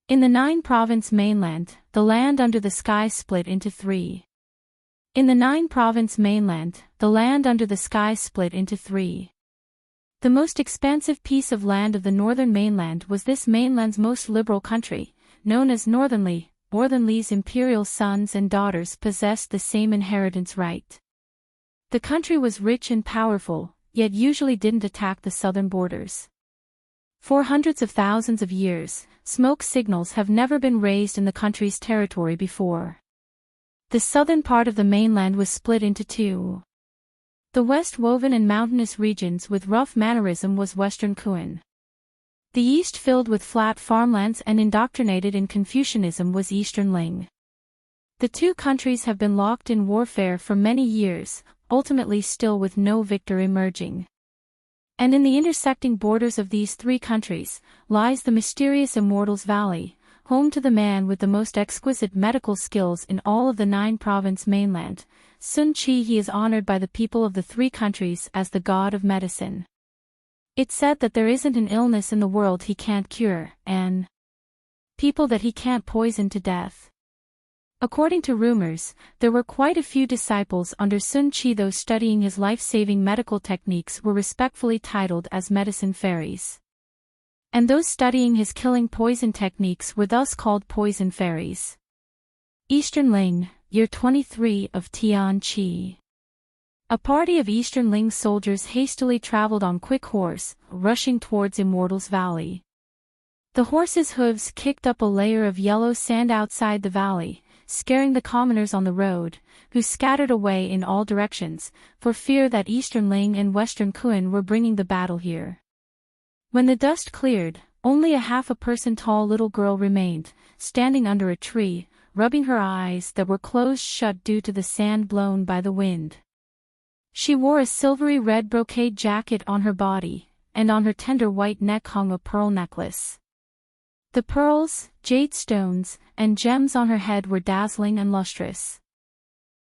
In the 9-province mainland, the land under the sky split into 3. In the 9-province mainland, the land under the sky split into 3. The most expansive piece of land of the northern mainland was this mainland's most liberal country, known as Northernly. Northernly's imperial sons and daughters possessed the same inheritance right. The country was rich and powerful, yet usually didn't attack the southern borders. For hundreds of thousands of years, smoke signals have never been raised in the country's territory before. The southern part of the mainland was split into 2. The west woven in mountainous regions with rough mannerism was Western Kuan. The east filled with flat farmlands and indoctrinated in Confucianism was Eastern Ling. The two countries have been locked in warfare for many years, ultimately still with no victor emerging. And in the intersecting borders of these 3 countries, lies the mysterious Immortals Valley, home to the man with the most exquisite medical skills in all of the 9-province mainland, Sun Chi. He is honored by the people of the 3 countries as the god of medicine. It's said that there isn't an illness in the world he can't cure, and people that he can't poison to death. According to rumors, there were quite a few disciples under Sun Chi. Those studying his life-saving medical techniques were respectfully titled as medicine fairies. And those studying his killing poison techniques were thus called poison fairies. Eastern Ling, year 23 of Tian Chi. A party of Eastern Ling soldiers hastily traveled on quick horse, rushing towards Immortals Valley. The horses' hooves kicked up a layer of yellow sand outside the valley, scaring the commoners on the road, who scattered away in all directions, for fear that Eastern Ling and Western Kuan were bringing the battle here. When the dust cleared, only a half-a-person tall little girl remained, standing under a tree, rubbing her eyes that were closed shut due to the sand blown by the wind. She wore a silvery red brocade jacket on her body, and on her tender white neck hung a pearl necklace. The pearls, jade stones, and gems on her head were dazzling and lustrous.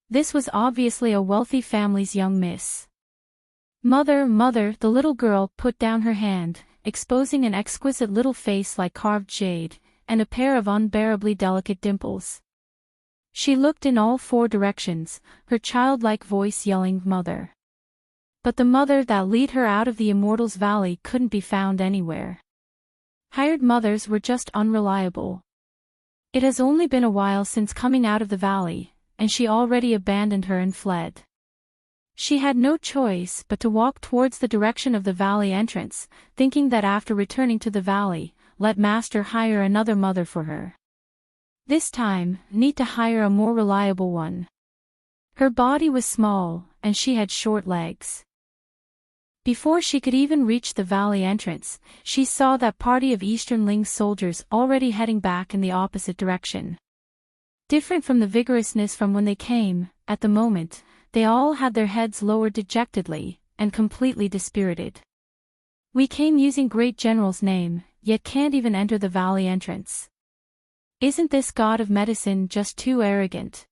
This was obviously a wealthy family's young miss. Mother, mother, the little girl put down her hand, exposing an exquisite little face like carved jade, and a pair of unbearably delicate dimples. She looked in all 4 directions, her childlike voice yelling, "Mother." But the mother that lead her out of the Immortals Valley couldn't be found anywhere. Hired mothers were just unreliable. It has only been a while since coming out of the valley, and she already abandoned her and fled. She had no choice but to walk towards the direction of the valley entrance, thinking that after returning to the valley, let master hire another mother for her. This time, need to hire a more reliable one. Her body was small, and she had short legs. Before she could even reach the valley entrance, she saw that party of Eastern Ling soldiers already heading back in the opposite direction. Different from the vigorousness from when they came, at the moment, they all had their heads lowered dejectedly, and completely dispirited. "We came using Great General's name, yet can't even enter the valley entrance. Isn't this god of medicine just too arrogant?"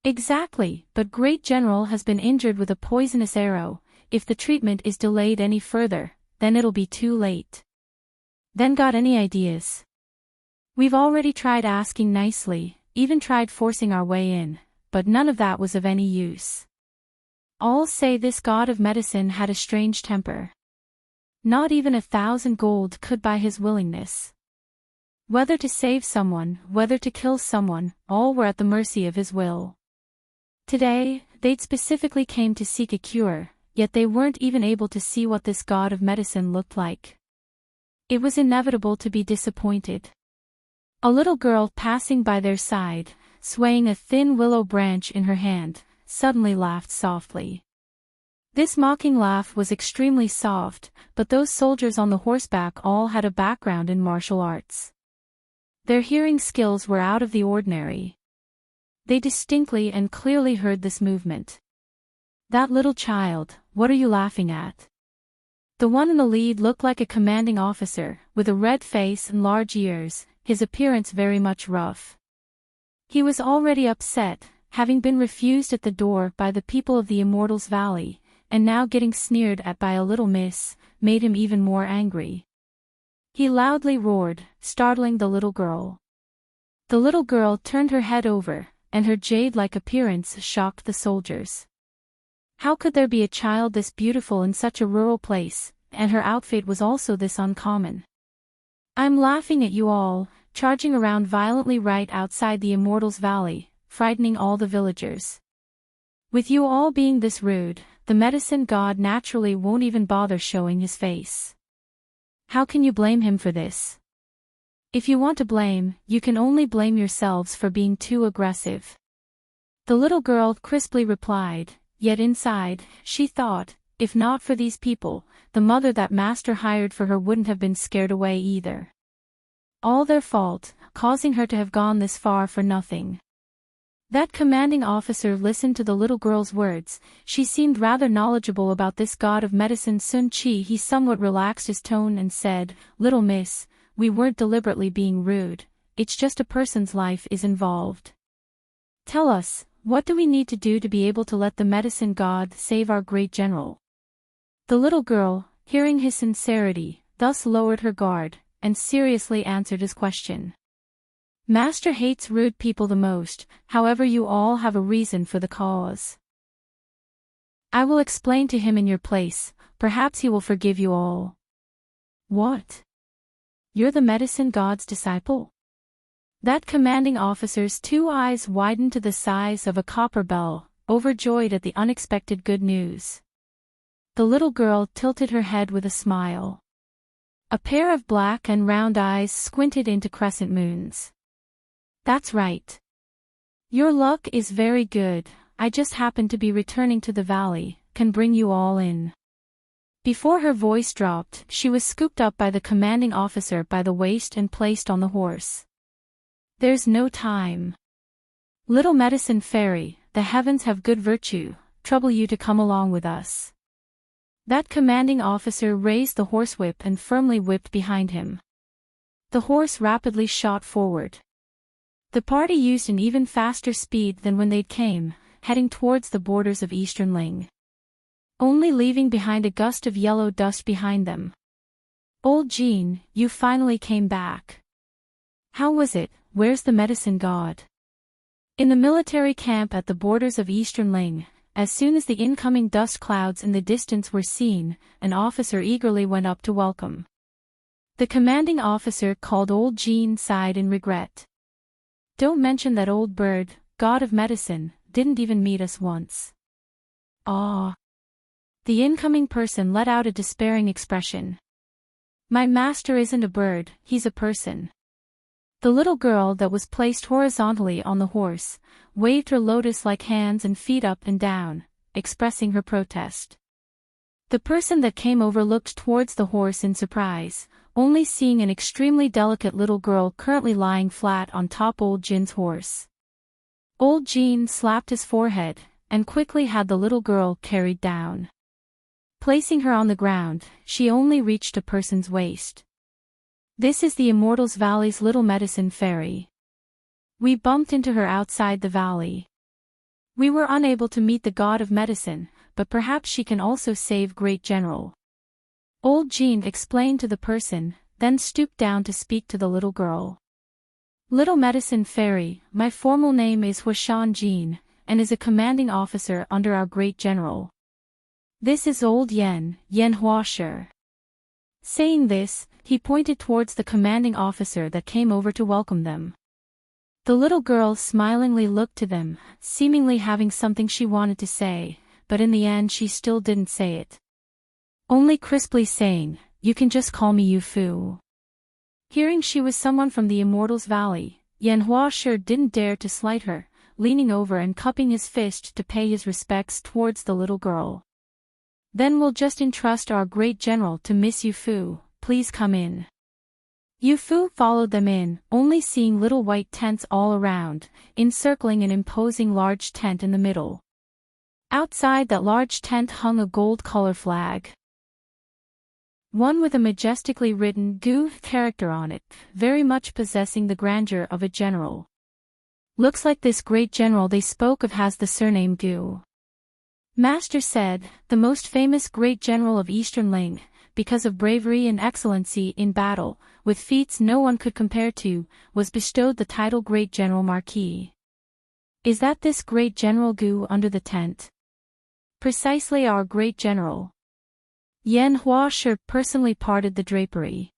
"Exactly, but Great General has been injured with a poisonous arrow. If the treatment is delayed any further, then it'll be too late." "Then got any ideas?" "We've already tried asking nicely, even tried forcing our way in, but none of that was of any use. All say this god of medicine had a strange temper. Not even 1,000 gold could buy his willingness. Whether to save someone, whether to kill someone, all were at the mercy of his will. Today, they'd specifically came to seek a cure, yet they weren't even able to see what this god of medicine looked like. It was inevitable to be disappointed. A little girl passing by their side, swaying a thin willow branch in her hand, suddenly laughed softly. This mocking laugh was extremely soft, but those soldiers on the horseback all had a background in martial arts. Their hearing skills were out of the ordinary. They distinctly and clearly heard this movement. "That little child, what are you laughing at?" The one in the lead looked like a commanding officer, with a red face and large ears, his appearance very much rough. He was already upset, having been refused at the door by the people of the Immortals Valley, and now getting sneered at by a little miss, made him even more angry. he loudly roared, startling the little girl. The little girl turned her head over, and her jade-like appearance shocked the soldiers. How could there be a child this beautiful in such a rural place, and her outfit was also this uncommon? I'm laughing at you all, charging around violently right outside the Immortals Valley, frightening all the villagers. With you all being this rude, the medicine god naturally won't even bother showing his face. How can you blame him for this? If you want to blame, you can only blame yourselves for being too aggressive. The little girl crisply replied, yet inside, she thought, if not for these people, the mother that master hired for her wouldn't have been scared away either. All their fault, causing her to have gone this far for nothing. That commanding officer listened to the little girl's words. She seemed rather knowledgeable about this god of medicine Sun Chi. He somewhat relaxed his tone and said, "Little miss, we weren't deliberately being rude, it's just a person's life is involved. Tell us, what do we need to do to be able to let the medicine god save our great general?" The little girl, hearing his sincerity, thus lowered her guard, and seriously answered his question. Master hates rude people the most, however you all have a reason for the cause. I will explain to him in your place, perhaps he will forgive you all. What? You're the medicine god's disciple? That commanding officer's two eyes widened to the size of a copper bell, overjoyed at the unexpected good news. The little girl tilted her head with a smile. A pair of black and round eyes squinted into crescent moons. That's right. Your luck is very good, I just happened to be returning to the valley, can bring you all in. Before her voice dropped, she was scooped up by the commanding officer by the waist and placed on the horse. There's no time. Little medicine fairy, the heavens have good virtue, trouble you to come along with us. That commanding officer raised the horsewhip and firmly whipped behind him. The horse rapidly shot forward. The party used an even faster speed than when they came, heading towards the borders of Eastern Ling. Only leaving behind a gust of yellow dust behind them. Old Jean, you finally came back. How was it, where's the medicine god? In the military camp at the borders of Eastern Ling, as soon as the incoming dust clouds in the distance were seen, an officer eagerly went up to welcome. The commanding officer called old Jean sighed in regret. Don't mention that old bird, god of medicine, didn't even meet us once. Ah. The incoming person let out a despairing expression. My master isn't a bird, he's a person. The little girl that was placed horizontally on the horse, waved her lotus-like hands and feet up and down, expressing her protest. The person that came over looked towards the horse in surprise, only seeing an extremely delicate little girl currently lying flat on top old Jin's horse. Old Jean slapped his forehead, and quickly had the little girl carried down. Placing her on the ground, she only reached a person's waist. This is the Immortals Valley's little medicine fairy. We bumped into her outside the valley. We were unable to meet the god of medicine, but perhaps she can also save great general. Old Jean explained to the person, then stooped down to speak to the little girl. Little medicine fairy, my formal name is Huashan Jean, and is a commanding officer under our great general. This is old Yen Huasher. Saying this, he pointed towards the commanding officer that came over to welcome them. The little girl smilingly looked to them, seemingly having something she wanted to say, but in the end she still didn't say it. Only crisply saying, you can just call me Yu Fu. Hearing she was someone from the Immortals Valley, Yen Huasher didn't dare to slight her, leaning over and cupping his fist to pay his respects towards the little girl. Then we'll just entrust our great general to Miss Yu Fu, please come in. Yu Fu followed them in, only seeing little white tents all around, encircling an imposing large tent in the middle. Outside that large tent hung a gold-color flag. One with a majestically written Gu character on it, very much possessing the grandeur of a general. Looks like this great general they spoke of has the surname Gu. Master said, the most famous great general of Eastern Ling, because of bravery and excellency in battle, with feats no one could compare to, was bestowed the title Great General Marquis. Is that this great general Gu under the tent? Precisely our great general. Yan Hua Shi personally parted the drapery.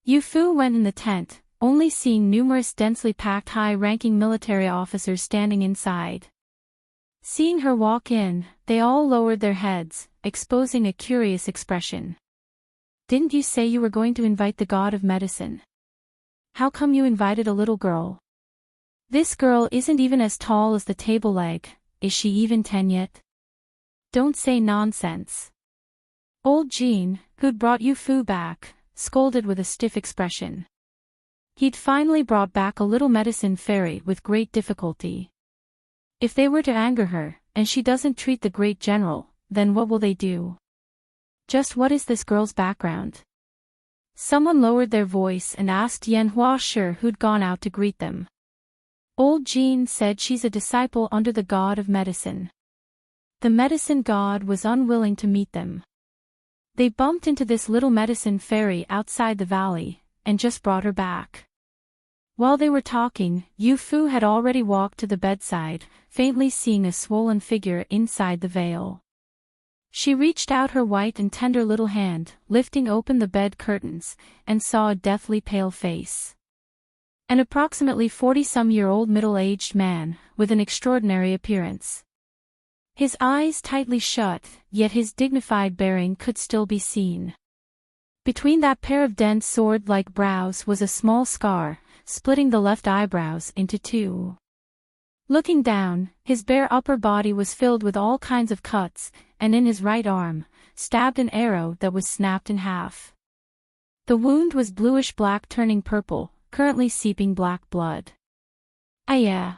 Yu Fu went in the tent, only seeing numerous densely packed high-ranking military officers standing inside. Seeing her walk in, they all lowered their heads, exposing a curious expression. Didn't you say you were going to invite the god of medicine? How come you invited a little girl? This girl isn't even as tall as the table leg, is she even 10 yet? Don't say nonsense. Old Jean, who'd brought Yu Fu back, scolded with a stiff expression. He'd finally brought back a little medicine fairy with great difficulty. If they were to anger her, and she doesn't treat the great general, then what will they do? Just what is this girl's background? Someone lowered their voice and asked Yan Hua Shi who'd gone out to greet them. Old Jean said she's a disciple under the god of medicine. The medicine god was unwilling to meet them. They bumped into this little medicine fairy outside the valley, and just brought her back. While they were talking, Yu Fu had already walked to the bedside, faintly seeing a swollen figure inside the veil. She reached out her white and tender little hand, lifting open the bed curtains, and saw a deathly pale face. An approximately 40-some-year-old middle-aged man, with an extraordinary appearance. His eyes tightly shut, yet his dignified bearing could still be seen. Between that pair of dense sword-like brows was a small scar, splitting the left eyebrows into two. Looking down, his bare upper body was filled with all kinds of cuts, and in his right arm, stabbed an arrow that was snapped in half. The wound was bluish-black turning purple, currently seeping black blood. Ayah!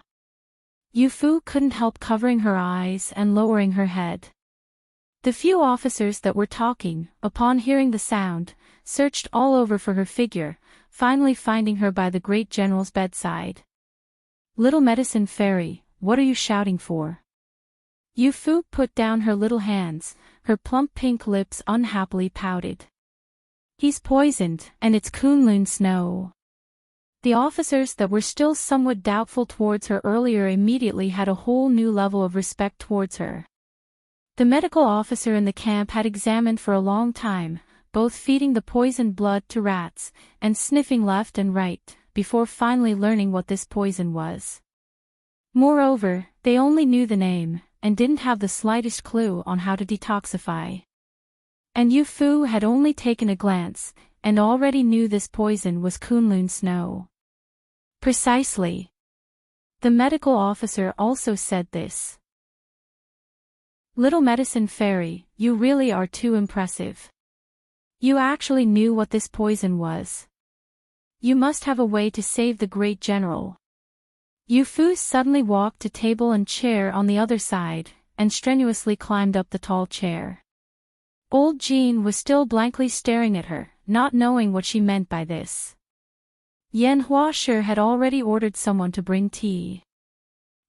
Yu Fu couldn't help covering her eyes and lowering her head. The few officers that were talking, upon hearing the sound, searched all over for her figure, finally finding her by the great general's bedside. Little medicine fairy, what are you shouting for? Yu Fu put down her little hands, her plump pink lips unhappily pouted. He's poisoned, and it's Kunlun snow. The officers that were still somewhat doubtful towards her earlier immediately had a whole new level of respect towards her. The medical officer in the camp had examined for a long time, both feeding the poisoned blood to rats, and sniffing left and right, before finally learning what this poison was. Moreover, they only knew the name, and didn't have the slightest clue on how to detoxify. And Yu Fu had only taken a glance, and already knew this poison was Kunlun snow. Precisely. The medical officer also said this. Little medicine fairy, you really are too impressive. You actually knew what this poison was. You must have a way to save the great general. Yu Fu suddenly walked to table and chair on the other side, and strenuously climbed up the tall chair. Old Jean was still blankly staring at her, not knowing what she meant by this. Yan Hua Shi had already ordered someone to bring tea.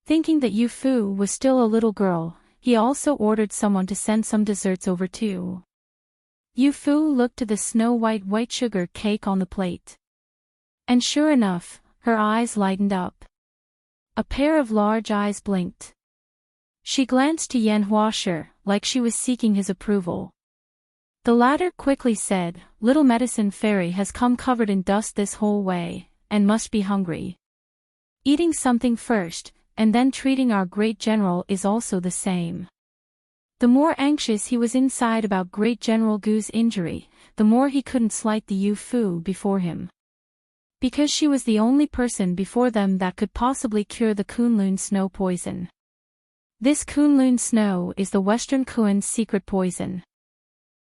Thinking that Yu Fu was still a little girl, he also ordered someone to send some desserts over too. Yu Fu looked to the snow-white white sugar cake on the plate. And sure enough, her eyes lightened up. A pair of large eyes blinked. She glanced to Yan Hua Shi, like she was seeking his approval. The latter quickly said, Little medicine fairy has come covered in dust this whole way, and must be hungry. Eating something first, and then treating our great general is also the same. The more anxious he was inside about great General Gu's injury, the more he couldn't slight the Yu Fu before him. Because she was the only person before them that could possibly cure the Kunlun snow poison. This Kunlun snow is the Western Kuan's secret poison.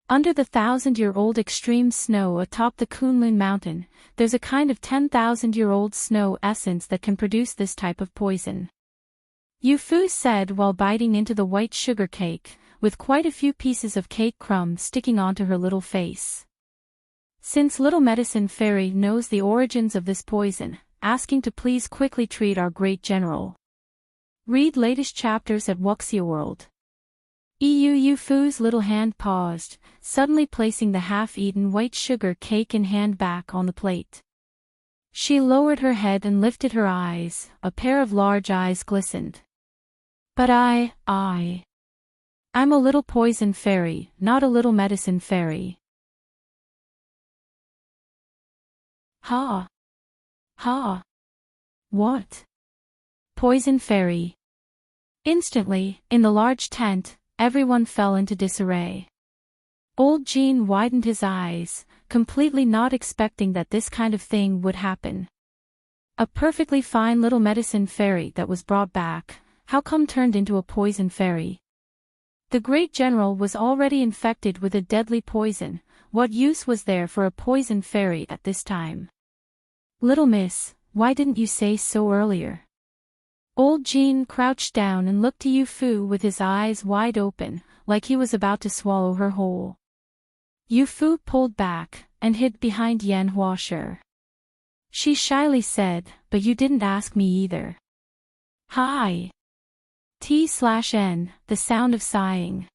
Under the 1,000-year-old extreme snow atop the Kunlun mountain, there's a kind of 10,000-year-old snow essence that can produce this type of poison. Yu Fu said while biting into the white sugar cake, with quite a few pieces of cake crumb sticking onto her little face. Since Little Medicine Fairy knows the origins of this poison, asking to please quickly treat our great general. Read latest chapters at Wuxia World. Yu Fu's little hand paused, suddenly placing the half-eaten white sugar cake in hand back on the plate. She lowered her head and lifted her eyes, a pair of large eyes glistened. But I'm a little poison fairy, not a little medicine fairy. Ha! Ha! What? Poison fairy. Instantly, in the large tent, everyone fell into disarray. Old Jean widened his eyes, completely not expecting that this kind of thing would happen. A perfectly fine little medicine fairy that was brought back, how come turned into a poison fairy? The great general was already infected with a deadly poison, what use was there for a poison fairy at this time? Little miss, why didn't you say so earlier? Old Jean crouched down and looked to Yu Fu with his eyes wide open, like he was about to swallow her whole. Yu Fu pulled back, and hid behind Yan Huashe. She shyly said, but you didn't ask me either. Hi. T/N, the sound of sighing.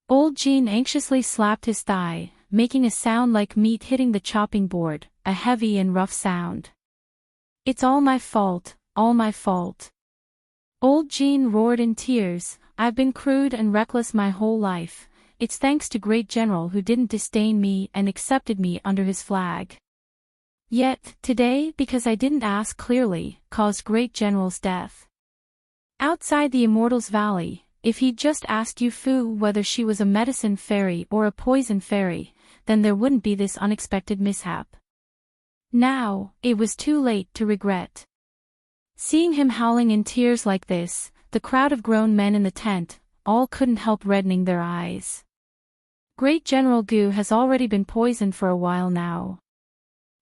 Old Jean anxiously slapped his thigh, making a sound like meat hitting the chopping board, a heavy and rough sound. It's all my fault, all my fault. Old Jean roared in tears, I've been crude and reckless my whole life, it's thanks to Great General who didn't disdain me and accepted me under his flag. Yet, today, because I didn't ask clearly, caused Great General's death. Outside the Immortals Valley, if he'd just asked Yu Fu whether she was a medicine fairy or a poison fairy, then there wouldn't be this unexpected mishap. Now, it was too late to regret. Seeing him howling in tears like this, the crowd of grown men in the tent, all couldn't help reddening their eyes. Great General Gu has already been poisoned for a while now.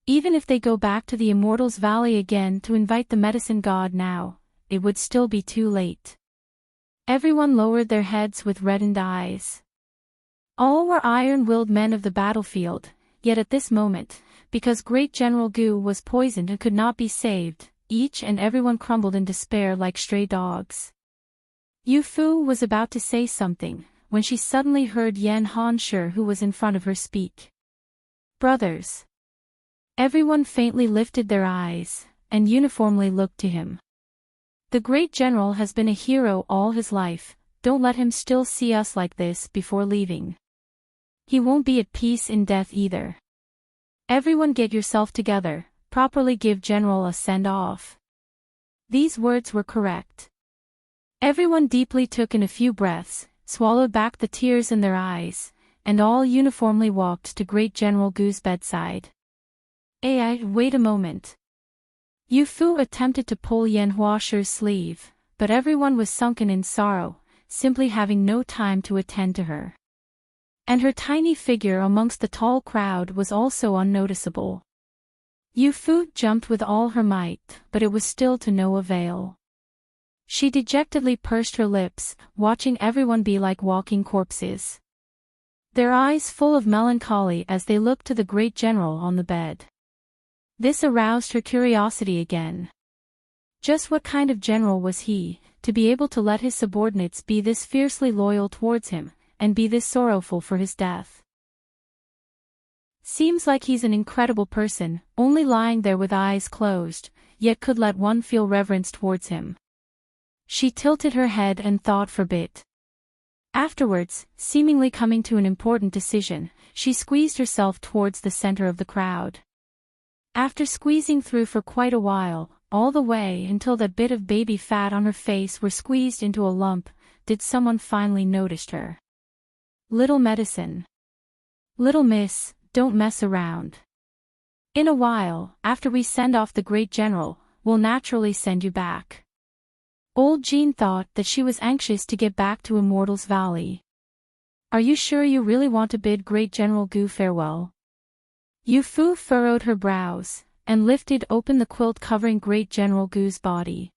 Even if they go back to the Immortals Valley again to invite the medicine god now, it would still be too late. Everyone lowered their heads with reddened eyes. All were iron-willed men of the battlefield, yet at this moment, because Great General Gu was poisoned and could not be saved, each and everyone crumbled in despair like stray dogs. Yu Fu was about to say something, when she suddenly heard Yan Huashe who was in front of her speak. Brothers. Everyone faintly lifted their eyes, and uniformly looked to him. The great general has been a hero all his life, don't let him still see us like this before leaving. He won't be at peace in death either. Everyone get yourself together, properly give General a send-off. These words were correct. Everyone deeply took in a few breaths, swallowed back the tears in their eyes, and all uniformly walked to Great General Gu's bedside. Wait a moment. Yu Fu attempted to pull Yan Huashe's sleeve, but everyone was sunken in sorrow, simply having no time to attend to her. And her tiny figure amongst the tall crowd was also unnoticeable. Yu Fu jumped with all her might, but it was still to no avail. She dejectedly pursed her lips, watching everyone be like walking corpses. Their eyes full of melancholy as they looked to the great general on the bed. This aroused her curiosity again. Just what kind of general was he, to be able to let his subordinates be this fiercely loyal towards him, and be this sorrowful for his death? Seems like he's an incredible person, only lying there with eyes closed, yet could let one feel reverence towards him. She tilted her head and thought for a bit. Afterwards, seemingly coming to an important decision, she squeezed herself towards the center of the crowd. After squeezing through for quite a while, all the way until that bit of baby fat on her face were squeezed into a lump, did someone finally notice her. Little medicine. Little miss, don't mess around. In a while, after we send off the great general, we'll naturally send you back. Old Jean thought that she was anxious to get back to Immortals Valley. Are you sure you really want to bid Great General Gu farewell? Yu Fu furrowed her brows, and lifted open the quilt covering Great General Gu's body.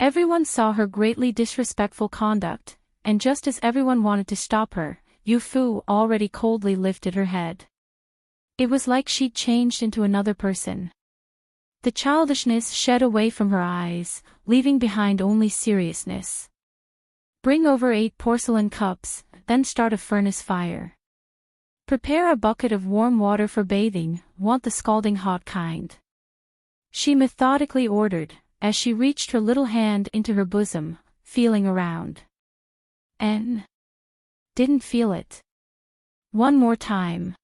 Everyone saw her greatly disrespectful conduct, and just as everyone wanted to stop her, Yu Fu already coldly lifted her head. It was like she'd changed into another person. The childishness shed away from her eyes, leaving behind only seriousness. Bring over 8 porcelain cups, then start a furnace fire. Prepare a bucket of warm water for bathing, want the scalding hot kind. She methodically ordered, as she reached her little hand into her bosom, feeling around. Didn't feel it. One more time.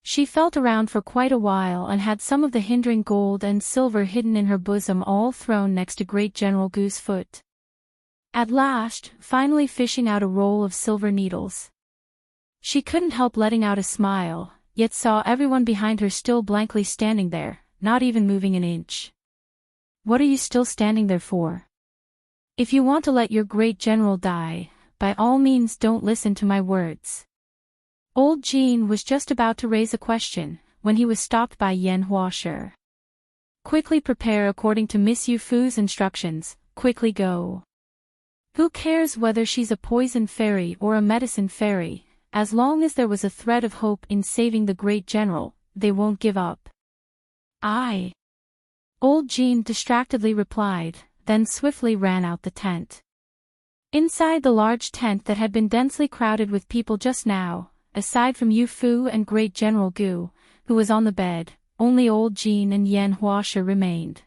She felt around for quite a while and had some of the hindering gold and silver hidden in her bosom all thrown next to Great General Goo's foot. At last, finally fishing out a roll of silver needles. She couldn't help letting out a smile, yet saw everyone behind her still blankly standing there, not even moving an inch. What are you still standing there for? If you want to let your great general die, by all means don't listen to my words. Old Jean was just about to raise a question, when he was stopped by Yan Huashi. Quickly prepare according to Miss Yu Fu's instructions, quickly go. Who cares whether she's a poison fairy or a medicine fairy, as long as there was a thread of hope in saving the great general, they won't give up. Aye. Old Jean distractedly replied, then swiftly ran out the tent. Inside the large tent that had been densely crowded with people just now, aside from Yu Fu and Great General Gu, who was on the bed, only Old Jean and Yan Huashi remained.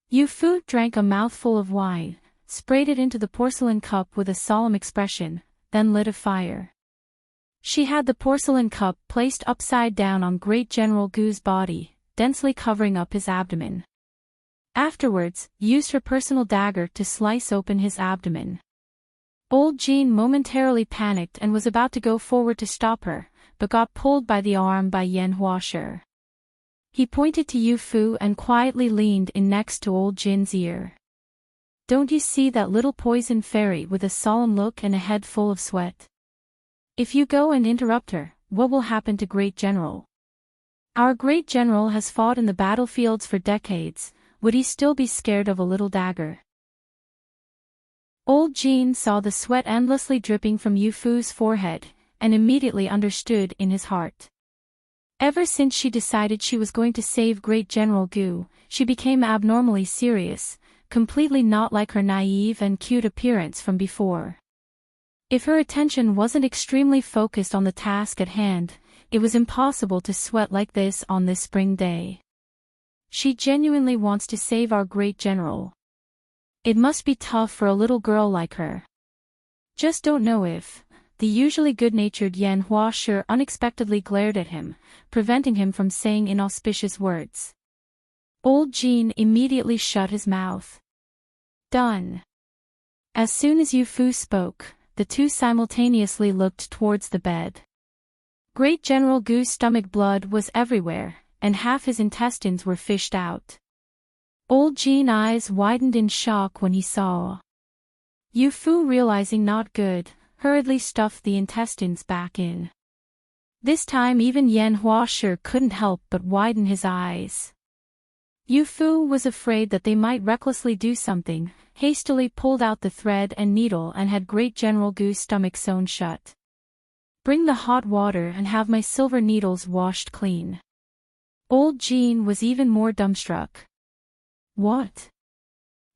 Yu Fu drank a mouthful of wine, sprayed it into the porcelain cup with a solemn expression, then lit a fire. She had the porcelain cup placed upside down on Great General Gu's body, densely covering up his abdomen. Afterwards, used her personal dagger to slice open his abdomen. Old Jean momentarily panicked and was about to go forward to stop her, but got pulled by the arm by Yan Huashi. He pointed to Yu Fu and quietly leaned in next to Old Jin's ear. Don't you see that little poison fairy with a solemn look and a head full of sweat? If you go and interrupt her, what will happen to Great General? Our Great General has fought in the battlefields for decades, would he still be scared of a little dagger? Old Jean saw the sweat endlessly dripping from Yu Fu's forehead, and immediately understood in his heart. Ever since she decided she was going to save Great General Gu, she became abnormally serious, completely not like her naive and cute appearance from before. If her attention wasn't extremely focused on the task at hand, it was impossible to sweat like this on this spring day. She genuinely wants to save our Great General. It must be tough for a little girl like her. Just don't know if. The usually good-natured Yan Huashi unexpectedly glared at him, preventing him from saying inauspicious words. Old Jean immediately shut his mouth. Done. As soon as Yu Fu spoke, the two simultaneously looked towards the bed. Great General Gu's stomach blood was everywhere, and half his intestines were fished out. Old Jean's eyes widened in shock when he saw. Yu Fu, realizing not good, hurriedly stuffed the intestines back in. This time even Yan Huashi couldn't help but widen his eyes. Yu Fu was afraid that they might recklessly do something, hastily pulled out the thread and needle and had Great General Gu's stomach sewn shut. Bring the hot water and have my silver needles washed clean. Old Jean was even more dumbstruck. What?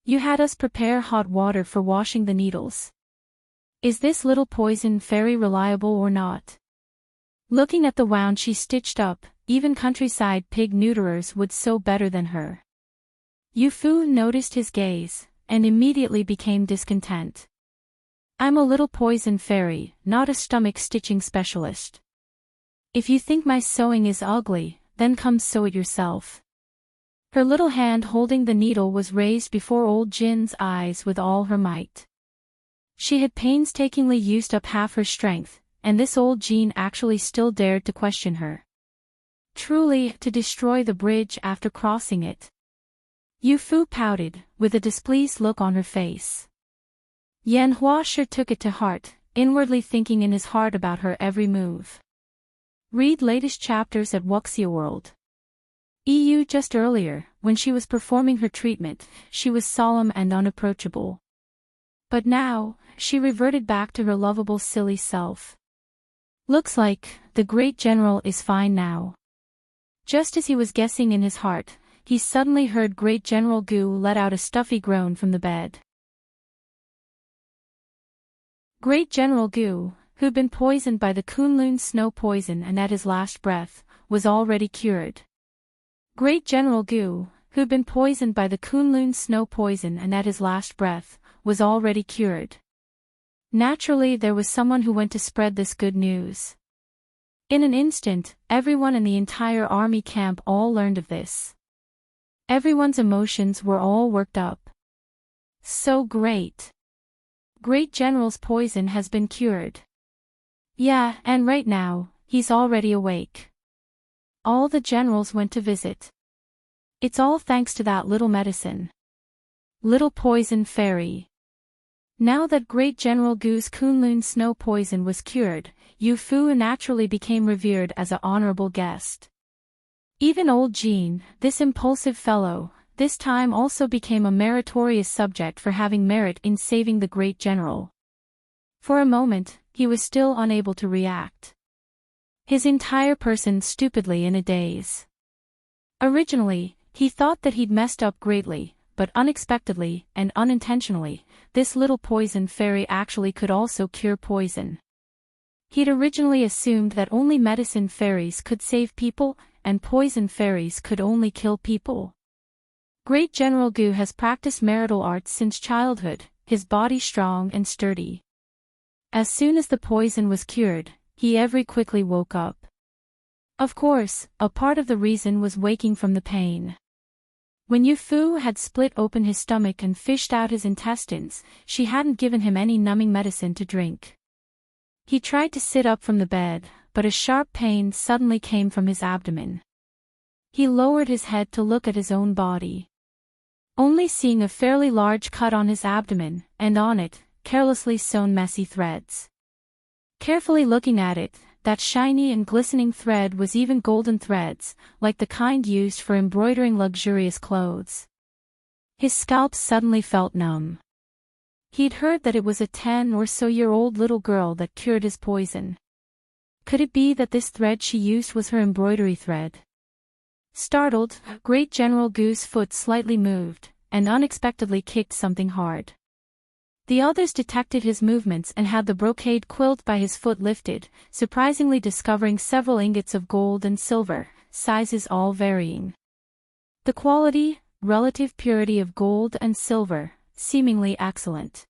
You had us prepare hot water for washing the needles. Is this little poison fairy reliable or not? Looking at the wound she stitched up, even countryside pig neuterers would sew better than her. Yu Fu noticed his gaze, and immediately became discontent. I'm a little poison fairy, not a stomach stitching specialist. If you think my sewing is ugly, then come sew it yourself. Her little hand holding the needle was raised before Old Jin's eyes with all her might. She had painstakingly used up half her strength, and this Old Jean actually still dared to question her. Truly, to destroy the bridge after crossing it. Yu Fu pouted, with a displeased look on her face. Yan Huashi took it to heart, inwardly thinking in his heart about her every move. Read latest chapters at Wuxia World. EU. Just earlier, when she was performing her treatment, she was solemn and unapproachable. But now, she reverted back to her lovable silly self. Looks like, the Great General is fine now. Just as he was guessing in his heart, he suddenly heard Great General Gu let out a stuffy groan from the bed. Great General Gu, who'd been poisoned by the Kunlun snow poison and at his last breath, was already cured. Great General Gu, who'd been poisoned by the Kunlun snow poison and at his last breath, was already cured. Naturally, there was someone who went to spread this good news. In an instant, everyone in the entire army camp all learned of this. Everyone's emotions were all worked up. So great! Great General's poison has been cured. Yeah, and right now, he's already awake. All the generals went to visit. It's all thanks to that little medicine. Little poison fairy. Now that Great General Gu's Kunlun snow poison was cured, Yu Fu naturally became revered as an honorable guest. Even old Jean, this impulsive fellow, this time also became a meritorious subject for having merit in saving the great general. For a moment, he was still unable to react. His entire person stupidly in a daze. Originally, he thought that he'd messed up greatly, but unexpectedly, and unintentionally, this little poison fairy actually could also cure poison. He'd originally assumed that only medicine fairies could save people, and poison fairies could only kill people. Great General Gu has practiced marital arts since childhood, his body strong and sturdy. As soon as the poison was cured, he very quickly woke up. Of course, a part of the reason was waking from the pain. When Yu Fu had split open his stomach and fished out his intestines, she hadn't given him any numbing medicine to drink. He tried to sit up from the bed, but a sharp pain suddenly came from his abdomen. He lowered his head to look at his own body. Only seeing a fairly large cut on his abdomen, and on it, carelessly sewn messy threads. Carefully looking at it, that shiny and glistening thread was even golden threads, like the kind used for embroidering luxurious clothes. His scalp suddenly felt numb. He'd heard that it was a 10-or-so-year-old little girl that cured his poison. Could it be that this thread she used was her embroidery thread? Startled, Great General Gu's foot slightly moved, and unexpectedly kicked something hard. The others detected his movements and had the brocade quilt by his foot lifted, surprisingly discovering several ingots of gold and silver, sizes all varying. The quality, relative purity of gold and silver, seemingly excellent.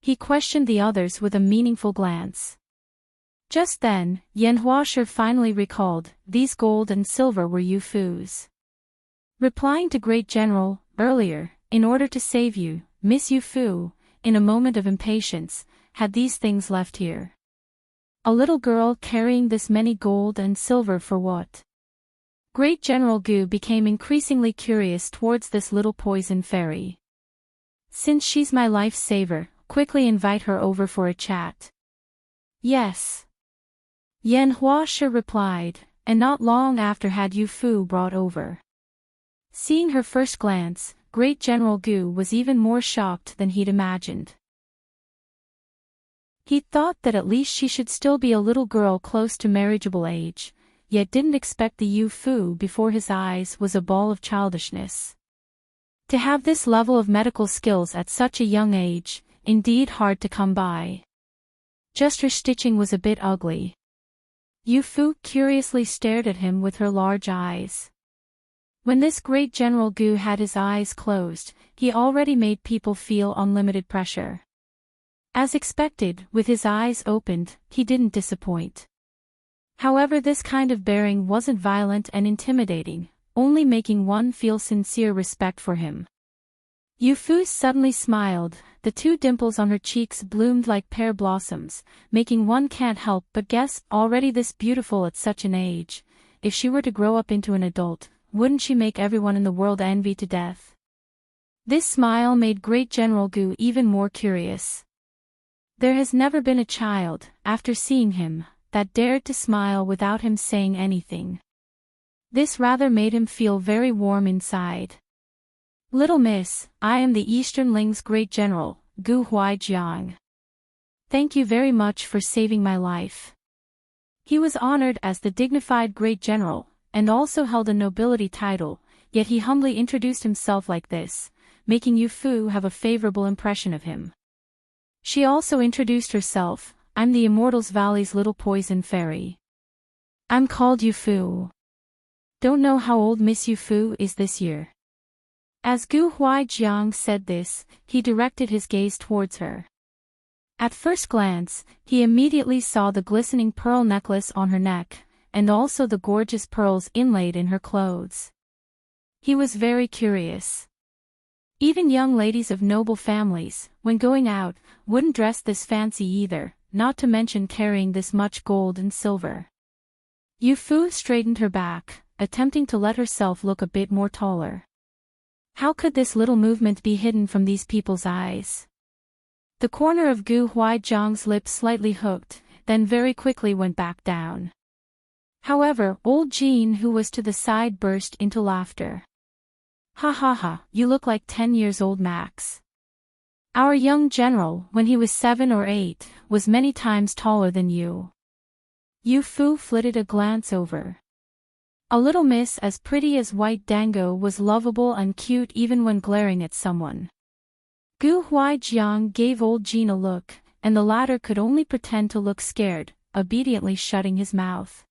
He questioned the others with a meaningful glance. Just then, Yan Huashe finally recalled, these gold and silver were Yu Fu's. Replying to Great General, earlier, in order to save you, Miss Yu Fu, in a moment of impatience, had these things left here. A little girl carrying this many gold and silver for what? Great General Gu became increasingly curious towards this little poison fairy. Since she's my life-saver, quickly invite her over for a chat. Yes. Yan Huashe replied, and not long after had Yu Fu brought over. Seeing her first glance, Great General Gu was even more shocked than he'd imagined. He thought that at least she should still be a little girl close to marriageable age, yet didn't expect the Yu Fu before his eyes was a ball of childishness. To have this level of medical skills at such a young age, indeed hard to come by. Just her stitching was a bit ugly. Yu Fu curiously stared at him with her large eyes. When this Great General Gu had his eyes closed, he already made people feel unlimited pressure. As expected, with his eyes opened, he didn't disappoint. However, this kind of bearing wasn't violent and intimidating, only making one feel sincere respect for him. Yu Fu suddenly smiled, the two dimples on her cheeks bloomed like pear blossoms, making one can't help but guess, already this beautiful at such an age, if she were to grow up into an adult, wouldn't she make everyone in the world envy to death? This smile made Great General Gu even more curious. There has never been a child, after seeing him, that dared to smile without him saying anything. This rather made him feel very warm inside. Little miss, I am the Eastern Ling's Great General, Gu Huaijiang. Thank you very much for saving my life. He was honored as the dignified Great General, and also held a nobility title, yet he humbly introduced himself like this, making Yu Fu have a favorable impression of him. She also introduced herself. I'm the Immortals Valley's little poison fairy. I'm called Yufu. Don't know how old Miss Yufu is this year. As Gu Huaijiang said this, he directed his gaze towards her. At first glance, he immediately saw the glistening pearl necklace on her neck, and also the gorgeous pearls inlaid in her clothes. He was very curious. Even young ladies of noble families, when going out, wouldn't dress this fancy either, not to mention carrying this much gold and silver. Yufu straightened her back, attempting to let herself look a bit more taller. How could this little movement be hidden from these people's eyes? The corner of Gu Huaijiang's lips slightly hooked, then very quickly went back down. However, old Jean, who was to the side, burst into laughter. Ha ha ha, you look like 10 years old max. Our young general, when he was 7 or 8, was many times taller than you. Yufu flitted a glance over. A little miss as pretty as White Dango was lovable and cute even when glaring at someone. Gu Huaijiang gave old Jean a look, and the latter could only pretend to look scared, obediently shutting his mouth.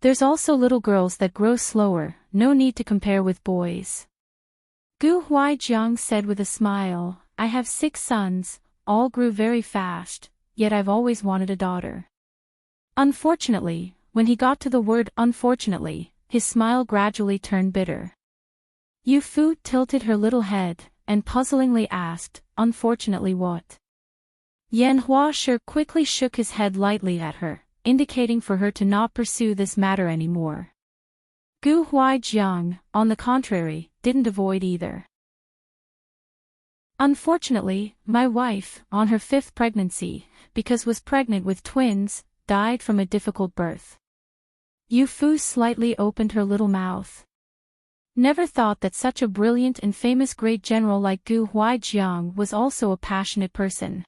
There's also little girls that grow slower, no need to compare with boys. Gu Huaijiang said with a smile, I have 6 sons, all grew very fast, yet I've always wanted a daughter. Unfortunately, when he got to the word unfortunately, his smile gradually turned bitter. Yufu tilted her little head, and puzzlingly asked, unfortunately what? Yan Huashi quickly shook his head lightly at her, indicating for her to not pursue this matter anymore. Gu Huaijiang, on the contrary, didn't avoid either. Unfortunately, my wife, on her 5th pregnancy, because was pregnant with twins, died from a difficult birth. Yufu slightly opened her little mouth. Never thought that such a brilliant and famous great general like Gu Huaijiang was also a passionate person.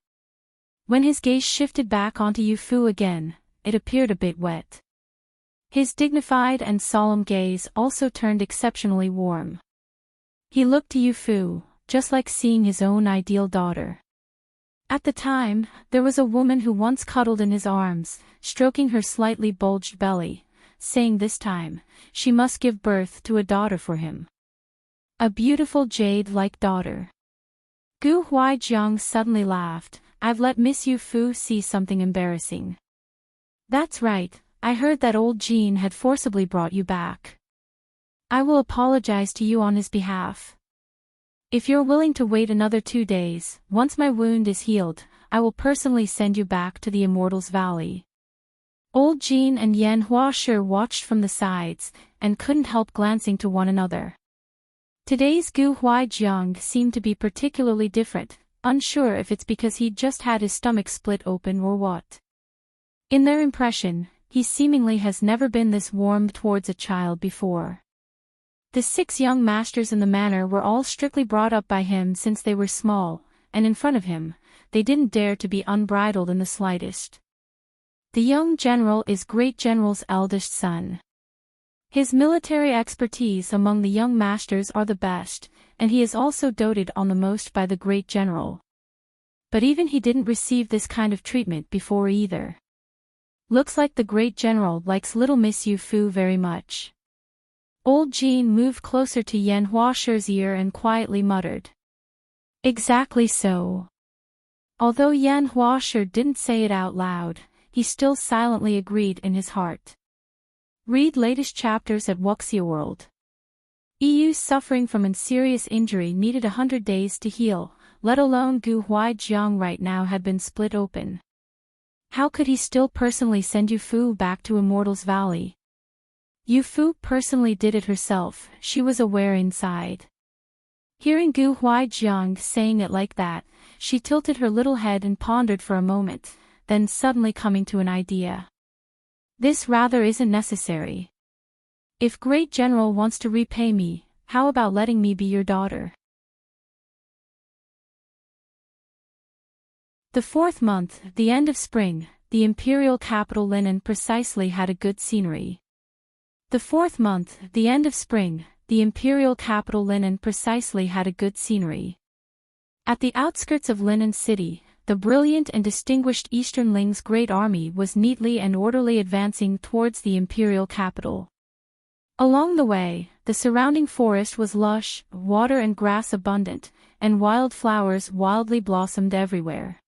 When his gaze shifted back onto Yufu again, it appeared a bit wet. His dignified and solemn gaze also turned exceptionally warm. He looked to Yufu, just like seeing his own ideal daughter. At the time, there was a woman who once cuddled in his arms, stroking her slightly bulged belly, saying this time, she must give birth to a daughter for him. A beautiful jade-like daughter. Gu Huaijiang suddenly laughed, I've let Miss Yufu see something embarrassing. That's right, I heard that old Jean had forcibly brought you back. I will apologize to you on his behalf. If you're willing to wait another 2 days, once my wound is healed, I will personally send you back to the Immortals Valley. Old Jean and Yan Huashi watched from the sides, and couldn't help glancing to one another. Today's Gu Huaijiang seemed to be particularly different, unsure if it's because he'd just had his stomach split open or what. In their impression, he seemingly has never been this warm towards a child before. The 6 young masters in the manor were all strictly brought up by him since they were small, and in front of him, they didn't dare to be unbridled in the slightest. The young general is Great General's eldest son. His military expertise among the young masters are the best, and he is also doted on the most by the Great General. But even he didn't receive this kind of treatment before either. Looks like the Great General likes little Miss Yufu very much. Old Jean moved closer to Yan Huashi's ear and quietly muttered. Exactly so. Although Yan Huashi didn't say it out loud, he still silently agreed in his heart. Read latest chapters at Wuxia World. EU suffering from a serious injury needed 100 days to heal, let alone Gu Huaijiang right now had been split open. How could he still personally send Yufu back to Immortals Valley? Yufu personally did it herself, she was aware inside. Hearing Gu Huaijiang saying it like that, she tilted her little head and pondered for a moment, then suddenly coming to an idea. This rather isn't necessary. If Great General wants to repay me, how about letting me be your daughter? The 4th month, the end of spring, the imperial capital Linen precisely had a good scenery. The 4th month, the end of spring, the imperial capital Linen precisely had a good scenery. At the outskirts of Linen City, the brilliant and distinguished Easternling's great army was neatly and orderly advancing towards the imperial capital. Along the way, the surrounding forest was lush, water and grass abundant, and wild flowers wildly blossomed everywhere.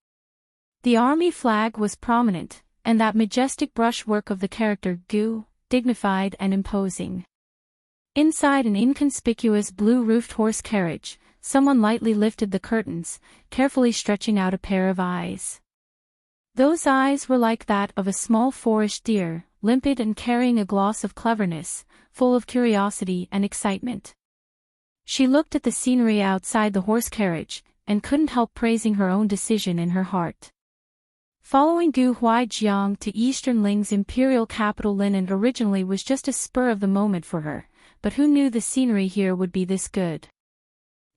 The army flag was prominent, and that majestic brushwork of the character Gu, dignified and imposing. Inside an inconspicuous blue-roofed horse carriage, someone lightly lifted the curtains, carefully stretching out a pair of eyes. Those eyes were like that of a small forest deer, limpid and carrying a gloss of cleverness, full of curiosity and excitement. She looked at the scenery outside the horse carriage, and couldn't help praising her own decision in her heart. Following Gu Huaijiang to Easternling's imperial capital Linen originally was just a spur of the moment for her, but who knew the scenery here would be this good?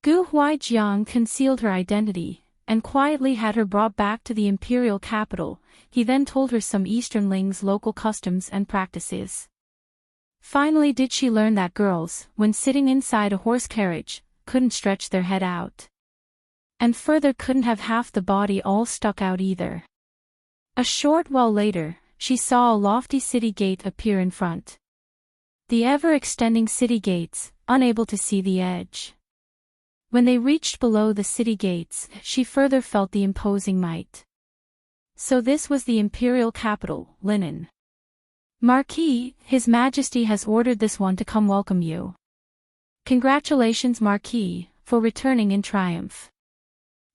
Gu Huaijiang concealed her identity, and quietly had her brought back to the imperial capital. He then told her some Easternling's local customs and practices. Finally did she learn that girls, when sitting inside a horse carriage, couldn't stretch their head out. And further couldn't have half the body all stuck out either. A short while later, she saw a lofty city gate appear in front. The ever-extending city gates, unable to see the edge. When they reached below the city gates, she further felt the imposing might. So this was the imperial capital, Linen. Marquis, His Majesty has ordered this one to come welcome you. Congratulations, Marquis, for returning in triumph.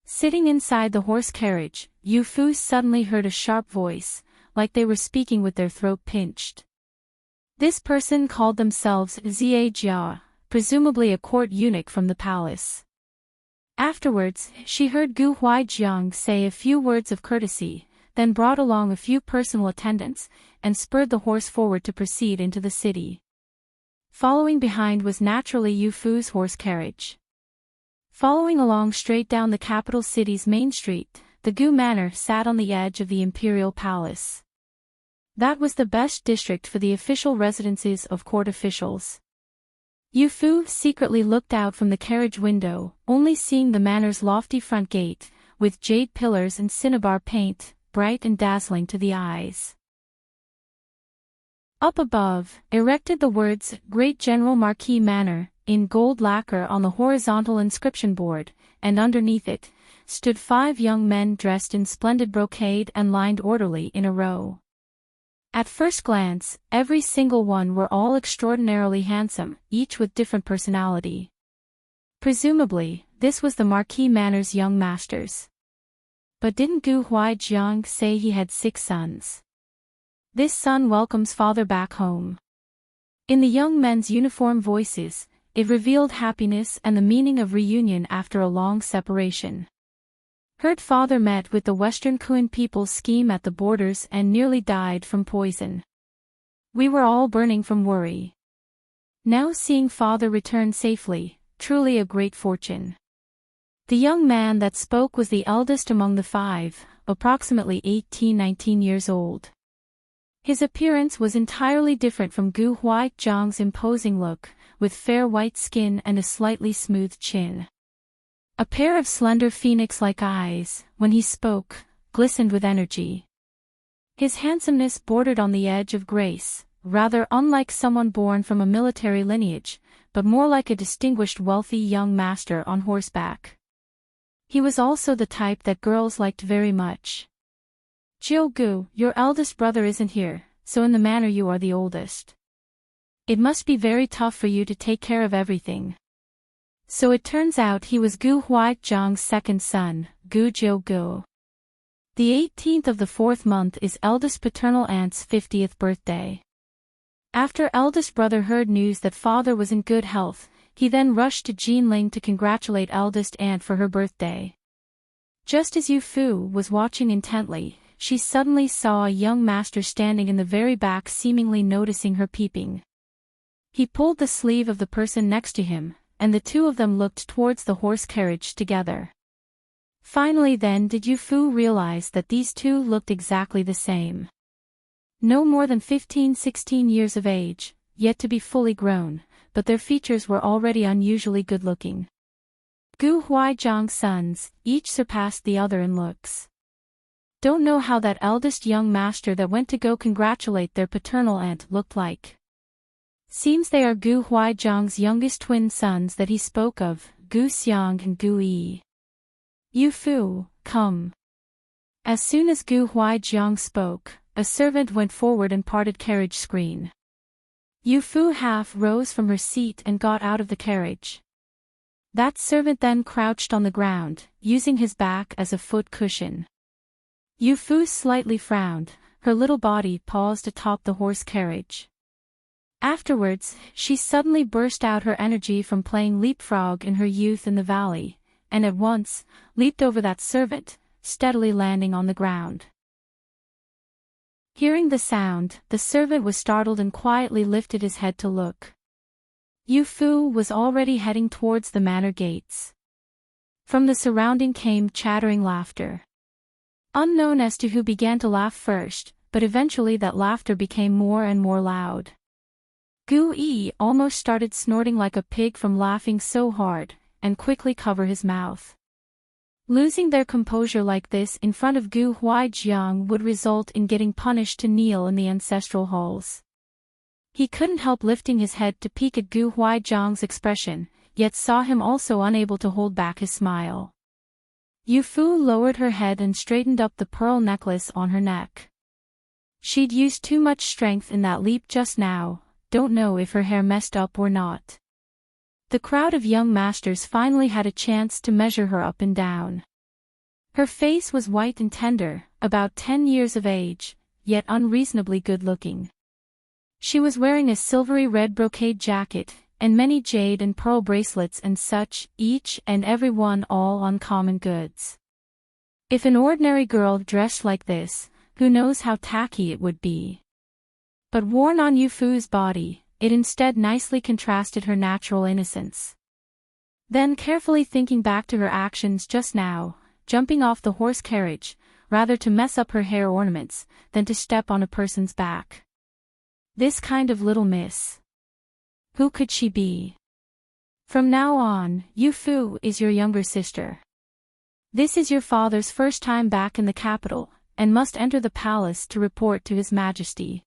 Sitting inside the horse carriage, Yu Fu suddenly heard a sharp voice, like they were speaking with their throat pinched. This person called themselves Xie Jia, presumably a court eunuch from the palace. Afterwards, she heard Gu Huaijiang say a few words of courtesy, then brought along a few personal attendants, and spurred the horse forward to proceed into the city. Following behind was naturally Yu Fu's horse carriage. Following along straight down the capital city's main street, the Gu Manor sat on the edge of the imperial palace. That was the best district for the official residences of court officials. Yu Fu secretly looked out from the carriage window, only seeing the manor's lofty front gate, with jade pillars and cinnabar paint, bright and dazzling to the eyes. Up above, erected the words, Great General Marquis Manor, in gold lacquer on the horizontal inscription board, and underneath it, stood 5 young men dressed in splendid brocade and lined orderly in a row. At first glance, every single one were all extraordinarily handsome, each with different personality. Presumably, this was the Marquis Manor's young masters. But didn't Gu Huaijiang say he had 6 sons? This son welcomes father back home. In the young men's uniform voices, it revealed happiness and the meaning of reunion after a long separation. Heard father met with the Western Kuan people's scheme at the borders and nearly died from poison. We were all burning from worry. Now seeing father return safely, truly a great fortune. The young man that spoke was the eldest among the 5, approximately 18-19 years old. His appearance was entirely different from Gu Huaijiang's imposing look, with fair white skin and a slightly smooth chin. A pair of slender phoenix-like eyes, when he spoke, glistened with energy. His handsomeness bordered on the edge of grace, rather unlike someone born from a military lineage, but more like a distinguished wealthy young master on horseback. He was also the type that girls liked very much. Jiu Gu, your eldest brother isn't here, so in the manor you are the oldest. It must be very tough for you to take care of everything. So it turns out he was Gu Huaijiang's second son, Gu Jiu. The 18th of the 4th month is eldest paternal aunt's 50th birthday. After eldest brother heard news that father was in good health, he then rushed to Jinling to congratulate eldest aunt for her birthday. Just as Yu Fu was watching intently, she suddenly saw a young master standing in the very back, seemingly noticing her peeping. He pulled the sleeve of the person next to him, and the two of them looked towards the horse carriage together. Finally then did Yu Fu realize that these two looked exactly the same. No more than 15-16 years of age, yet to be fully grown, but their features were already unusually good-looking. Gu Huaijiang's sons, each surpassed the other in looks. Don't know how that eldest young master that went to go congratulate their paternal aunt looked like. Seems they are Gu Huaijiang's youngest twin sons that he spoke of, Gu Xiang and Gu Yi. Yu Fu, come. As soon as Gu Huaijiang spoke, a servant went forward and parted carriage screen. Yu Fu half rose from her seat and got out of the carriage. That servant then crouched on the ground, using his back as a foot cushion. Yu Fu slightly frowned, her little body paused atop the horse carriage. Afterwards, she suddenly burst out her energy from playing leapfrog in her youth in the valley, and at once, leaped over that servant, steadily landing on the ground. Hearing the sound, the servant was startled and quietly lifted his head to look. Yu Fu was already heading towards the manor gates. From the surrounding came chattering laughter. Unknown as to who began to laugh first, but eventually that laughter became more and more loud. Gu Yi almost started snorting like a pig from laughing so hard, and quickly covered his mouth. Losing their composure like this in front of Gu Huaijiang would result in getting punished to kneel in the ancestral halls. He couldn't help lifting his head to peek at Gu Huaijiang's expression, yet saw him also unable to hold back his smile. Yu Fu lowered her head and straightened up the pearl necklace on her neck. She'd used too much strength in that leap just now, don't know if her hair messed up or not. The crowd of young masters finally had a chance to measure her up and down. Her face was white and tender, about 10 years of age, yet unreasonably good-looking. She was wearing a silvery red brocade jacket, and many jade and pearl bracelets and such, each and every one all uncommon goods. If an ordinary girl dressed like this, who knows how tacky it would be. But worn on Yu Fu's body, it instead nicely contrasted her natural innocence. Then carefully thinking back to her actions just now, jumping off the horse carriage, rather to mess up her hair ornaments, than to step on a person's back. This kind of little miss. Who could she be? From now on, Yu Fu is your younger sister. This is your father's first time back in the capital, and must enter the palace to report to His Majesty.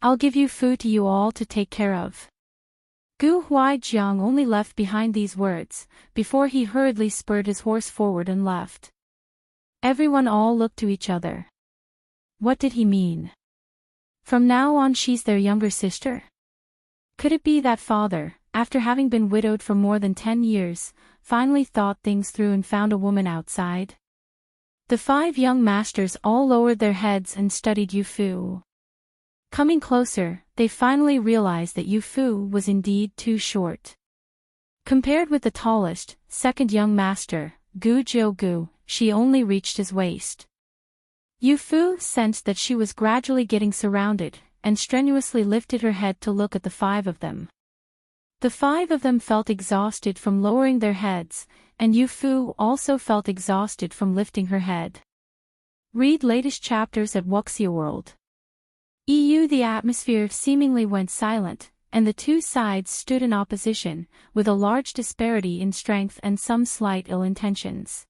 I'll give Yu Fu to you all to take care of. Gu Huaijiang only left behind these words, before he hurriedly spurred his horse forward and left. Everyone all looked to each other. What did he mean? From now on she's their younger sister? Could it be that father, after having been widowed for more than 10 years, finally thought things through and found a woman outside? The 5 young masters all lowered their heads and studied Yu Fu. Coming closer, they finally realized that Yu Fu was indeed too short. Compared with the tallest, second young master, Gu Jiugu, she only reached his waist. Yu Fu sensed that she was gradually getting surrounded, and strenuously lifted her head to look at the 5 of them. The 5 of them felt exhausted from lowering their heads, and Yu Fu also felt exhausted from lifting her head. Read latest chapters at Wuxia World. The atmosphere seemingly went silent, and the 2 sides stood in opposition, with a large disparity in strength and some slight ill intentions.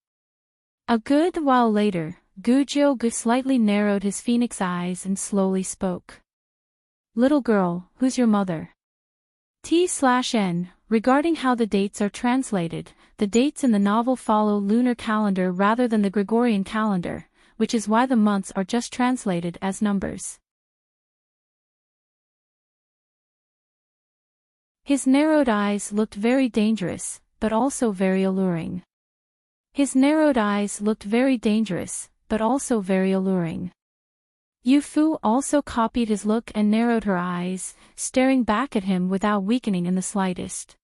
A good while later, Gu Jiugu slightly narrowed his phoenix eyes and slowly spoke. Little girl, who's your mother? T/N, regarding how the dates are translated, the dates in the novel follow lunar calendar rather than the Gregorian calendar, which is why the months are just translated as numbers. His narrowed eyes looked very dangerous, but also very alluring. His narrowed eyes looked very dangerous, but also very alluring. Yu Fu also copied his look and narrowed her eyes, staring back at him without weakening in the slightest.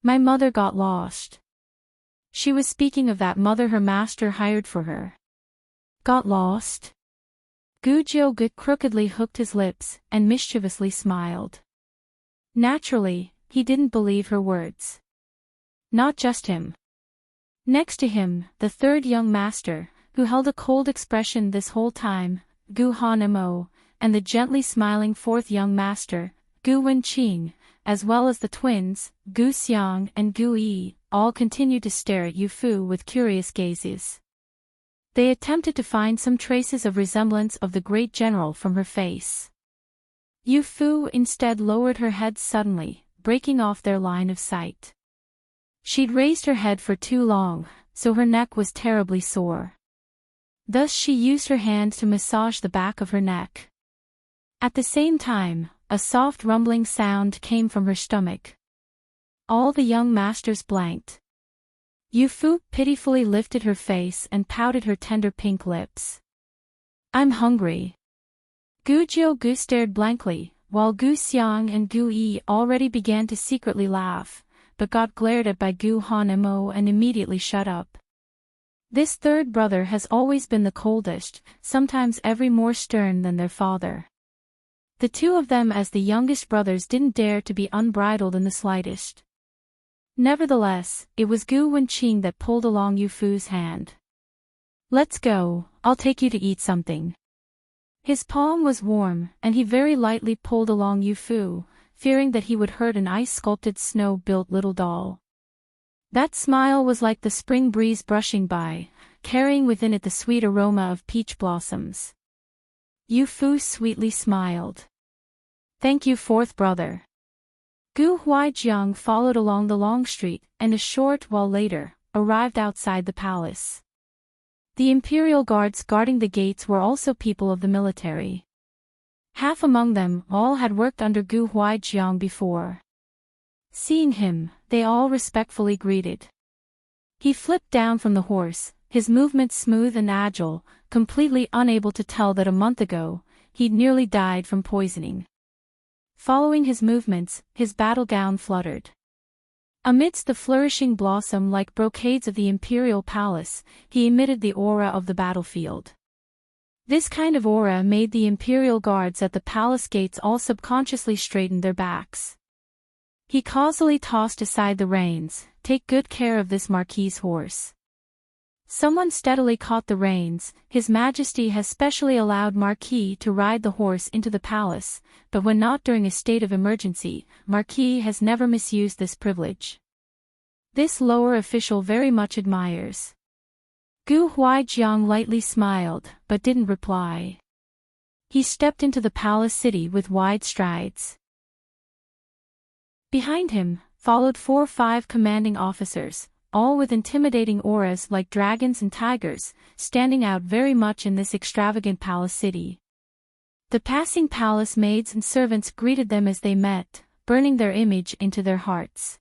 My mother got lost. She was speaking of that mother her master hired for her. Got lost? Gu Jiugu crookedly hooked his lips and mischievously smiled. Naturally, he didn't believe her words. Not just him. Next to him, the 3rd young master, who held a cold expression this whole time, Gu Hanmo, and the gently smiling 4th young master, Gu Wenqing, as well as the twins, Gu Xiang and Gu Yi, all continued to stare at Yu Fu with curious gazes. They attempted to find some traces of resemblance of the great general from her face. Yu Fu instead lowered her head suddenly, breaking off their line of sight. She'd raised her head for too long, so her neck was terribly sore. Thus she used her hand to massage the back of her neck. At the same time, a soft rumbling sound came from her stomach. All the young masters blanked. Yu Fu pitifully lifted her face and pouted her tender pink lips. "I'm hungry." Gu Jiugu stared blankly, while Gu Xiang and Gu Yi already began to secretly laugh, but got glared at by Gu Hanmo and immediately shut up. This third brother has always been the coldest, sometimes every more stern than their father. The two of them as the youngest brothers didn't dare to be unbridled in the slightest. Nevertheless, it was Gu Wenqing that pulled along Yu Fu's hand. "Let's go, I'll take you to eat something." His palm was warm, and he very lightly pulled along Yu Fu, fearing that he would hurt an ice-sculpted snow-built little doll. That smile was like the spring breeze brushing by, carrying within it the sweet aroma of peach blossoms. Yu Fu sweetly smiled. "Thank you, fourth brother." Gu Huaijiang followed along the long street, and a short while later, arrived outside the palace. The imperial guards guarding the gates were also people of the military. Half among them all had worked under Gu Huaijiang before. Seeing him, they all respectfully greeted. He flipped down from the horse, his movements smooth and agile, completely unable to tell that a month ago, he'd nearly died from poisoning. Following his movements, his battle gown fluttered. Amidst the flourishing blossom-like brocades of the imperial palace, he emitted the aura of the battlefield. This kind of aura made the imperial guards at the palace gates all subconsciously straighten their backs. He causally tossed aside the reins. "Take good care of this marquis's horse." Someone steadily caught the reins. His Majesty has specially allowed Marquis to ride the horse into the palace, but when not during a state of emergency, Marquis has never misused this privilege. This lower official very much admires. Gu Huaijiang lightly smiled, but didn't reply. He stepped into the palace city with wide strides. Behind him, followed 4 or 5 commanding officers, all with intimidating auras like dragons and tigers, standing out very much in this extravagant palace city. The passing palace maids and servants greeted them as they met, burning their image into their hearts.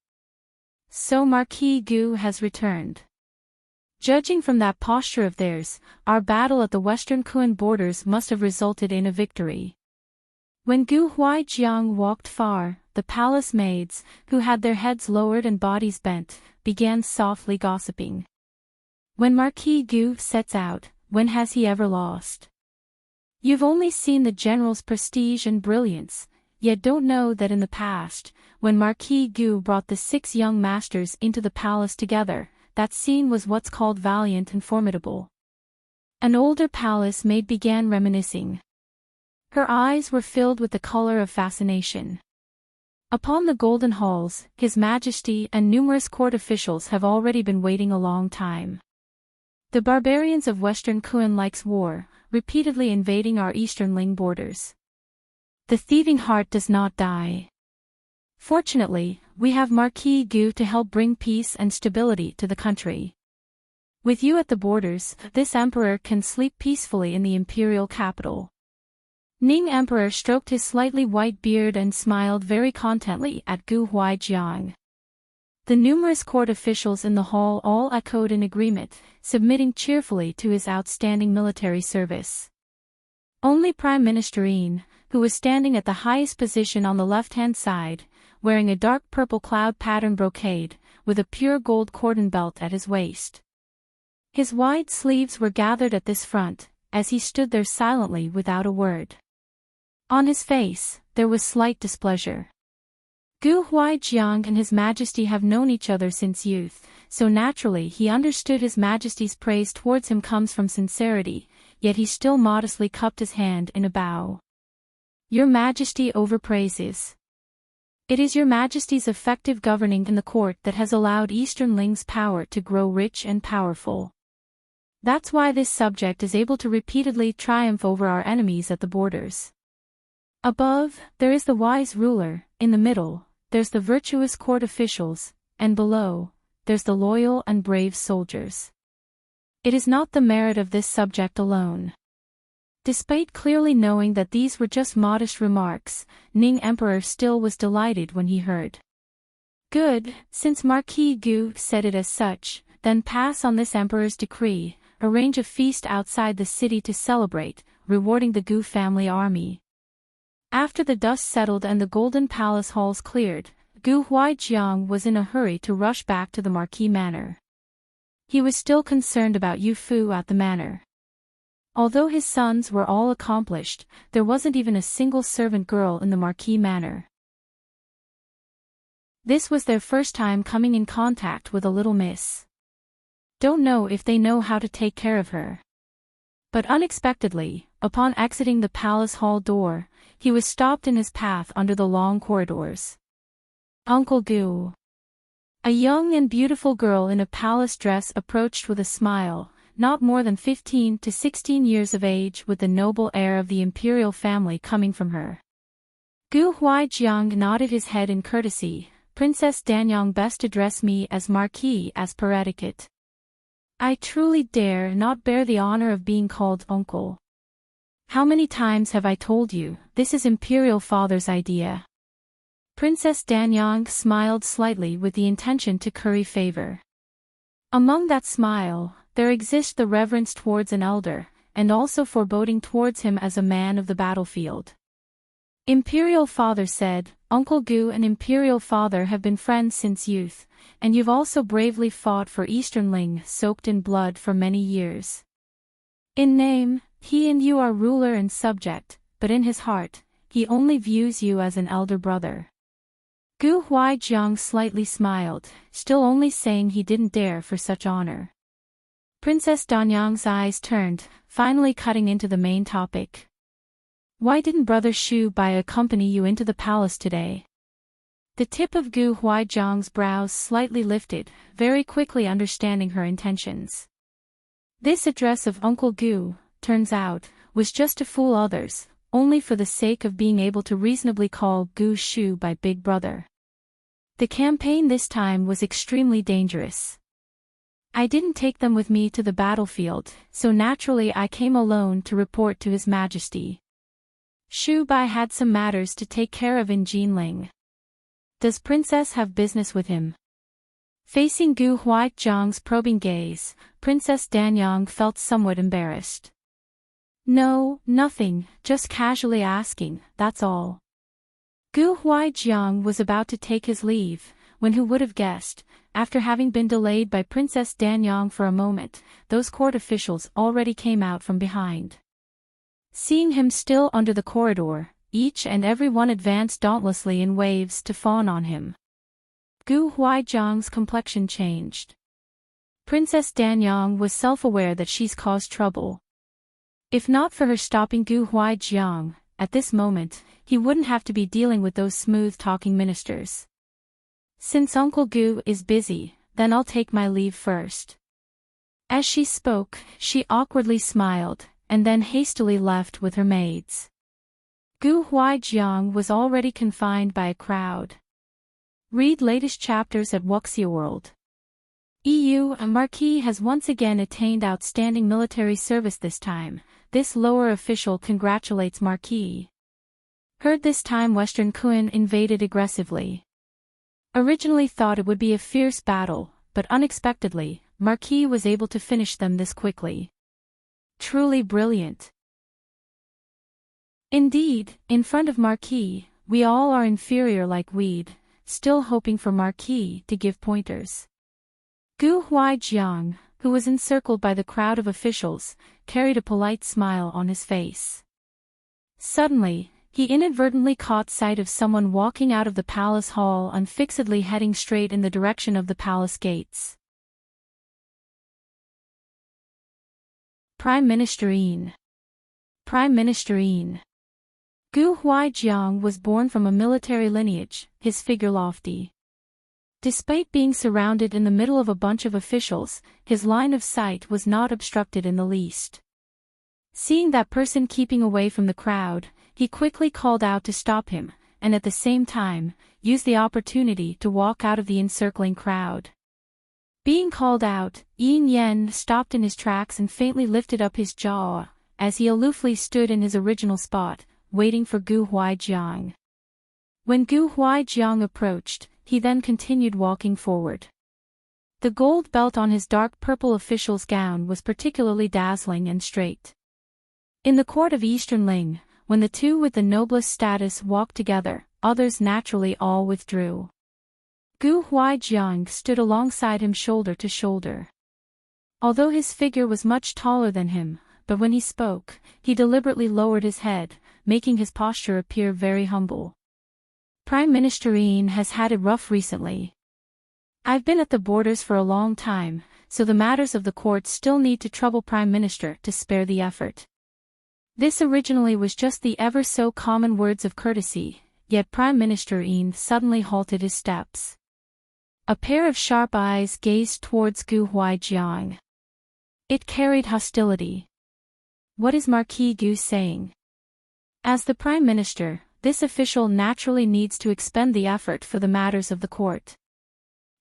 "So Marquis Gu has returned. Judging from that posture of theirs, our battle at the western Kuan borders must have resulted in a victory." When Gu Huaijiang walked far, the palace maids, who had their heads lowered and bodies bent, began softly gossiping. "When Marquis Gu sets out, when has he ever lost? You've only seen the general's prestige and brilliance, yet don't know that in the past, when Marquis Gu brought the 6 young masters into the palace together, that scene was what's called valiant and formidable." An older palace maid began reminiscing. Her eyes were filled with the color of fascination. Upon the golden halls, His Majesty and numerous court officials have already been waiting a long time. The barbarians of Western Kuan likes war, repeatedly invading our Eastern Ling borders. The thieving heart does not die. Fortunately, we have Marquis Gu to help bring peace and stability to the country. With you at the borders, this emperor can sleep peacefully in the imperial capital. Ning Emperor stroked his slightly white beard and smiled very contentedly at Gu Huaijiang. The numerous court officials in the hall all echoed in agreement, submitting cheerfully to his outstanding military service. Only Prime Minister Yin, who was standing at the highest position on the left-hand side, wearing a dark purple cloud pattern brocade, with a pure gold cordon belt at his waist. His wide sleeves were gathered at this front, as he stood there silently without a word. On his face, there was slight displeasure. Gu Huaijiang and His Majesty have known each other since youth, so naturally he understood His Majesty's praise towards him comes from sincerity, yet he still modestly cupped his hand in a bow. "Your Majesty overpraises. It is Your Majesty's effective governing in the court that has allowed Eastern Ling's power to grow rich and powerful. That's why this subject is able to repeatedly triumph over our enemies at the borders. Above, there is the wise ruler, in the middle, there's the virtuous court officials, and below, there's the loyal and brave soldiers. It is not the merit of this subject alone. Despite clearly knowing that these were just modest remarks, Ning Emperor still was delighted when he heard. Good, since Marquis Gu said it as such, then pass on this emperor's decree, arrange a feast outside the city to celebrate, rewarding the Gu family army. After the dust settled and the golden palace halls cleared, Gu Huaijiang was in a hurry to rush back to the Marquis Manor. He was still concerned about Yu Fu at the manor. Although his sons were all accomplished, there wasn't even a single servant girl in the Marquis Manor. This was their first time coming in contact with a little miss. Don't know if they know how to take care of her. But unexpectedly, upon exiting the palace hall door, he was stopped in his path under the long corridors. Uncle Gu. A young and beautiful girl in a palace dress approached with a smile, not more than 15 to 16 years of age, with the noble air of the imperial family coming from her. Gu Huaijiang nodded his head in courtesy. Princess Danyang best address me as Marquis as per etiquette. I truly dare not bear the honor of being called uncle. How many times have I told you, this is imperial father's idea? Princess Danyang smiled slightly with the intention to curry favor. Among that smile, there exists the reverence towards an elder, and also foreboding towards him as a man of the battlefield. Imperial father said, Uncle Gu and Imperial father have been friends since youth, and you've also bravely fought for Eastern Ling soaked in blood for many years. In name, he and you are ruler and subject, but in his heart, he only views you as an elder brother. Gu Huaijiang slightly smiled, still only saying he didn't dare for such honor. Princess Danyang's eyes turned, finally cutting into the main topic. Why didn't Brother Shu Bai accompany you into the palace today? The tip of Gu Huaijiang's brows slightly lifted, very quickly understanding her intentions. This address of Uncle Gu, turns out, was just to fool others, only for the sake of being able to reasonably call Gu Shu Bai Big Brother. The campaign this time was extremely dangerous. I didn't take them with me to the battlefield, so naturally I came alone to report to His Majesty. Shu Bai had some matters to take care of in Jinling. Does Princess have business with him? Facing Gu Huaijiang's probing gaze, Princess Danyang felt somewhat embarrassed. No, nothing, just casually asking, that's all. Gu Huaijiang was about to take his leave, when who would have guessed, after having been delayed by Princess Danyang for a moment, those court officials already came out from behind. Seeing him still under the corridor, each and every one advanced dauntlessly in waves to fawn on him. Gu Huaijiang's complexion changed. Princess Danyang was self-aware that she's caused trouble. If not for her stopping Gu Huaijiang, at this moment, he wouldn't have to be dealing with those smooth-talking ministers. Since Uncle Gu is busy, then I'll take my leave first. As she spoke, she awkwardly smiled, and then hastily left with her maids. Gu Huaijiang was already confined by a crowd. Read latest chapters at Wuxia World. EU Marquis has once again attained outstanding military service this time. This lower official congratulates Marquis. Heard this time Western Kun invaded aggressively. Originally thought it would be a fierce battle, but unexpectedly, Marquis was able to finish them this quickly. Truly brilliant. Indeed, in front of Marquis, we all are inferior like weed, still hoping for Marquis to give pointers. Gu Huaijiang, who was encircled by the crowd of officials, carried a polite smile on his face. Suddenly, he inadvertently caught sight of someone walking out of the palace hall unfixedly heading straight in the direction of the palace gates. Prime Minister Yin. Prime Minister Yin. Gu Huaijiang was born from a military lineage, his figure lofty. Despite being surrounded in the middle of a bunch of officials, his line of sight was not obstructed in the least. Seeing that person keeping away from the crowd, he quickly called out to stop him, and at the same time, used the opportunity to walk out of the encircling crowd. Being called out, Yen stopped in his tracks and faintly lifted up his jaw, as he aloofly stood in his original spot, waiting for Gu Huaijiang. When Gu Huaijiang approached, he then continued walking forward. The gold belt on his dark purple official's gown was particularly dazzling and straight. In the court of Eastern Ling, when the two with the noblest status walked together, others naturally all withdrew. Gu Huaijiang stood alongside him shoulder to shoulder. Although his figure was much taller than him, but when he spoke, he deliberately lowered his head, making his posture appear very humble. Prime Minister Yin has had it rough recently. I've been at the borders for a long time, so the matters of the court still need to trouble Prime Minister to spare the effort. This originally was just the ever so common words of courtesy, yet Prime Minister Yin suddenly halted his steps. A pair of sharp eyes gazed towards Gu Huaijiang. It carried hostility. What is Marquis Gu saying? As the Prime Minister, this official naturally needs to expend the effort for the matters of the court.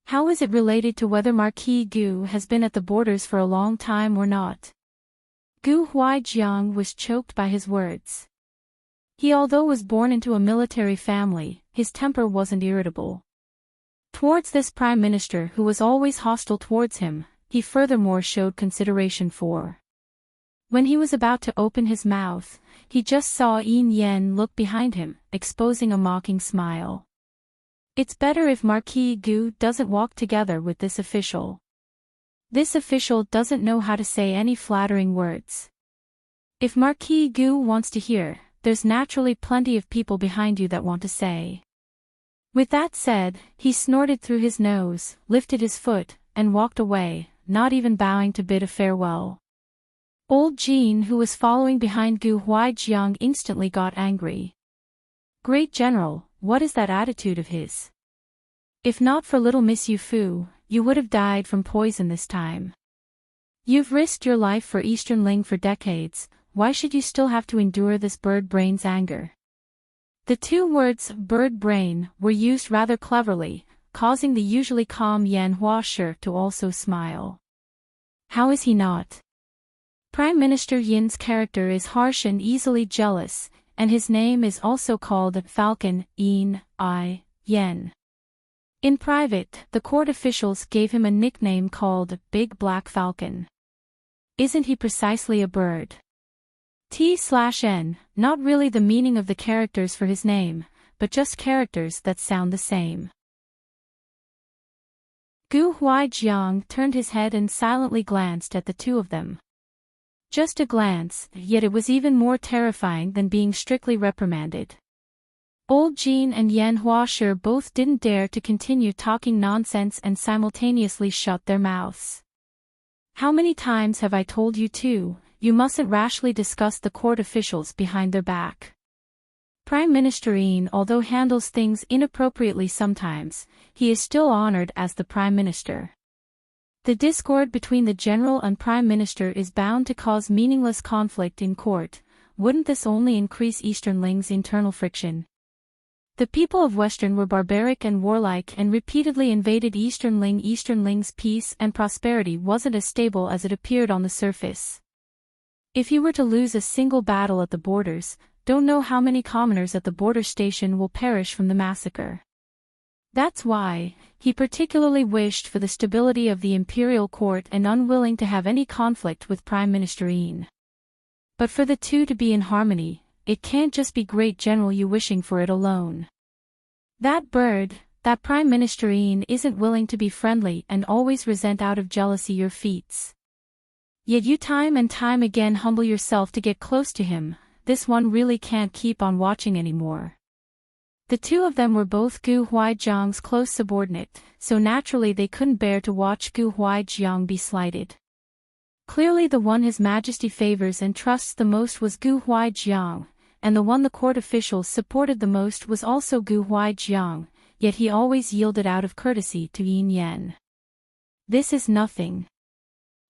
How is it related to whether Marquis Gu has been at the borders for a long time or not? Gu Huaijiang was choked by his words. Although was born into a military family, his temper wasn't irritable. Towards this Prime Minister who was always hostile towards him, he furthermore showed consideration for. When he was about to open his mouth, he just saw Yen look behind him, exposing a mocking smile. It's better if Marquis Gu doesn't walk together with this official. This official doesn't know how to say any flattering words. If Marquis Gu wants to hear, there's naturally plenty of people behind you that want to say. With that said, he snorted through his nose, lifted his foot, and walked away, not even bowing to bid a farewell. Old Jean, who was following behind Gu Huaijiang, instantly got angry. Great General, what is that attitude of his? If not for little Miss Yu Fu, you would have died from poison this time. You've risked your life for Eastern Ling for decades, why should you still have to endure this bird brain's anger? The two words, bird brain, were used rather cleverly, causing the usually calm Yan Huashi to also smile. How is he not? Prime Minister Yin's character is harsh and easily jealous, and his name is also called Falcon, Yin. In private, the court officials gave him a nickname called Big Black Falcon. Isn't he precisely a bird? T/N, not really the meaning of the characters for his name, but just characters that sound the same. Gu Huaijiang turned his head and silently glanced at the two of them. Just a glance, yet it was even more terrifying than being strictly reprimanded. Old Jean and Yan Huashi both didn't dare to continue talking nonsense and simultaneously shut their mouths. How many times have I told you two, you mustn't rashly discuss the court officials behind their back. Prime Minister Yin, although handles things inappropriately sometimes, he is still honored as the Prime Minister. The discord between the General and Prime Minister is bound to cause meaningless conflict in court. Wouldn't this only increase Eastern Ling's internal friction? The people of Western were barbaric and warlike and repeatedly invaded Eastern Ling. Eastern Ling's peace and prosperity wasn't as stable as it appeared on the surface. If he were to lose a single battle at the borders, don't know how many commoners at the border station will perish from the massacre. That's why, he particularly wished for the stability of the imperial court and unwilling to have any conflict with Prime Minister Yin. But for the two to be in harmony, it can't just be Great General you wishing for it alone. That bird, that Prime Minister Yin isn't willing to be friendly and always resent out of jealousy your feats. Yet you time and time again humble yourself to get close to him, this one really can't keep on watching anymore. The two of them were both Gu Huaijiang's close subordinate, so naturally they couldn't bear to watch Gu Huaijiang be slighted. Clearly the one His Majesty favors and trusts the most was Gu Huaijiang, and the one the court officials supported the most was also Gu Huaijiang, yet he always yielded out of courtesy to Yin Yen. This is nothing.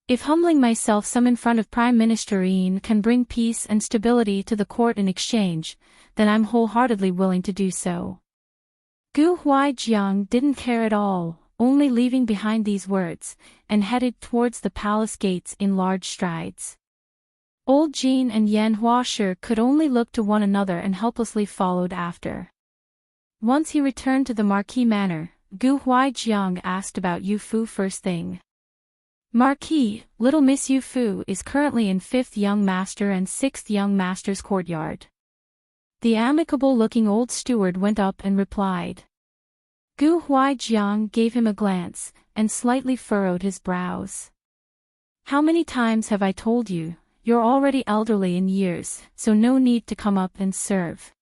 If humbling myself some in front of Prime Minister Yin can bring peace and stability to the court in exchange, then I'm wholeheartedly willing to do so. Gu Huaijiang didn't care at all, only leaving behind these words, and headed towards the palace gates in large strides. Old Jin and Yan Huashi could only look to one another and helplessly followed after. Once he returned to the Marquis Manor, Gu Huaijiang asked about Yu Fu first thing. Marquis, little Miss Yu Fu is currently in 5th Young Master and 6th Young Master's courtyard. The amicable-looking old steward went up and replied. Gu Huaijiang gave him a glance, and slightly furrowed his brows. How many times have I told you, you're already elderly in years, so no need to come up and serve.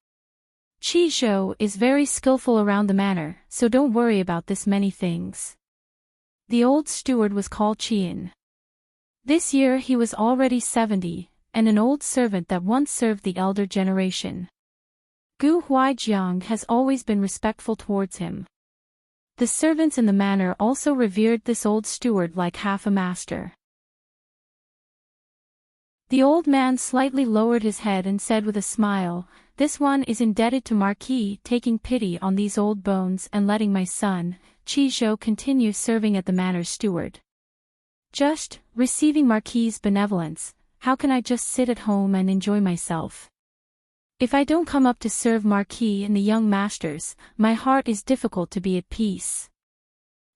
Qi Zhou is very skillful around the manor, so don't worry about this many things. The old steward was called Qian. This year he was already 70, and an old servant that once served the elder generation. Gu Huaijiang has always been respectful towards him. The servants in the manor also revered this old steward like half a master. The old man slightly lowered his head and said with a smile, "This one is indebted to Marquis taking pity on these old bones and letting my son, Qi Zhou, continue serving at the manor's steward. Just, receiving Marquis' benevolence, how can I just sit at home and enjoy myself? If I don't come up to serve Marquis and the young masters, my heart is difficult to be at peace."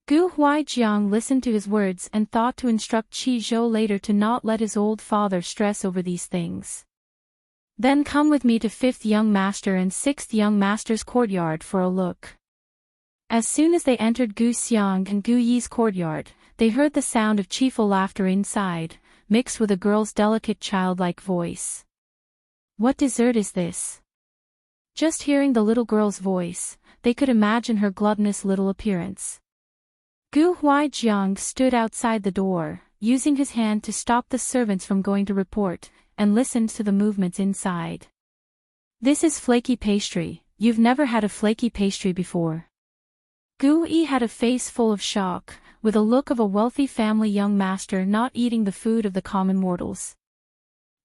Gu Huaijiang listened to his words and thought to instruct Qi Zhou later to not let his old father stress over these things. Then come with me to 5th Young Master and 6th Young Master's courtyard for a look. As soon as they entered Gu Xiang and Gu Yi's courtyard, they heard the sound of cheerful laughter inside, mixed with a girl's delicate childlike voice. What dessert is this? Just hearing the little girl's voice, they could imagine her gluttonous little appearance. Gu Huaijiang stood outside the door, using his hand to stop the servants from going to report, and listened to the movements inside. This is flaky pastry, you've never had a flaky pastry before. Gu Yi had a face full of shock, with a look of a wealthy family young master not eating the food of the common mortals.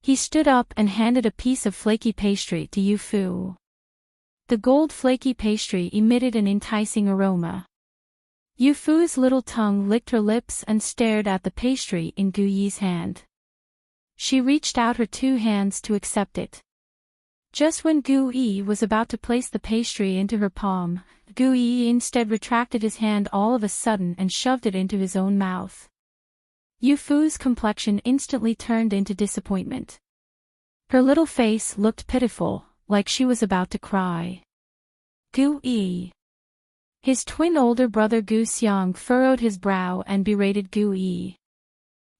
He stood up and handed a piece of flaky pastry to Yu Fu. The gold flaky pastry emitted an enticing aroma. Yu Fu's little tongue licked her lips and stared at the pastry in Gu Yi's hand. She reached out her 2 hands to accept it. Just when Gu Yi was about to place the pastry into her palm, Gu Yi instead retracted his hand all of a sudden and shoved it into his own mouth. Yu Fu's complexion instantly turned into disappointment. Her little face looked pitiful, like she was about to cry. Gu Yi. His twin older brother Gu Xiang furrowed his brow and berated Gu Yi.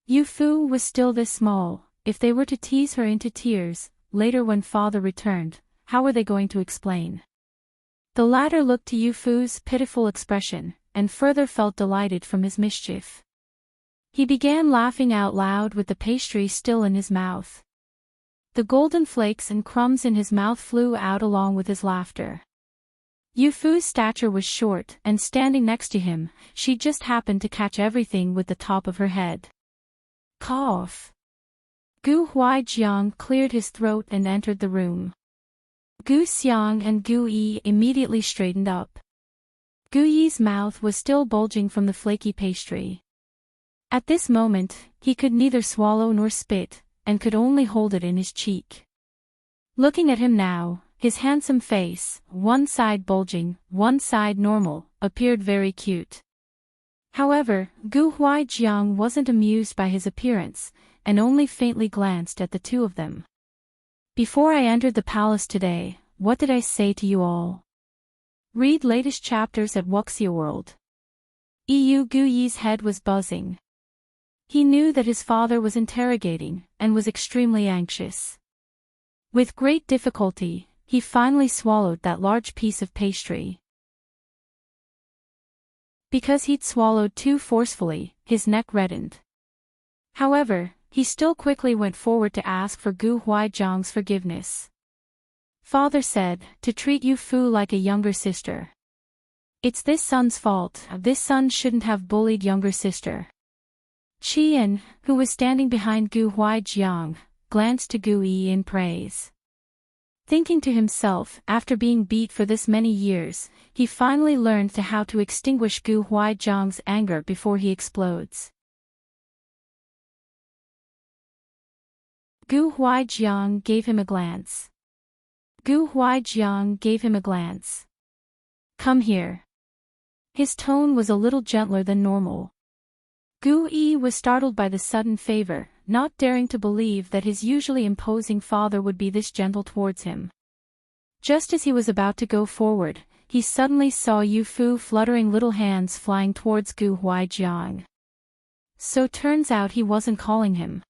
Yu Fu was still this small, if they were to tease her into tears, later when father returned, how were they going to explain? The latter looked to Yu Fu's pitiful expression, and further felt delighted from his mischief. He began laughing out loud with the pastry still in his mouth. The golden flakes and crumbs in his mouth flew out along with his laughter. Yu Fu's stature was short, and standing next to him, she just happened to catch everything with the top of her head. Cough. Gu Huaijiang cleared his throat and entered the room. Gu Xiang and Gu Yi immediately straightened up. Gu Yi's mouth was still bulging from the flaky pastry. At this moment, he could neither swallow nor spit, and could only hold it in his cheek. Looking at him now, his handsome face, one side bulging, one side normal, appeared very cute. However, Gu Huaijiang wasn't amused by his appearance, and only faintly glanced at the two of them. Before I entered the palace today, what did I say to you all? Read latest chapters at Wuxia World. Gu Yi's head was buzzing. He knew that his father was interrogating, and was extremely anxious. With great difficulty, he finally swallowed that large piece of pastry. Because he'd swallowed too forcefully, his neck reddened. However, he still quickly went forward to ask for Gu Huaijiang's forgiveness. Father said, to treat Yu Fu like a younger sister. It's this son's fault. This son shouldn't have bullied younger sister. Qian, who was standing behind Gu Huaijiang, glanced to Gu Yi in praise. Thinking to himself, after being beat for this many years, he finally learned how to extinguish Gu Huaijiang's anger before he explodes. Gu Huaijiang gave him a glance. Gu Huaijiang gave him a glance. Come here. His tone was a little gentler than normal. Gu Yi was startled by the sudden favor, not daring to believe that his usually imposing father would be this gentle towards him. Just as he was about to go forward, he suddenly saw Yu Fu fluttering little hands flying towards Gu Huaijiang. So turns out he wasn't calling him.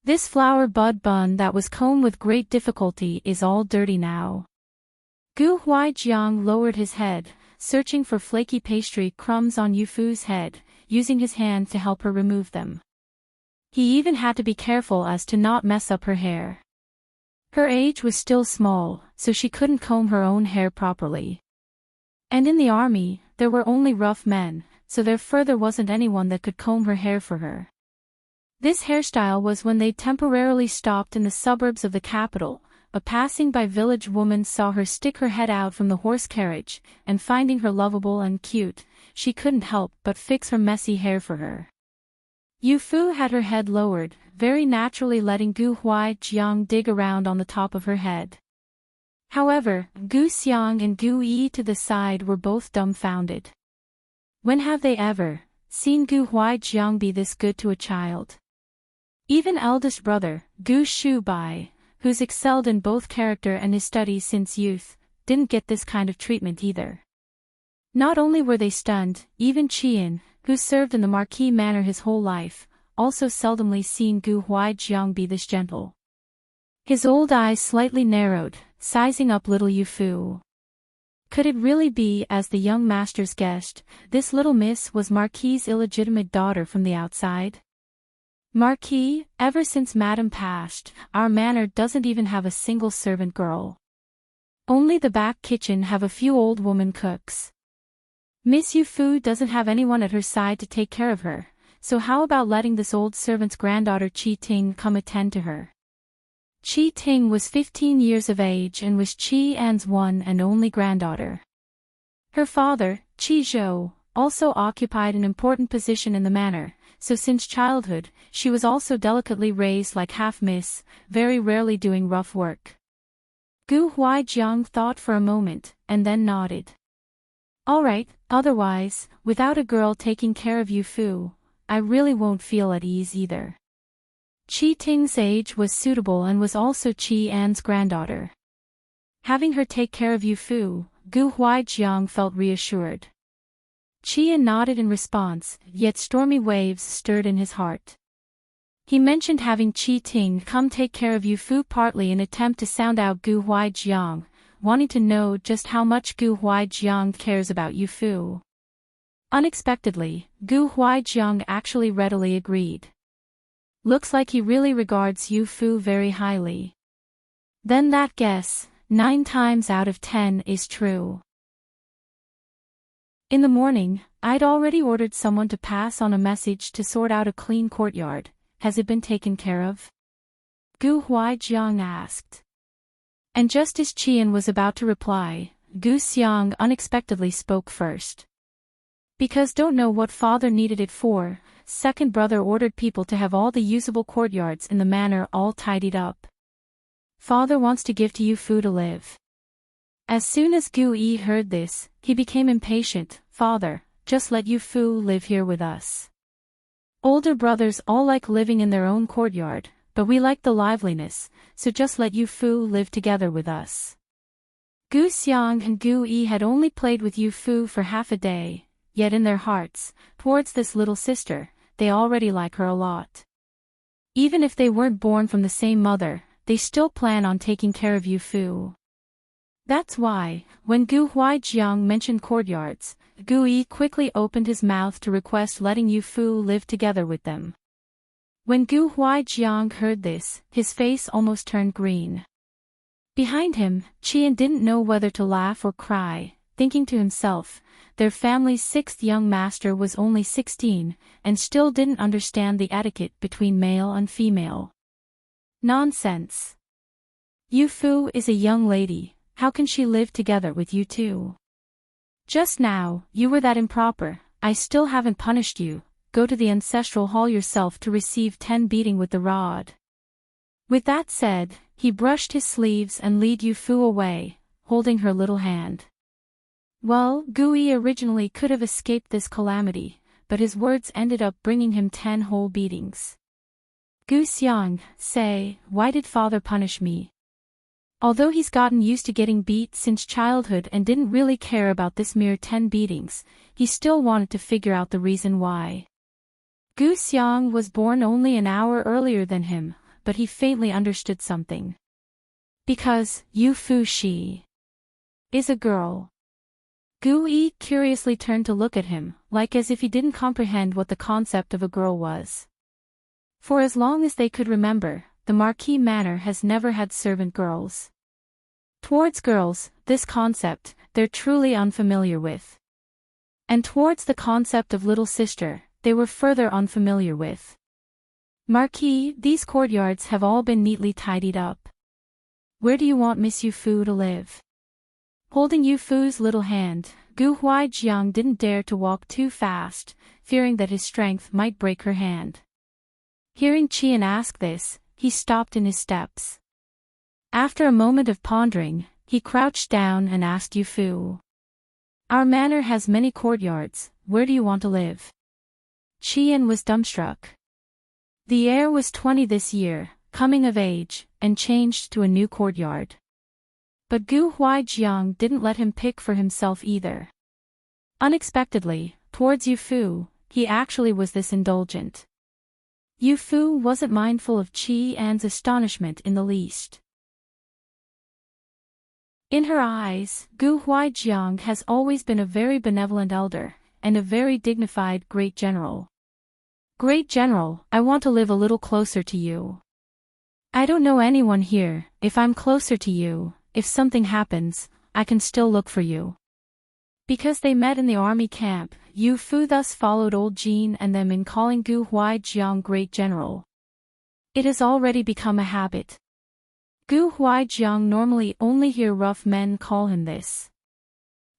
This flower bud bun that was combed with great difficulty is all dirty now. Gu Huaijiang lowered his head, searching for flaky pastry crumbs on Yu Fu's head, using his hand to help her remove them. He even had to be careful as to not mess up her hair. Her age was still small, so she couldn't comb her own hair properly. And in the army, there were only rough men, so there further wasn't anyone that could comb her hair for her. This hairstyle was when they temporarily stopped in the suburbs of the capital. A passing-by village woman saw her stick her head out from the horse carriage, and finding her lovable and cute, she couldn't help but fix her messy hair for her. Yu Fu had her head lowered, very naturally letting Gu Huaijiang dig around on the top of her head. However, Gu Xiang and Gu Yi to the side were both dumbfounded. When have they ever seen Gu Huaijiang be this good to a child? Even eldest brother, Gu Shubai, who's excelled in both character and his studies since youth, didn't get this kind of treatment either. Not only were they stunned, even Qian, who served in the marquis manor his whole life, also seldomly seen Gu Huaijiang be this gentle. His old eyes slightly narrowed, sizing up little Yu Fu. Could it really be, as the young masters guessed, this little miss was Marquis's illegitimate daughter from the outside? Marquis, ever since Madame passed, our manor doesn't even have a single servant girl. Only the back kitchen have a few old woman cooks. Miss Yu Fu doesn't have anyone at her side to take care of her, so how about letting this old servant's granddaughter Qi Ting come attend to her? Qi Ting was 15 years of age and was Qi An's one and only granddaughter. Her father, Qi Zhou, also occupied an important position in the manor, so since childhood, she was also delicately raised like half-miss, very rarely doing rough work. Gu Huaijiang thought for a moment, and then nodded. All right, otherwise, without a girl taking care of Yu Fu, I really won't feel at ease either. Qi Ting's age was suitable and was also Qi An's granddaughter. Having her take care of Yu Fu, Gu Huaijiang felt reassured. Qian nodded in response, yet stormy waves stirred in his heart. He mentioned having Qi Ting come take care of Yu Fu partly in an attempt to sound out Gu Huaijiang, wanting to know just how much Gu Huaijiang cares about Yu Fu. Unexpectedly, Gu Huaijiang actually readily agreed. Looks like he really regards Yu Fu very highly. Then that guess, 9 times out of 10 is true. In the morning, I'd already ordered someone to pass on a message to sort out a clean courtyard. Has it been taken care of? Gu Huaijiang asked. And just as Qian was about to reply, Gu Xiang unexpectedly spoke first. Because don't know what father needed it for, second brother ordered people to have all the usable courtyards in the manor all tidied up. Father wants to give to you food to live. As soon as Gu Yi heard this, he became impatient. Father, just let Yu Fu live here with us. Older brothers all like living in their own courtyard, but we like the liveliness, so just let Yu Fu live together with us. Gu Xiang and Gu Yi had only played with Yu Fu for half a day, yet in their hearts, towards this little sister, they already like her a lot. Even if they weren't born from the same mother, they still plan on taking care of Yu Fu. That's why, when Gu Huaijiang mentioned courtyards, Gu Yi quickly opened his mouth to request letting Yu Fu live together with them. When Gu Huaijiang heard this, his face almost turned green. Behind him, Qian didn't know whether to laugh or cry. thinking to himself, their family's sixth young master was only 16, and still didn't understand the etiquette between male and female. Nonsense. Yu Fu is a young lady, how can she live together with you two? Just now, you were that improper, I still haven't punished you, go to the ancestral hall yourself to receive 10 beating with the rod. With that said, he brushed his sleeves and led Yu Fu away, holding her little hand. Well, Gui originally could have escaped this calamity, but his words ended up bringing him 10 whole beatings. Gu Xiang, say, why did father punish me? Although he's gotten used to getting beat since childhood and didn't really care about this mere 10 beatings, he still wanted to figure out the reason why. Gu Xiang was born only an hour earlier than him, but he faintly understood something. Because, Yu Fu she is a girl. Gu Yi curiously turned to look at him, like as if he didn't comprehend what the concept of a girl was. For as long as they could remember, the Marquis Manor has never had servant girls. Towards girls, this concept, they're truly unfamiliar with. And towards the concept of little sister, they were further unfamiliar with. Marquis, these courtyards have all been neatly tidied up. Where do you want Miss Yu Fu to live? Holding Yu Fu's little hand, Gu Huaijiang didn't dare to walk too fast, fearing that his strength might break her hand. Hearing Qian ask this, he stopped in his steps. After a moment of pondering, he crouched down and asked Yu Fu. Our manor has many courtyards, where do you want to live? Qian was dumbstruck. The heir was 20 this year, coming of age, and changed to a new courtyard. But Gu Huaijiang didn't let him pick for himself either. Unexpectedly, towards Yu Fu, he actually was this indulgent. Yu Fu wasn't mindful of Qian's astonishment in the least. In her eyes, Gu Huaijiang has always been a very benevolent elder, and a very dignified great general. Great general, I want to live a little closer to you. I don't know anyone here, if I'm closer to you, if something happens, I can still look for you. Because they met in the army camp, Yu Fu thus followed old Jin and them in calling Gu Huaijiang Great General. It has already become a habit. Gu Huaijiang normally only hear rough men call him this.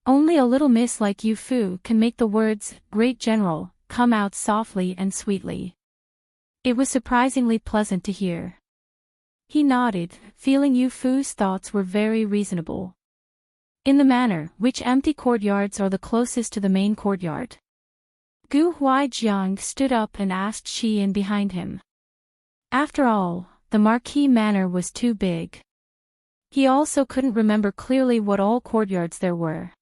Only a little miss like Yu Fu can make the words, Great General, come out softly and sweetly. It was surprisingly pleasant to hear. He nodded, feeling Yu Fu's thoughts were very reasonable. In the manor, which empty courtyards are the closest to the main courtyard? Gu Huaijiang stood up and asked Qian behind him. After all, the Marquis Manor was too big. He also couldn't remember clearly what all courtyards there were.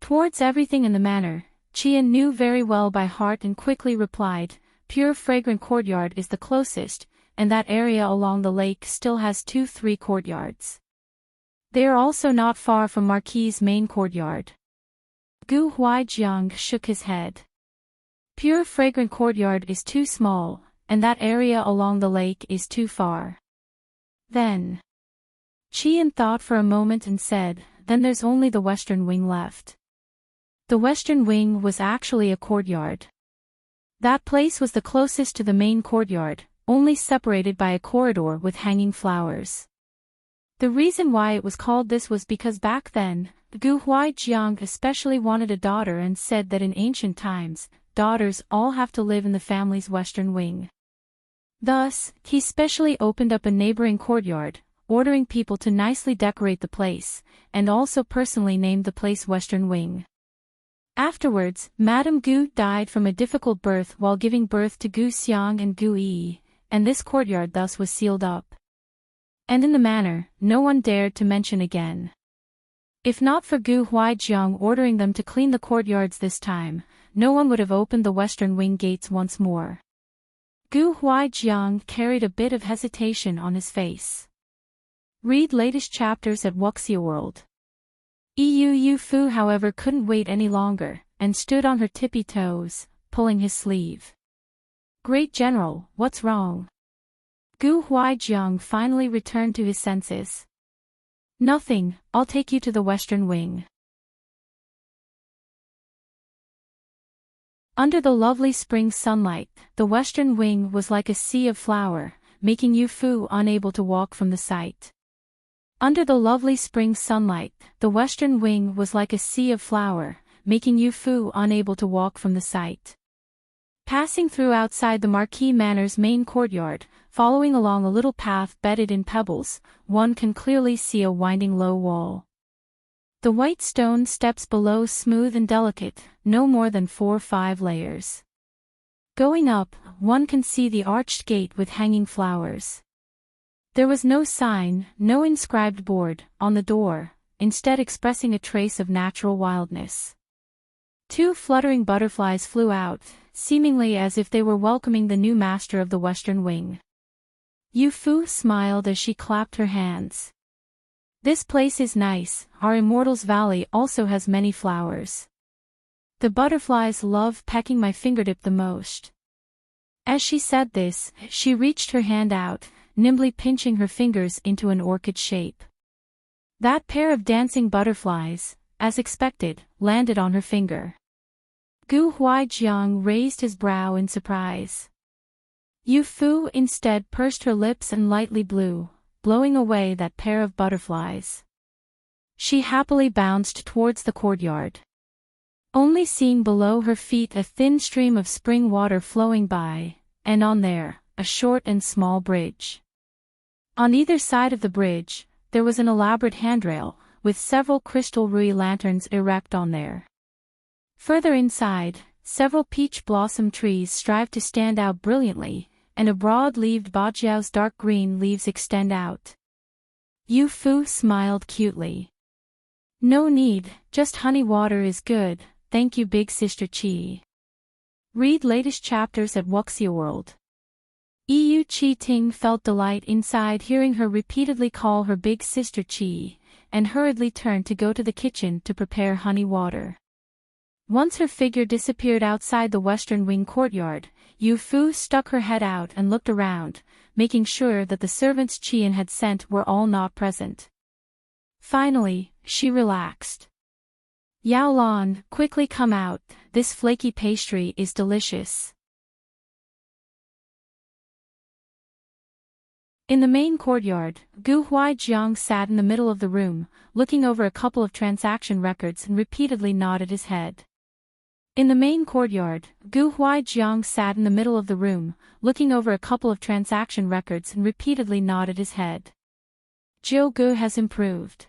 Towards everything in the manor, Qian knew very well by heart and quickly replied, Pure Fragrant Courtyard is the closest, and that area along the lake still has 2-3 courtyards. They are also not far from Marquis' main courtyard. Gu Huaijiang shook his head. Pure Fragrant Courtyard is too small, and that area along the lake is too far. Then Qian thought for a moment and said, then there's only the western wing left. The western wing was actually a courtyard. That place was the closest to the main courtyard, only separated by a corridor with hanging flowers. The reason why it was called this was because back then, Gu Huaijiang especially wanted a daughter and said that in ancient times, daughters all have to live in the family's western wing. Thus, he specially opened up a neighboring courtyard, ordering people to nicely decorate the place, and also personally named the place Western Wing. Afterwards, Madame Gu died from a difficult birth while giving birth to Gu Xiang and Gu Yi, and this courtyard thus was sealed up. And in the manor, no one dared to mention again. If not for Gu Huaijiang ordering them to clean the courtyards this time, no one would have opened the western wing gates once more. Gu Huaijiang carried a bit of hesitation on his face. Read latest chapters at Wuxia World. Yu Fu however couldn't wait any longer, and stood on her tippy toes, pulling his sleeve. Great General, what's wrong? Gu Huaijiang finally returned to his senses. Nothing, I'll take you to the western wing. Under the lovely spring sunlight, the western wing was like a sea of flower, making Yu Fu unable to walk from the sight. Under the lovely spring sunlight, the western wing was like a sea of flower, making Yu Fu unable to walk from the sight. Passing through outside the Marquis Manor's main courtyard, following along a little path bedded in pebbles, one can clearly see a winding low wall. The white stone steps below smooth and delicate, no more than 4 or 5 layers. Going up, one can see the arched gate with hanging flowers. There was no sign, no inscribed board, on the door, instead expressing a trace of natural wildness. 2 fluttering butterflies flew out, seemingly as if they were welcoming the new master of the western wing. Yu Fu smiled as she clapped her hands. This place is nice, our Immortals Valley also has many flowers. The butterflies love pecking my fingertip the most. As she said this, she reached her hand out, nimbly pinching her fingers into an orchid shape. That pair of dancing butterflies, as expected, landed on her finger. Gu Huaijiang raised his brow in surprise. Yu Fu instead pursed her lips and lightly blew, blowing away that pair of butterflies. She happily bounced towards the courtyard. Only seeing below her feet a thin stream of spring water flowing by, and on there, a short and small bridge. On either side of the bridge, there was an elaborate handrail, with several crystal rui lanterns erect on there. Further inside, several peach blossom trees strive to stand out brilliantly, and a broad-leaved bajiao's dark green leaves extend out. Yu Fu smiled cutely. No need, just honey water is good, thank you big sister Qi. Read latest chapters at Wuxia World. EU Qi Ting felt delight inside hearing her repeatedly call her big sister Qi, and hurriedly turned to go to the kitchen to prepare honey water. Once her figure disappeared outside the western wing courtyard, Yu Fu stuck her head out and looked around, making sure that the servants Qian had sent were all not present. Finally, she relaxed. Yao Lan, quickly come out, this flaky pastry is delicious. In the main courtyard, Gu Huaijiang sat in the middle of the room, looking over a couple of transaction records and repeatedly nodded his head. In the main courtyard, Gu Huaijiang sat in the middle of the room, looking over a couple of transaction records and repeatedly nodded his head. Jiu Gu has improved.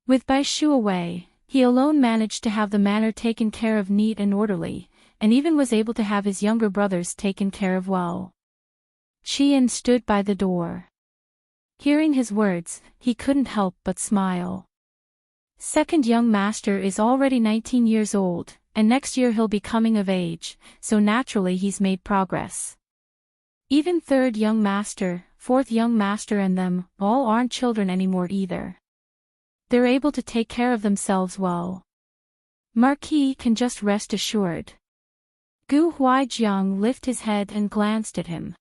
With Bai Shu away, he alone managed to have the manor taken care of neat and orderly, and even was able to have his younger brothers taken care of well. Qian stood by the door. Hearing his words, he couldn't help but smile. Second young master is already 19 years old, and next year he'll be coming of age, so naturally he's made progress. Even third young master, fourth young master and them, all aren't children anymore either. They're able to take care of themselves well. Marquis can just rest assured. Gu Huaijiang lifted his head and glanced at him.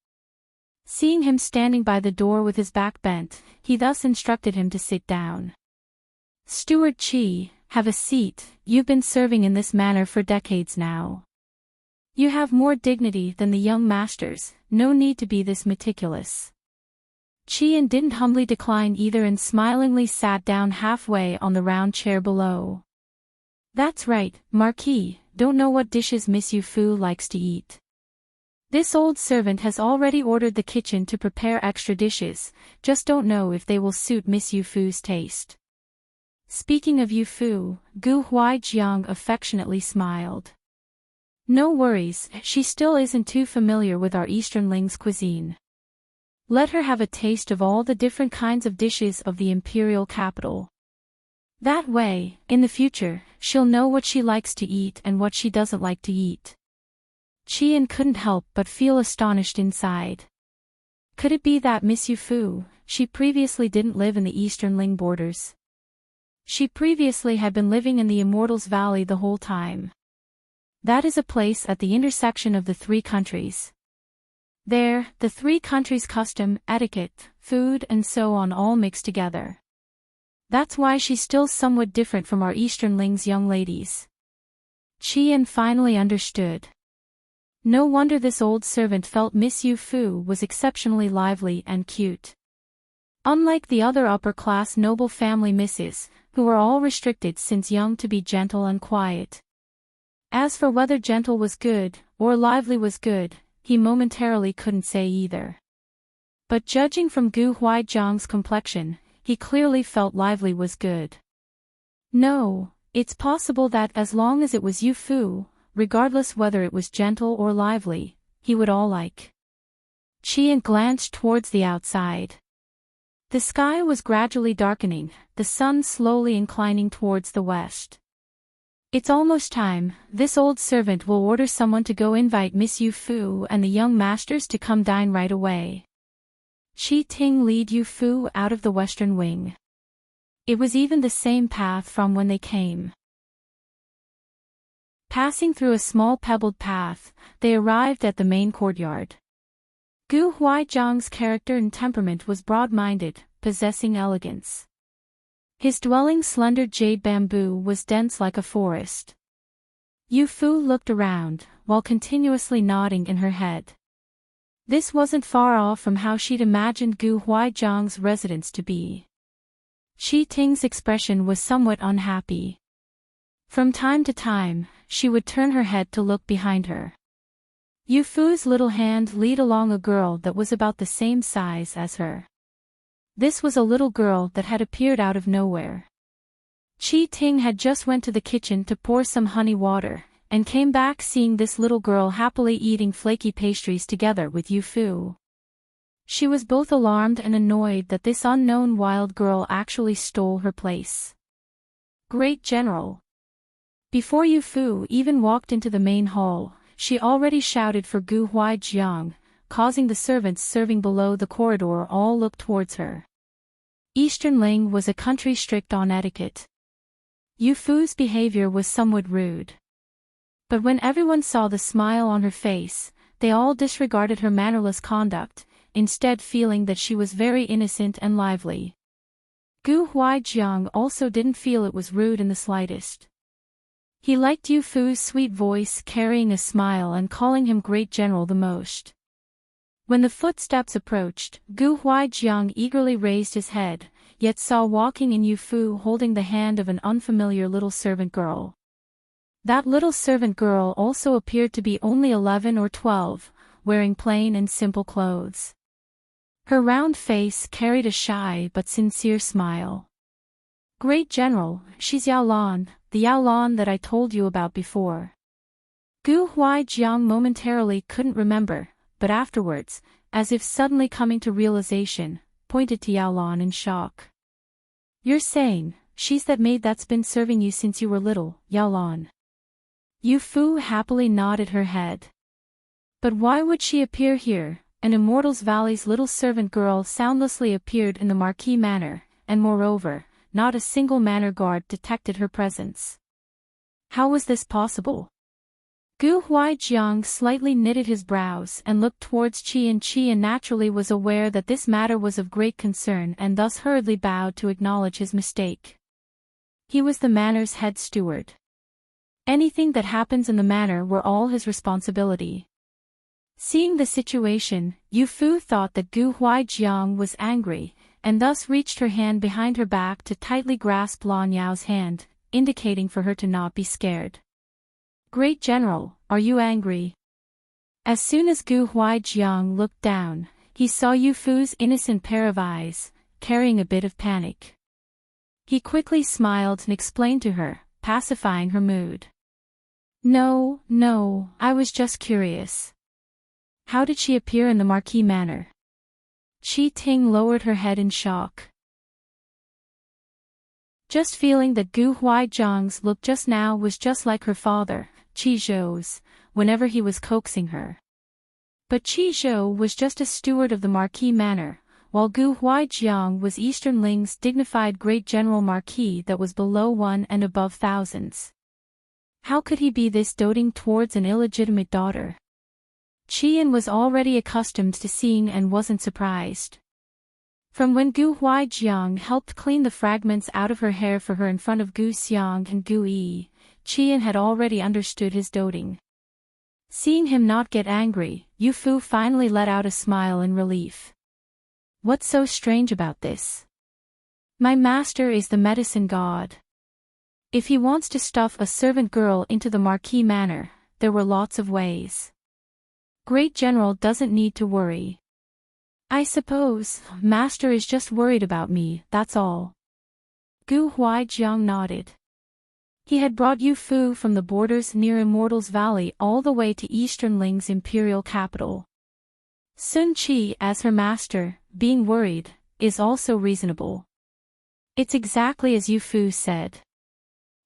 Seeing him standing by the door with his back bent, he thus instructed him to sit down. Steward Qi, have a seat, you've been serving in this manner for decades now. You have more dignity than the young masters, no need to be this meticulous. Qian didn't humbly decline either and smilingly sat down halfway on the round chair below. That's right, Marquis, don't know what dishes Miss Yu Fu likes to eat. This old servant has already ordered the kitchen to prepare extra dishes, just don't know if they will suit Miss Yu Fu's taste. Speaking of Yu Fu, Gu Huaijiang affectionately smiled. No worries, she still isn't too familiar with our Eastern Ling's cuisine. Let her have a taste of all the different kinds of dishes of the imperial capital. That way, in the future, she'll know what she likes to eat and what she doesn't like to eat. Qian couldn't help but feel astonished inside. Could it be that Miss Yu Fu, she previously didn't live in the Eastern Ling borders? She previously had been living in the Immortals Valley the whole time. That is a place at the intersection of the 3 countries. There, the 3 countries' custom, etiquette, food and so on all mix together. That's why she's still somewhat different from our Eastern Ling's young ladies. Qian finally understood. No wonder this old servant felt Miss Yu Fu was exceptionally lively and cute. Unlike the other upper-class noble family misses, who were all restricted since young to be gentle and quiet. As for whether gentle was good, or lively was good, he momentarily couldn't say either. But judging from Gu Huaijiang's complexion, he clearly felt lively was good. No, it's possible that as long as it was Yu Fu, regardless whether it was gentle or lively, he would all like. Qian glanced towards the outside. The sky was gradually darkening, the sun slowly inclining towards the west. It's almost time. This old servant will order someone to go invite Miss Yu Fu and the young masters to come dine right away. Qi Ting lead Yu Fu out of the western wing. It was even the same path from when they came. Passing through a small pebbled path, they arrived at the main courtyard. Gu Huaijiang's character and temperament was broad-minded, possessing elegance. His dwelling's slender jade bamboo was dense like a forest. Yu Fu looked around, while continuously nodding in her head. This wasn't far off from how she'd imagined Gu Huaijiang's residence to be. Qi Ting's expression was somewhat unhappy. From time to time, she would turn her head to look behind her. Yu Fu's little hand lead along a girl that was about the same size as her. This was a little girl that had appeared out of nowhere. Qi Ting had just went to the kitchen to pour some honey water, and came back seeing this little girl happily eating flaky pastries together with Yu Fu. She was both alarmed and annoyed that this unknown wild girl actually stole her place. Great General. Before Yu Fu even walked into the main hall, she already shouted for Gu Huaijiang, causing the servants serving below the corridor all look towards her. Eastern Ling was a country strict on etiquette. Yu Fu's behavior was somewhat rude. But when everyone saw the smile on her face, they all disregarded her mannerless conduct, instead feeling that she was very innocent and lively. Gu Huaijiang also didn't feel it was rude in the slightest. He liked Yu Fu's sweet voice carrying a smile and calling him Great General the most. When the footsteps approached, Gu Huaijiang eagerly raised his head, yet saw walking in Yu Fu holding the hand of an unfamiliar little servant girl. That little servant girl also appeared to be only 11 or 12, wearing plain and simple clothes. Her round face carried a shy but sincere smile. Great General, she's Yaolan, the Yaolan that I told you about before. Gu Huaijiang momentarily couldn't remember, but afterwards, as if suddenly coming to realization, pointed to Yaolan in shock. You're saying, she's that maid that's been serving you since you were little, Yaolan? Yu Fu happily nodded her head. But why would she appear here? An Immortals Valley's little servant girl soundlessly appeared in the Marquis Manor, and moreover, not a single manor guard detected her presence. How was this possible? Gu Huaijiang slightly knitted his brows and looked towards Qian. Qian naturally was aware that this matter was of great concern and thus hurriedly bowed to acknowledge his mistake. He was the manor's head steward. Anything that happens in the manor were all his responsibility. Seeing the situation, Yu Fu thought that Gu Huaijiang was angry, and thus reached her hand behind her back to tightly grasp Lan Yao's hand, indicating for her to not be scared. Great General, are you angry? As soon as Gu Huaijiang looked down, he saw Yu Fu's innocent pair of eyes, carrying a bit of panic. He quickly smiled and explained to her, pacifying her mood. No, I was just curious. How did she appear in the Marquis Manor? Qi Ting lowered her head in shock. Just feeling that Gu Huaijiang's look just now was just like her father, Qi Zhou's, whenever he was coaxing her. But Qi Zhou was just a steward of the Marquis Manor, while Gu Huaijiang was Eastern Ling's dignified Great General Marquis that was below one and above thousands. How could he be this doting towards an illegitimate daughter? Qian was already accustomed to seeing and wasn't surprised. From when Gu Huaijiang helped clean the fragments out of her hair for her in front of Gu Xiang and Gu Yi, Qian had already understood his doting. Seeing him not get angry, Yu Fu finally let out a smile in relief. What's so strange about this? My master is the medicine god. If he wants to stuff a servant girl into the Marquis manor, there were lots of ways. Great General doesn't need to worry. I suppose, master is just worried about me, that's all. Gu Huaijiang nodded. He had brought Yu Fu from the borders near Immortals Valley all the way to Eastern Ling's imperial capital. Sun Qi, as her master, being worried, is also reasonable. It's exactly as Yu Fu said.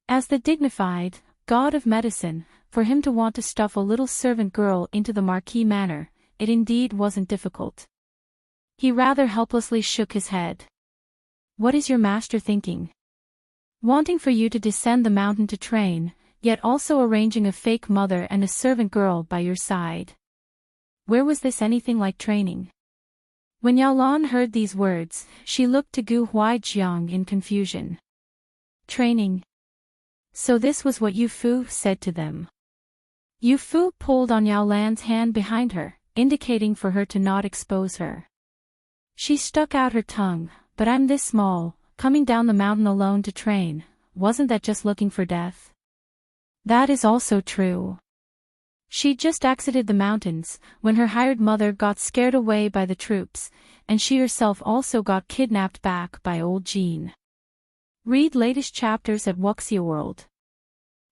As the dignified god of medicine, for him to want to stuff a little servant girl into the Marquis manor, it indeed wasn't difficult. He rather helplessly shook his head. What is your master thinking? Wanting for you to descend the mountain to train, yet also arranging a fake mother and a servant girl by your side. Where was this anything like training? When Yao Lan heard these words, she looked to Gu Huaijiang in confusion. Training? So this was what Yu Fu said to them. Yu Fu pulled on Yao Lan's hand behind her, indicating for her to not expose her. She stuck out her tongue, but I'm this small, coming down the mountain alone to train, wasn't that just looking for death? That is also true. She'd just exited the mountains, when her hired mother got scared away by the troops, and she herself also got kidnapped back by old Jean. Read latest chapters at Wuxia World.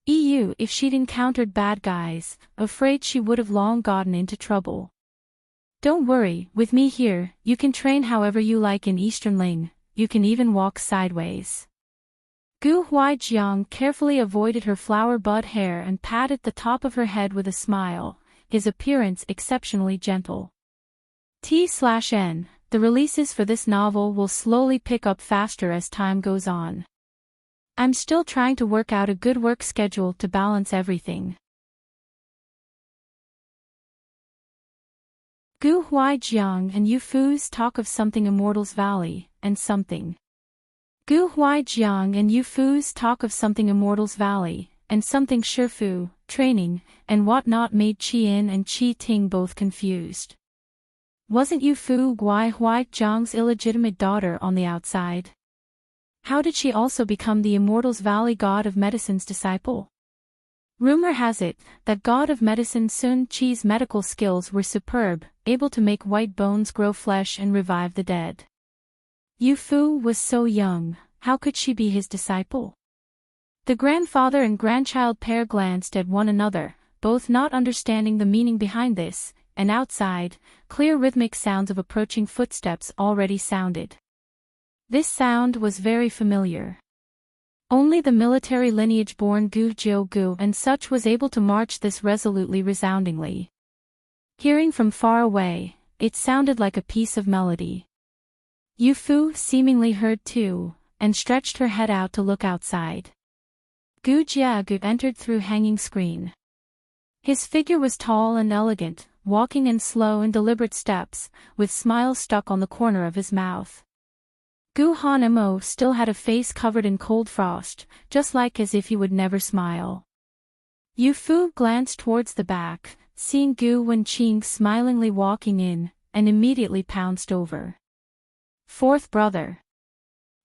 EU. If she'd encountered bad guys, afraid she would have long gotten into trouble. Don't worry, with me here, you can train however you like in Eastern Ling. You can even walk sideways. Gu Huaijiang carefully avoided her flower bud hair and patted the top of her head with a smile, his appearance exceptionally gentle. T/N, the releases for this novel will slowly pick up faster as time goes on. I'm still trying to work out a good work schedule to balance everything. Gu Huaijiang and Yu Fu's talk of something Immortals Valley, and something. Gu Huaijiang and Yu Fu's talk of something Immortals Valley, and something Shifu, training, and whatnot made Qian and Qi Ting both confused. Wasn't Yu Fu Gu Huaijiang's illegitimate daughter on the outside? How did she also become the Immortals Valley god of medicine's disciple? Rumor has it that god of medicine Sun Qi's medical skills were superb, able to make white bones grow flesh and revive the dead. Yu Fu was so young, how could she be his disciple? The grandfather and grandchild pair glanced at one another, both not understanding the meaning behind this, and outside, clear rhythmic sounds of approaching footsteps already sounded. This sound was very familiar. Only the military lineage-born Gu Jiu and such was able to march this resolutely resoundingly. Hearing from far away, it sounded like a piece of melody. Yu Fu seemingly heard too, and stretched her head out to look outside. Gu Jiagu entered through hanging screen. His figure was tall and elegant, walking in slow and deliberate steps, with smiles stuck on the corner of his mouth. Gu Hanmo still had a face covered in cold frost, just like as if he would never smile. Yu Fu glanced towards the back, seeing Gu Wenqing smilingly walking in, and immediately pounced over. Fourth brother.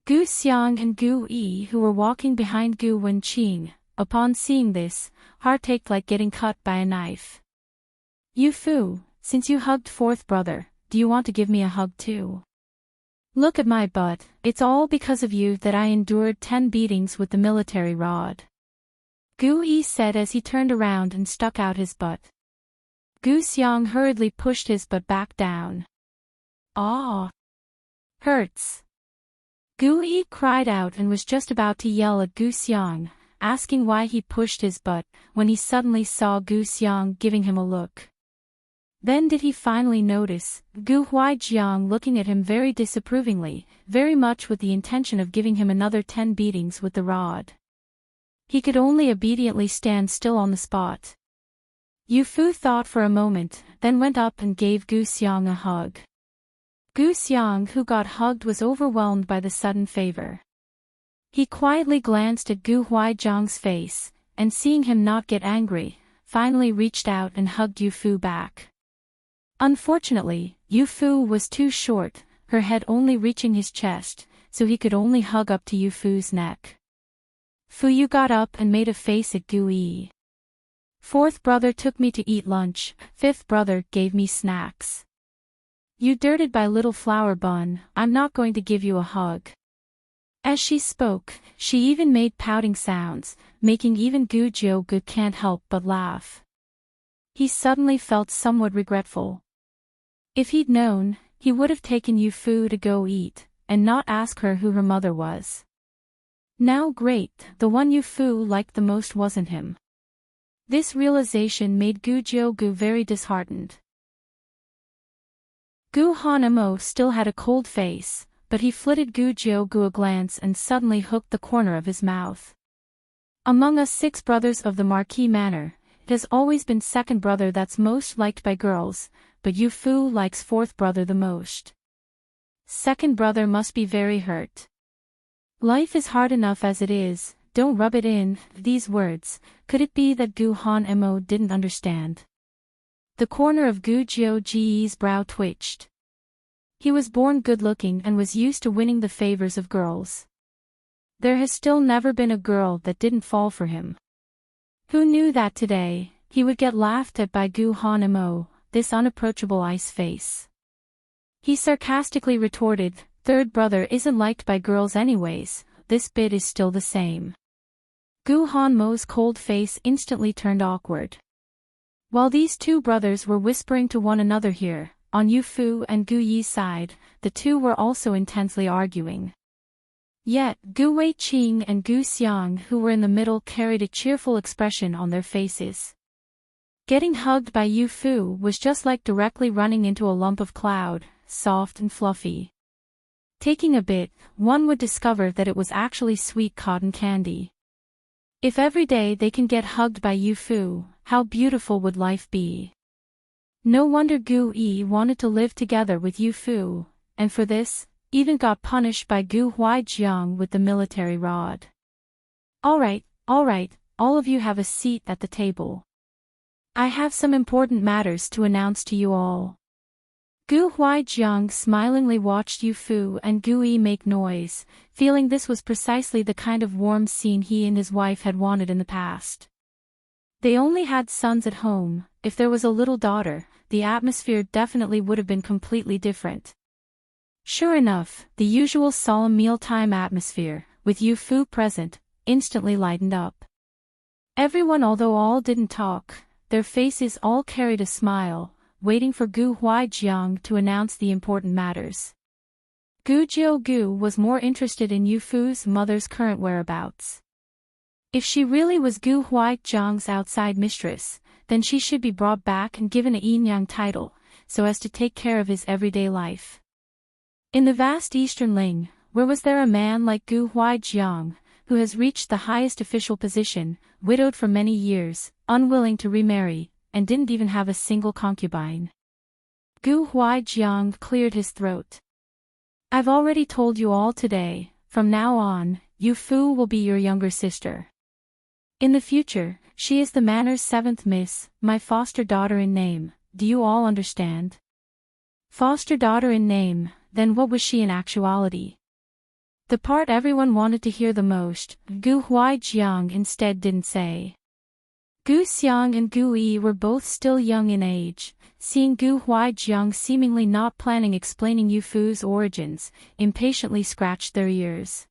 Gu Xiang and Gu Yi, who were walking behind Gu Wenqing, upon seeing this, heart ached like getting cut by a knife. Yu Fu, since you hugged fourth brother, do you want to give me a hug too? Look at my butt, it's all because of you that I endured 10 beatings with the military rod. Gu Yi said as he turned around and stuck out his butt. Gu Xiang hurriedly pushed his butt back down. Ah! Hurts! Gu Yi cried out and was just about to yell at Gu Xiang, asking why he pushed his butt, when he suddenly saw Gu Xiang giving him a look. Then did he finally notice Gu Huaijiang looking at him very disapprovingly, very much with the intention of giving him another 10 beatings with the rod. He could only obediently stand still on the spot. Yu Fu thought for a moment, then went up and gave Gu Xiang a hug. Gu Xiang, who got hugged, was overwhelmed by the sudden favor. He quietly glanced at Gu Huaijiang's face, and seeing him not get angry, finally reached out and hugged Yu-Fu back. Unfortunately, Yu-Fu was too short, her head only reaching his chest, so he could only hug up to Yu-Fu's neck. Fu-Yu got up and made a face at Gu-Yi. Fourth brother took me to eat lunch, fifth brother gave me snacks. You dirted by little flower bun, I'm not going to give you a hug. As she spoke, she even made pouting sounds, making even Gu can't help but laugh. He suddenly felt somewhat regretful. If he'd known, he would have taken Yu-Fu to go eat, and not ask her who her mother was. Now great, the one Yu-Fu liked the most wasn't him. This realization made Gu very disheartened. Gu Hanmo still had a cold face, but he flitted Gu a glance and suddenly hooked the corner of his mouth. Among us 6 brothers of the Marquis Manor, it has always been second brother that's most liked by girls, but Yu-Fu likes fourth brother the most. Second brother must be very hurt. Life is hard enough as it is, don't rub it in. These words, could it be that Gu Hanmo didn't understand? The corner of Gu Ji's brow twitched. He was born good-looking and was used to winning the favors of girls. There has still never been a girl that didn't fall for him. Who knew that today, he would get laughed at by Gu Hanmo, this unapproachable ice face? He sarcastically retorted, third brother isn't liked by girls anyways, this bit is still the same. Gu Hanmo's cold face instantly turned awkward. While these 2 brothers were whispering to one another here, on Yu-Fu and Gu Yi's side, the 2 were also intensely arguing. Yet, Gu Wei-Qing and Gu Xiang who were in the middle carried a cheerful expression on their faces. Getting hugged by Yu-Fu was just like directly running into a lump of cloud, soft and fluffy. Taking a bit, one would discover that it was actually sweet cotton candy. If every day they can get hugged by Yu-Fu, how beautiful would life be? No wonder Gu Yi wanted to live together with Yu-Fu, and for this, even got punished by Gu Huaijiang with the military rod. Alright, all of you have a seat at the table. I have some important matters to announce to you all. Gu Huaijiang smilingly watched Yu-Fu and Gu Yi make noise, feeling this was precisely the kind of warm scene he and his wife had wanted in the past. They only had sons at home. If there was a little daughter, the atmosphere definitely would have been completely different. Sure enough, the usual solemn mealtime atmosphere, with Yu-Fu present, instantly lightened up. Everyone, although all didn't talk, their faces all carried a smile, waiting for Gu Huaijiang to announce the important matters. Gu was more interested in Yu-Fu's mother's current whereabouts. If she really was Gu Huaijiang's outside mistress, then she should be brought back and given a yin-yang title, so as to take care of his everyday life. In the vast Eastern Ling, where was there a man like Gu Huaijiang, who has reached the highest official position, widowed for many years, unwilling to remarry, and didn't even have a single concubine? Gu Huaijiang cleared his throat. I've already told you all today, from now on, Yu-Fu will be your younger sister. In the future, she is the manor's 7th miss, my foster daughter in name, do you all understand? Foster daughter in name, then what was she in actuality? The part everyone wanted to hear the most, Gu Huaijiang instead didn't say. Gu Xiang and Gu Yi were both still young in age, seeing Gu Huaijiang seemingly not planning explaining Yu-Fu's origins, impatiently scratched their ears.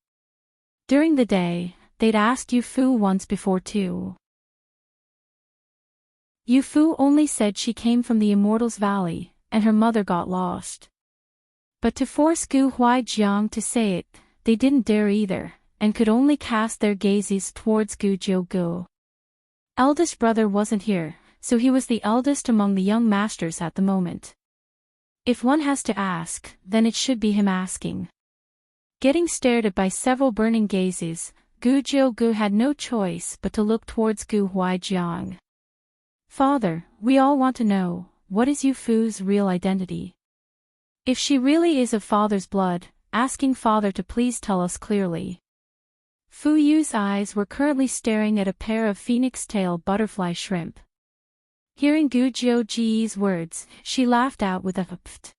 During the day, they'd asked Yu-Fu once before too. Yu-Fu only said she came from the Immortals Valley, and her mother got lost. But to force Gu Huaijiang to say it, they didn't dare either, and could only cast their gazes towards Gu Jiugu. Eldest brother wasn't here, so he was the eldest among the young masters at the moment. If one has to ask, then it should be him asking. Getting stared at by several burning gazes, Gu Jiugu had no choice but to look towards Gu Huaijiang. Father, we all want to know, what is Yu-Fu's real identity? If she really is of father's blood, asking father to please tell us clearly. Fu Yu's eyes were currently staring at a pair of phoenix-tail butterfly shrimp. Hearing Gu Jiuji's words, she laughed out with a pft.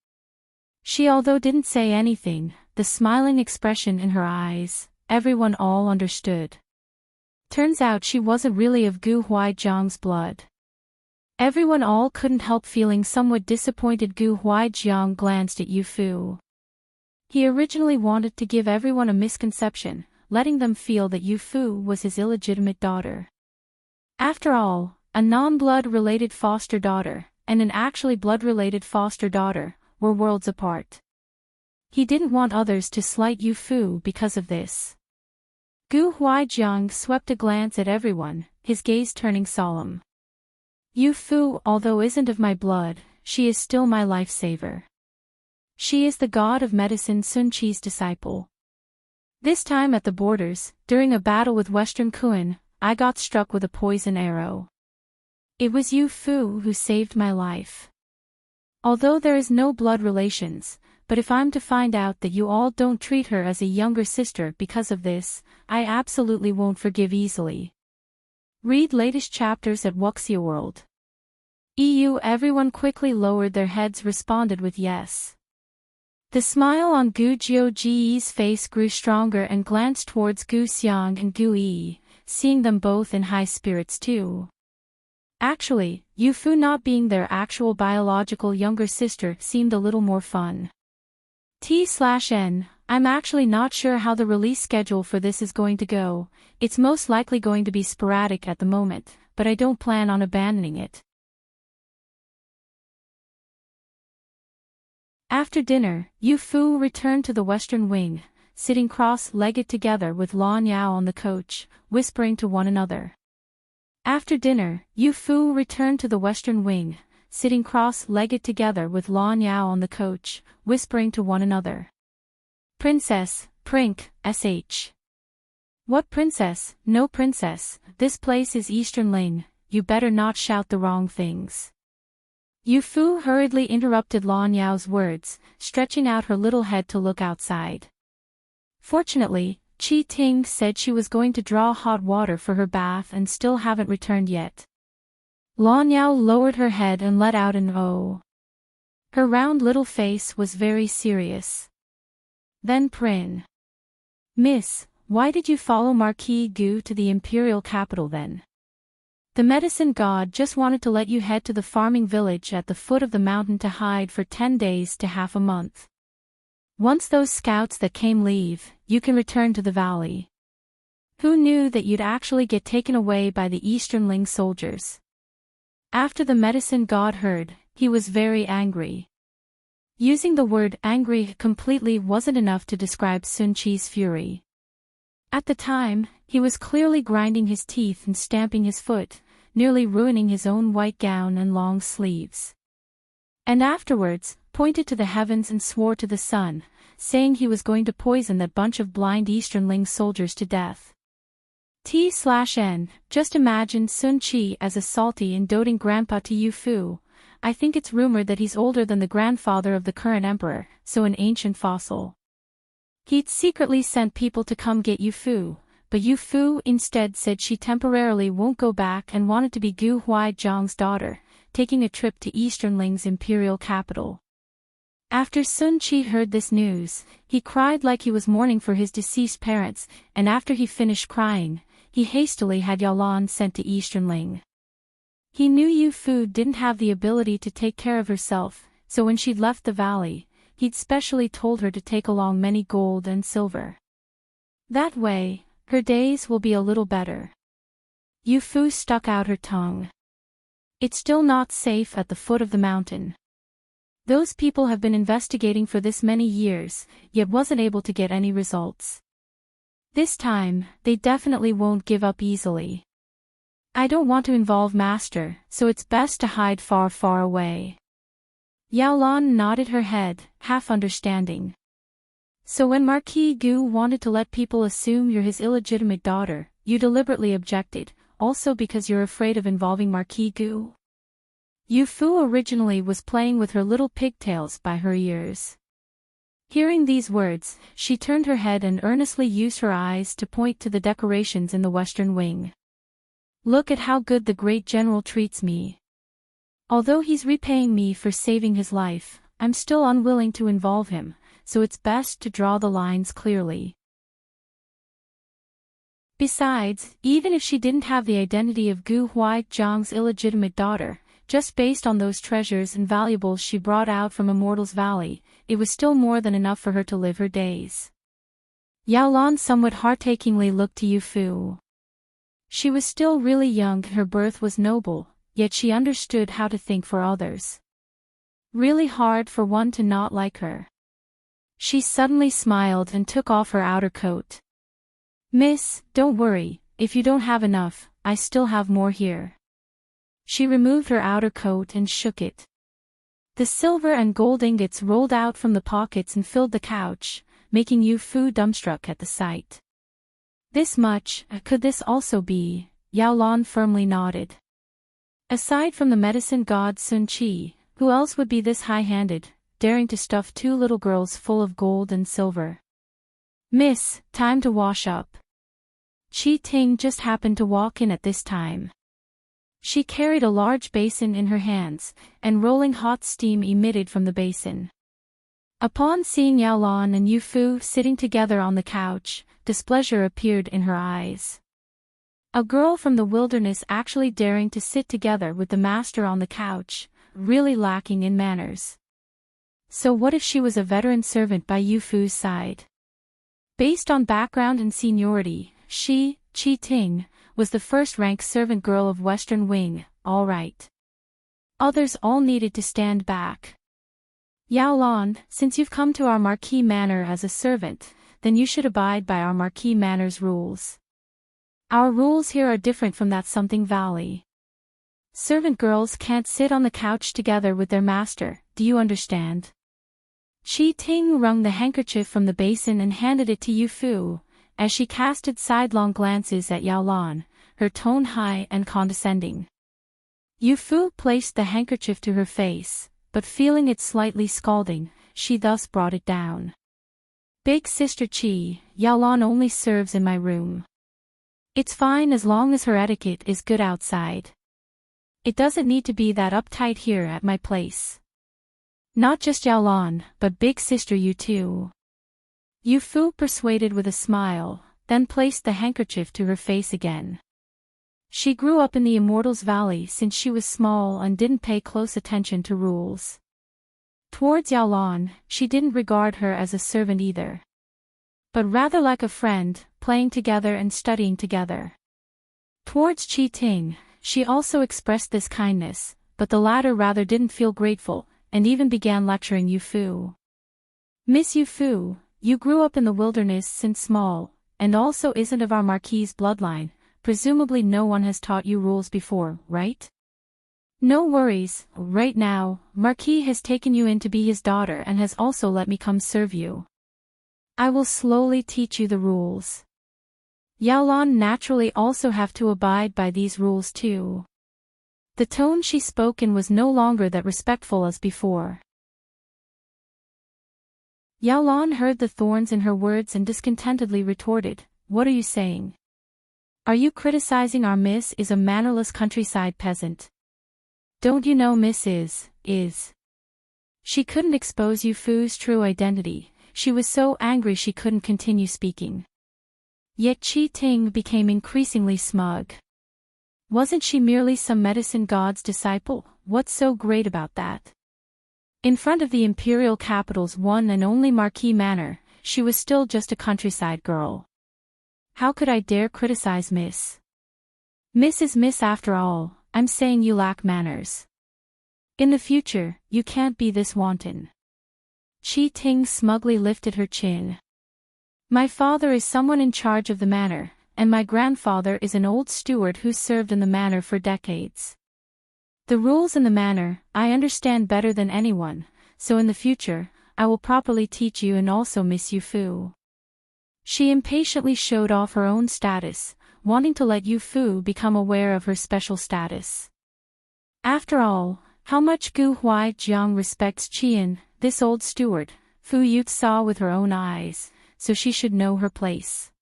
She although didn't say anything, the smiling expression in her eyes, everyone all understood. Turns out she wasn't really of Gu Huaijiang's blood. Everyone all couldn't help feeling somewhat disappointed. Gu Huaijiang glanced at Yu Fu. He originally wanted to give everyone a misconception, letting them feel that Yu Fu was his illegitimate daughter. After all, a non-blood-related foster daughter, and an actually blood-related foster daughter, were worlds apart. He didn't want others to slight Yu Fu because of this. Gu Huaijiang swept a glance at everyone, his gaze turning solemn. Yu Fu, although isn't of my blood, she is still my lifesaver. She is the god of medicine Sun Qi's disciple. This time at the borders, during a battle with Western Kuan, I got struck with a poison arrow. It was Yu Fu who saved my life. Although there is no blood relations, but if I'm to find out that you all don't treat her as a younger sister because of this, I absolutely won't forgive easily. Read latest chapters at Wuxia World. EU. Everyone quickly lowered their heads, responded with yes. The smile on Gu Jiuji's face grew stronger and glanced towards Gu Xiang and Gu Yi, seeing them both in high spirits too. Actually, Yu Fu not being their actual biological younger sister seemed a little more fun. T/N, I'm actually not sure how the release schedule for this is going to go. It's most likely going to be sporadic at the moment, but I don't plan on abandoning it. After dinner, Yu Fu returned to the western wing, sitting cross-legged together with Lan Yao on the coach, whispering to one another. After dinner, Yu Fu returned to the western wing, sitting cross-legged together with Lan Yao on the coach, whispering to one another. Princess, Prink, sh. What princess? No princess, this place is Eastern Ling, you better not shout the wrong things. Yu Fu hurriedly interrupted Lan Yao's words, stretching out her little head to look outside. Fortunately, Qi Ting said she was going to draw hot water for her bath and still haven't returned yet. Lan Yao lowered her head and let out an oh. Her round little face was very serious. Then Prin. Miss, why did you follow Marquis Gu to the imperial capital then? The medicine god just wanted to let you head to the farming village at the foot of the mountain to hide for 10 days to half a month. Once those scouts that came leave, you can return to the valley. Who knew that you'd actually get taken away by the Eastern Ling soldiers? After the medicine god heard, he was very angry. Using the word angry completely wasn't enough to describe Sun Qi's fury. At the time, he was clearly grinding his teeth and stamping his foot, nearly ruining his own white gown and long sleeves. And afterwards, pointed to the heavens and swore to the sun, saying he was going to poison that bunch of blind Eastern Ling soldiers to death. T/N, just imagine Sun Qi as a salty and doting grandpa to Yu Fu. I think it's rumored that he's older than the grandfather of the current emperor, so an ancient fossil. He'd secretly sent people to come get Yu Fu, but Yu Fu instead said she temporarily won't go back and wanted to be Gu Huaijiang's daughter, taking a trip to Eastern Ling's imperial capital. After Sun Qi heard this news, he cried like he was mourning for his deceased parents, and after he finished crying, he hastily had Yalan sent to Eastern Ling. He knew Yu Fu didn't have the ability to take care of herself, so when she'd left the valley, he'd specially told her to take along many gold and silver. That way, her days will be a little better. Yu Fu stuck out her tongue. It's still not safe at the foot of the mountain. Those people have been investigating for this many years, yet wasn't able to get any results. This time, they definitely won't give up easily. I don't want to involve Master, so it's best to hide far, far away. Yaolan nodded her head, half understanding. So when Marquis Gu wanted to let people assume you're his illegitimate daughter, you deliberately objected, also because you're afraid of involving Marquis Gu? Yu Fu originally was playing with her little pigtails by her ears. Hearing these words, she turned her head and earnestly used her eyes to point to the decorations in the western wing. Look at how good the great general treats me. Although he's repaying me for saving his life, I'm still unwilling to involve him, so it's best to draw the lines clearly. Besides, even if she didn't have the identity of Gu Huaijiang's illegitimate daughter, just based on those treasures and valuables she brought out from Immortal's Valley, it was still more than enough for her to live her days. Yao Lan somewhat heart-achingly looked to Yu Fu. She was still really young and her birth was noble, yet she understood how to think for others. Really hard for one to not like her. She suddenly smiled and took off her outer coat. Miss, don't worry, if you don't have enough, I still have more here. She removed her outer coat and shook it. The silver and gold ingots rolled out from the pockets and filled the couch, making Yu Fu dumbstruck at the sight. This much, could this also be? Yao Lan firmly nodded. Aside from the medicine god Sun Qi, who else would be this high-handed, daring to stuff two little girls full of gold and silver? Miss, time to wash up. Qi Ting just happened to walk in at this time. She carried a large basin in her hands, and rolling hot steam emitted from the basin. Upon seeing Yao Lan and Yu Fu sitting together on the couch, displeasure appeared in her eyes. A girl from the wilderness actually daring to sit together with the master on the couch, really lacking in manners. So what if she was a veteran servant by Yu Fu's side? Based on background and seniority, she, Qi Ting, was the first-rank servant girl of Western Wing, all right. Others all needed to stand back. Yao Lan, since you've come to our Marquis Manor as a servant, then you should abide by our Marquis Manor's rules. Our rules here are different from that Something Valley. Servant girls can't sit on the couch together with their master, do you understand? Qi Ting wrung the handkerchief from the basin and handed it to Yu Fu. As she casted sidelong glances at Yao Lan, her tone high and condescending. Yu Fu placed the handkerchief to her face, but feeling it slightly scalding, she thus brought it down. Big Sister Qi, Yao Lan only serves in my room. It's fine as long as her etiquette is good outside. It doesn't need to be that uptight here at my place. Not just Yao Lan, but Big Sister you too. Yu Fu persuaded with a smile, then placed the handkerchief to her face again. She grew up in the Immortal's Valley since she was small and didn't pay close attention to rules. Towards Yao Lan, she didn't regard her as a servant either, but rather like a friend, playing together and studying together. Towards Qi Ting, she also expressed this kindness, but the latter rather didn't feel grateful, and even began lecturing Yu Fu. Miss Yu Fu, you grew up in the wilderness since small, and also isn't of our Marquis' bloodline, presumably no one has taught you rules before, right? No worries, right now, Marquis has taken you in to be his daughter and has also let me come serve you. I will slowly teach you the rules. Yao Lan naturally also have to abide by these rules too. The tone she spoke in was no longer that respectful as before. Yao Lan heard the thorns in her words and discontentedly retorted, "What are you saying? Are you criticizing our Miss is a mannerless countryside peasant? Don't you know Miss is? She couldn't expose Yu Fu's true identity, she was so angry she couldn't continue speaking. Yet Qi Ting became increasingly smug. Wasn't she merely some medicine god's disciple? What's so great about that? In front of the imperial capital's one and only Marquis Manor, she was still just a countryside girl. How could I dare criticize Miss? Miss is Miss after all, I'm saying you lack manners. In the future, you can't be this wanton." Qi Ting smugly lifted her chin. "My father is someone in charge of the manor, and my grandfather is an old steward who served in the manor for decades. The rules in the manor, I understand better than anyone, so in the future, I will properly teach you and also Miss Yu Fu." She impatiently showed off her own status, wanting to let Yu Fu become aware of her special status. After all, how much Gu Huaijiang respects Qian, this old steward, Fu Yu saw with her own eyes, so she should know her place.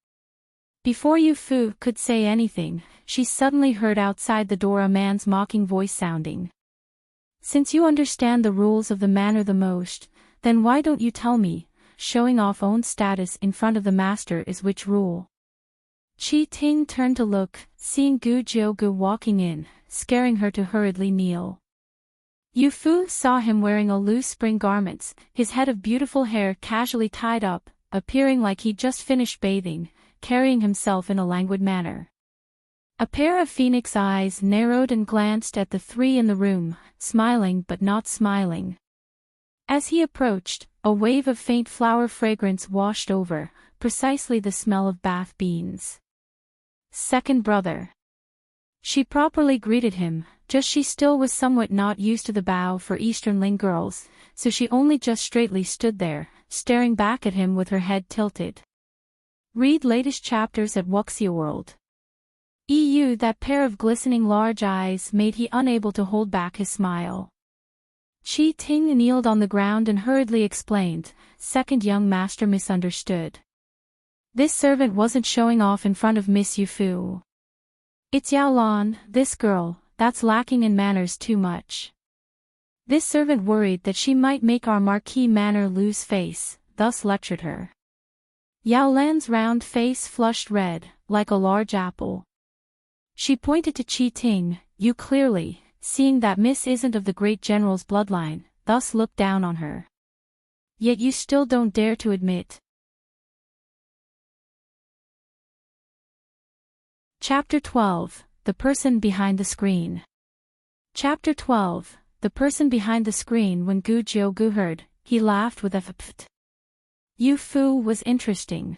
Before Yu Fu could say anything, she suddenly heard outside the door a man's mocking voice sounding. Since you understand the rules of the manor the most, then why don't you tell me, showing off own status in front of the master is which rule? Qi Ting turned to look, seeing Gu Jiugu walking in, scaring her to hurriedly kneel. Yu Fu saw him wearing a loose spring garments, his head of beautiful hair casually tied up, appearing like he'd just finished bathing, carrying himself in a languid manner. A pair of phoenix eyes narrowed and glanced at the three in the room, smiling but not smiling. As he approached, a wave of faint flower fragrance washed over, precisely the smell of bath beans. Second brother. She properly greeted him, just she still was somewhat not used to the bow for Eastern Ling girls, so she only just straightly stood there, staring back at him with her head tilted. Read latest chapters at Wuxia World. EU. That pair of glistening large eyes made he unable to hold back his smile. Qi Ting kneeled on the ground and hurriedly explained, second young master misunderstood. This servant wasn't showing off in front of Miss Yu Fu. It's Yao Lan, this girl, that's lacking in manners too much. This servant worried that she might make our Marquis Manor lose face, thus lectured her. Yao Lan's round face flushed red, like a large apple. She pointed to Qi Ting, you clearly, seeing that Miss isn't of the great general's bloodline, thus looked down on her. Yet you still don't dare to admit. Chapter 12, The Person Behind the Screen. Chapter 12, The Person Behind the Screen. When Gu Jiugu heard, he laughed with a pft. Yu Fu was interesting.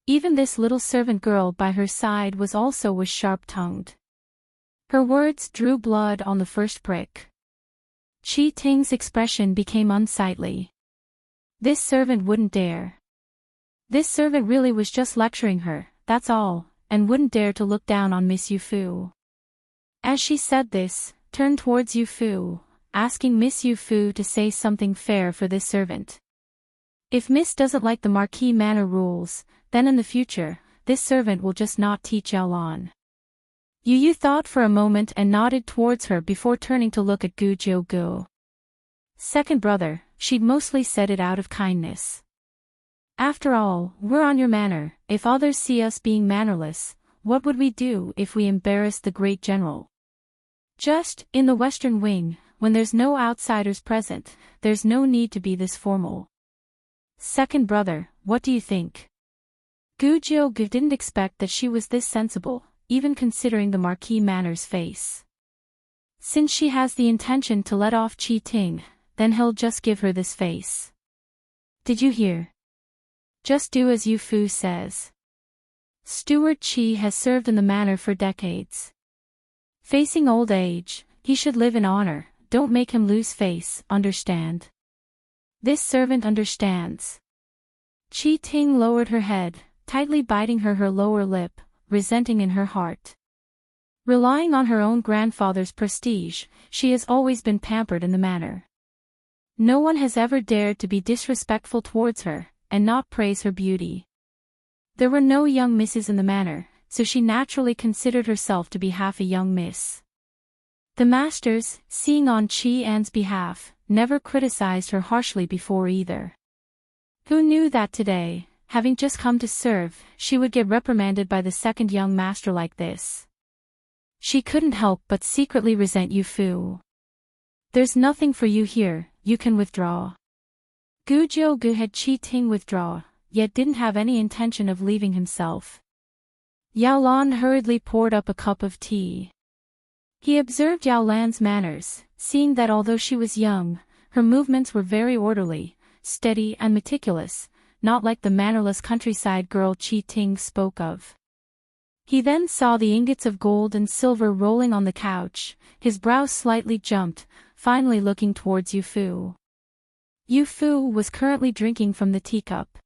Even this little servant girl by her side was sharp-tongued. Her words drew blood on the first prick. Qi Ting's expression became unsightly. This servant wouldn't dare. This servant really was just lecturing her, that's all, and wouldn't dare to look down on Miss Yu Fu. As she said this, turned towards Yu Fu, asking Miss Yu Fu to say something fair for this servant. If Miss doesn't like the Marquis Manor rules, then in the future, this servant will just not teach Yao Lan. Yu thought for a moment and nodded towards her before turning to look at Gu Jiugu. Second brother, she'd mostly said it out of kindness. After all, we're on your manor, if others see us being mannerless, what would we do if we embarrassed the great general? Just, in the western wing, when there's no outsiders present, there's no need to be this formal. Second brother, what do you think? Gu Jiugu didn't expect that she was this sensible, even considering the Marquis Manor's face. Since she has the intention to let off Qi Ting, then he'll just give her this face. Did you hear? Just do as Yu Fu says. Steward Qi has served in the manor for decades. Facing old age, he should live in honor, don't make him lose face, understand? This servant understands. Qi Ting lowered her head, tightly biting her lower lip, resenting in her heart. Relying on her own grandfather's prestige, she has always been pampered in the manor. No one has ever dared to be disrespectful towards her, and not praise her beauty. There were no young misses in the manor, so she naturally considered herself to be half a young miss. The masters, seeing on Qi An's behalf, never criticized her harshly before either. Who knew that today, having just come to serve, she would get reprimanded by the second young master like this? She couldn't help but secretly resent Yu Fu. There's nothing for you here, you can withdraw. Gu Jiugu had Qi Ting withdraw, yet didn't have any intention of leaving himself. Yao Lan hurriedly poured up a cup of tea. He observed Yao Lan's manners, seeing that although she was young, her movements were very orderly, steady and meticulous, not like the mannerless countryside girl Qi Ting spoke of. He then saw the ingots of gold and silver rolling on the couch, his brow slightly jumped, finally looking towards Yu Fu. Yu Fu was currently drinking from the teacup.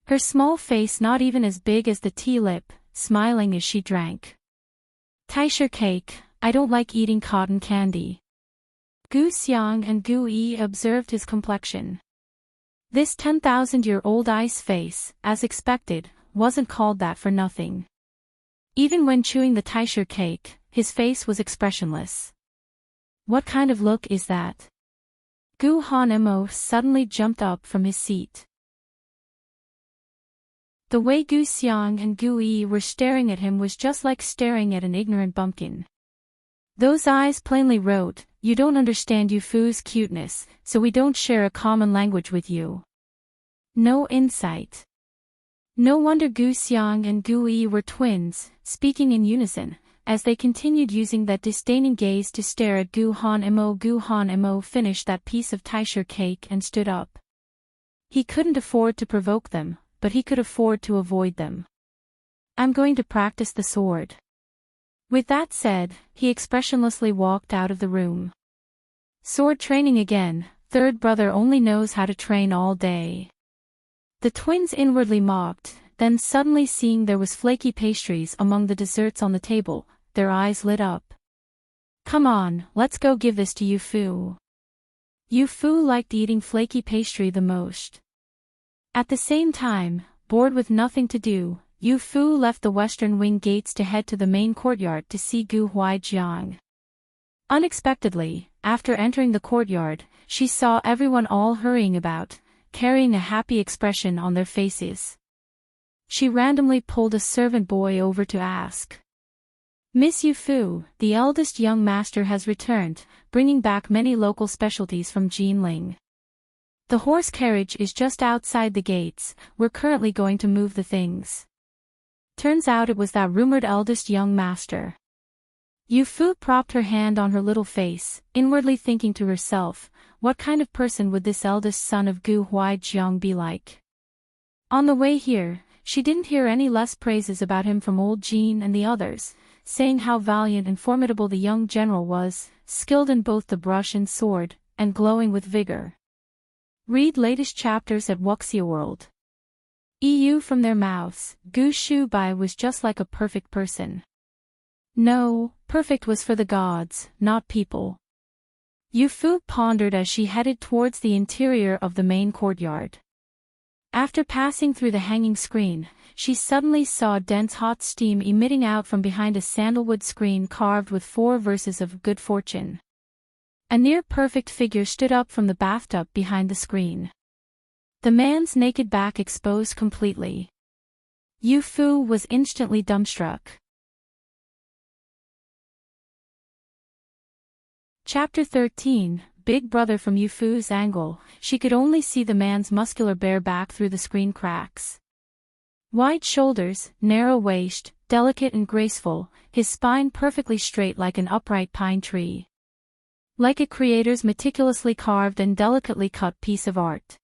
Her small face not even as big as the tea lip, smiling as she drank. Taisher cake, I don't like eating cotton candy. Gu Xiang and Gu Yi observed his complexion. This 10,000-year-old ice face, as expected, wasn't called that for nothing. Even when chewing the Taisher cake, his face was expressionless. What kind of look is that? Gu Han-mo suddenly jumped up from his seat. The way Gu Xiang and Gu Yi were staring at him was just like staring at an ignorant bumpkin. Those eyes plainly wrote, "You don't understand Yu Fu's cuteness, so we don't share a common language with you." No insight. No wonder Gu Xiang and Gu Yi were twins, speaking in unison, as they continued using that disdaining gaze to stare at Gu Han-mo. Gu Han-mo finished that piece of Taisher cake and stood up. He couldn't afford to provoke them, but he could afford to avoid them. "I'm going to practice the sword." With that said, he expressionlessly walked out of the room. Sword training again, third brother only knows how to train all day. The twins inwardly mocked, then suddenly seeing there was flaky pastries among the desserts on the table, their eyes lit up. "Come on, let's go give this to Yu Fu." Yu Fu liked eating flaky pastry the most. At the same time, bored with nothing to do, Yu Fu left the western wing gates to head to the main courtyard to see Gu Huaijiang. Unexpectedly, after entering the courtyard, she saw everyone all hurrying about, carrying a happy expression on their faces. She randomly pulled a servant boy over to ask, "Miss Yu Fu, the eldest young master has returned, bringing back many local specialties from Jinling. The horse carriage is just outside the gates, we're currently going to move the things." Turns out it was that rumored eldest young master. Yu Fu propped her hand on her little face, inwardly thinking to herself, what kind of person would this eldest son of Gu Huaijiang be like? On the way here, she didn't hear any less praises about him from old Jean and the others, saying how valiant and formidable the young general was, skilled in both the brush and sword, and glowing with vigor. Read latest chapters at Wuxia World. EU from their mouths, Gu Shubai was just like a perfect person. No, perfect was for the gods, not people. Yu Fu pondered as she headed towards the interior of the main courtyard. After passing through the hanging screen, she suddenly saw dense hot steam emitting out from behind a sandalwood screen carved with 4 verses of good fortune. A near-perfect figure stood up from the bathtub behind the screen. The man's naked back exposed completely. Yu Fu was instantly dumbstruck. Chapter 13, Big Brother. From Yu Fu's angle, she could only see the man's muscular bare back through the screen cracks. Wide shoulders, narrow waist, delicate and graceful, his spine perfectly straight like an upright pine tree. Like a creator's meticulously carved and delicately cut piece of art.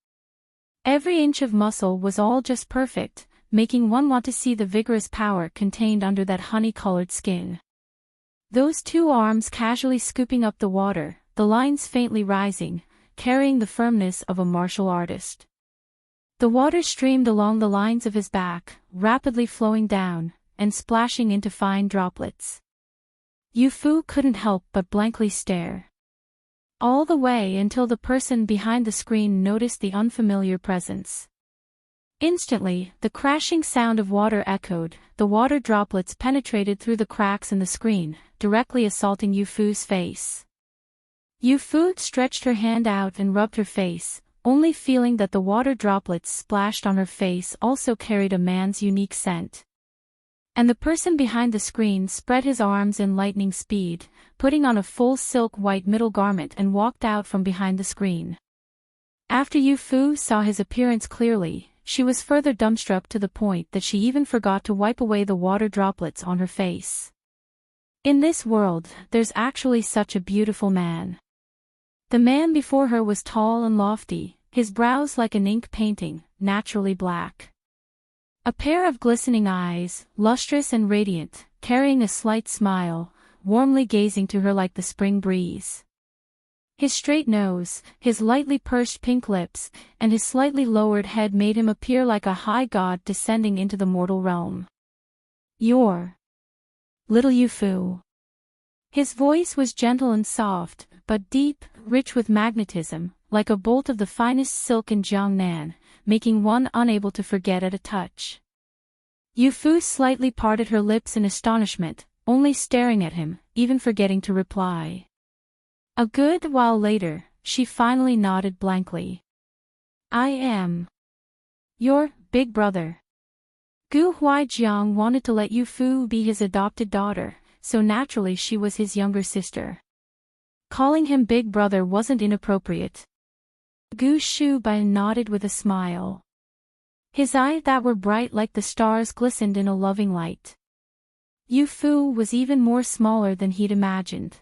Every inch of muscle was all just perfect, making one want to see the vigorous power contained under that honey-colored skin. Those 2 arms casually scooping up the water, the lines faintly rising, carrying the firmness of a martial artist. The water streamed along the lines of his back, rapidly flowing down, and splashing into fine droplets. Yu Fu couldn't help but blankly stare. All the way until the person behind the screen noticed the unfamiliar presence. Instantly, the crashing sound of water echoed, the water droplets penetrated through the cracks in the screen, directly assaulting Yu Fu's face. Yu Fu stretched her hand out and rubbed her face, only feeling that the water droplets splashed on her face also carried a man's unique scent. And the person behind the screen spread his arms in lightning speed, putting on a full silk white middle garment and walked out from behind the screen. After Yu Fu saw his appearance clearly, she was further dumbstruck to the point that she even forgot to wipe away the water droplets on her face. In this world, there's actually such a beautiful man. The man before her was tall and lofty, his brows like an ink painting, naturally black. A pair of glistening eyes, lustrous and radiant, carrying a slight smile, warmly gazing to her like the spring breeze. His straight nose, his lightly pursed pink lips, and his slightly lowered head made him appear like a high god descending into the mortal realm. "You're little Yu Fu." His voice was gentle and soft, but deep, rich with magnetism, like a bolt of the finest silk in Jiangnan, making one unable to forget at a touch. Yu Fu slightly parted her lips in astonishment, only staring at him, even forgetting to reply. A good while later, she finally nodded blankly. I am your big brother. Gu Huaijiang wanted to let Yu Fu be his adopted daughter, so naturally she was his younger sister. Calling him big brother wasn't inappropriate. Gu Shubai nodded with a smile. His eyes that were bright like the stars glistened in a loving light. Yu Fu was even more smaller than he'd imagined.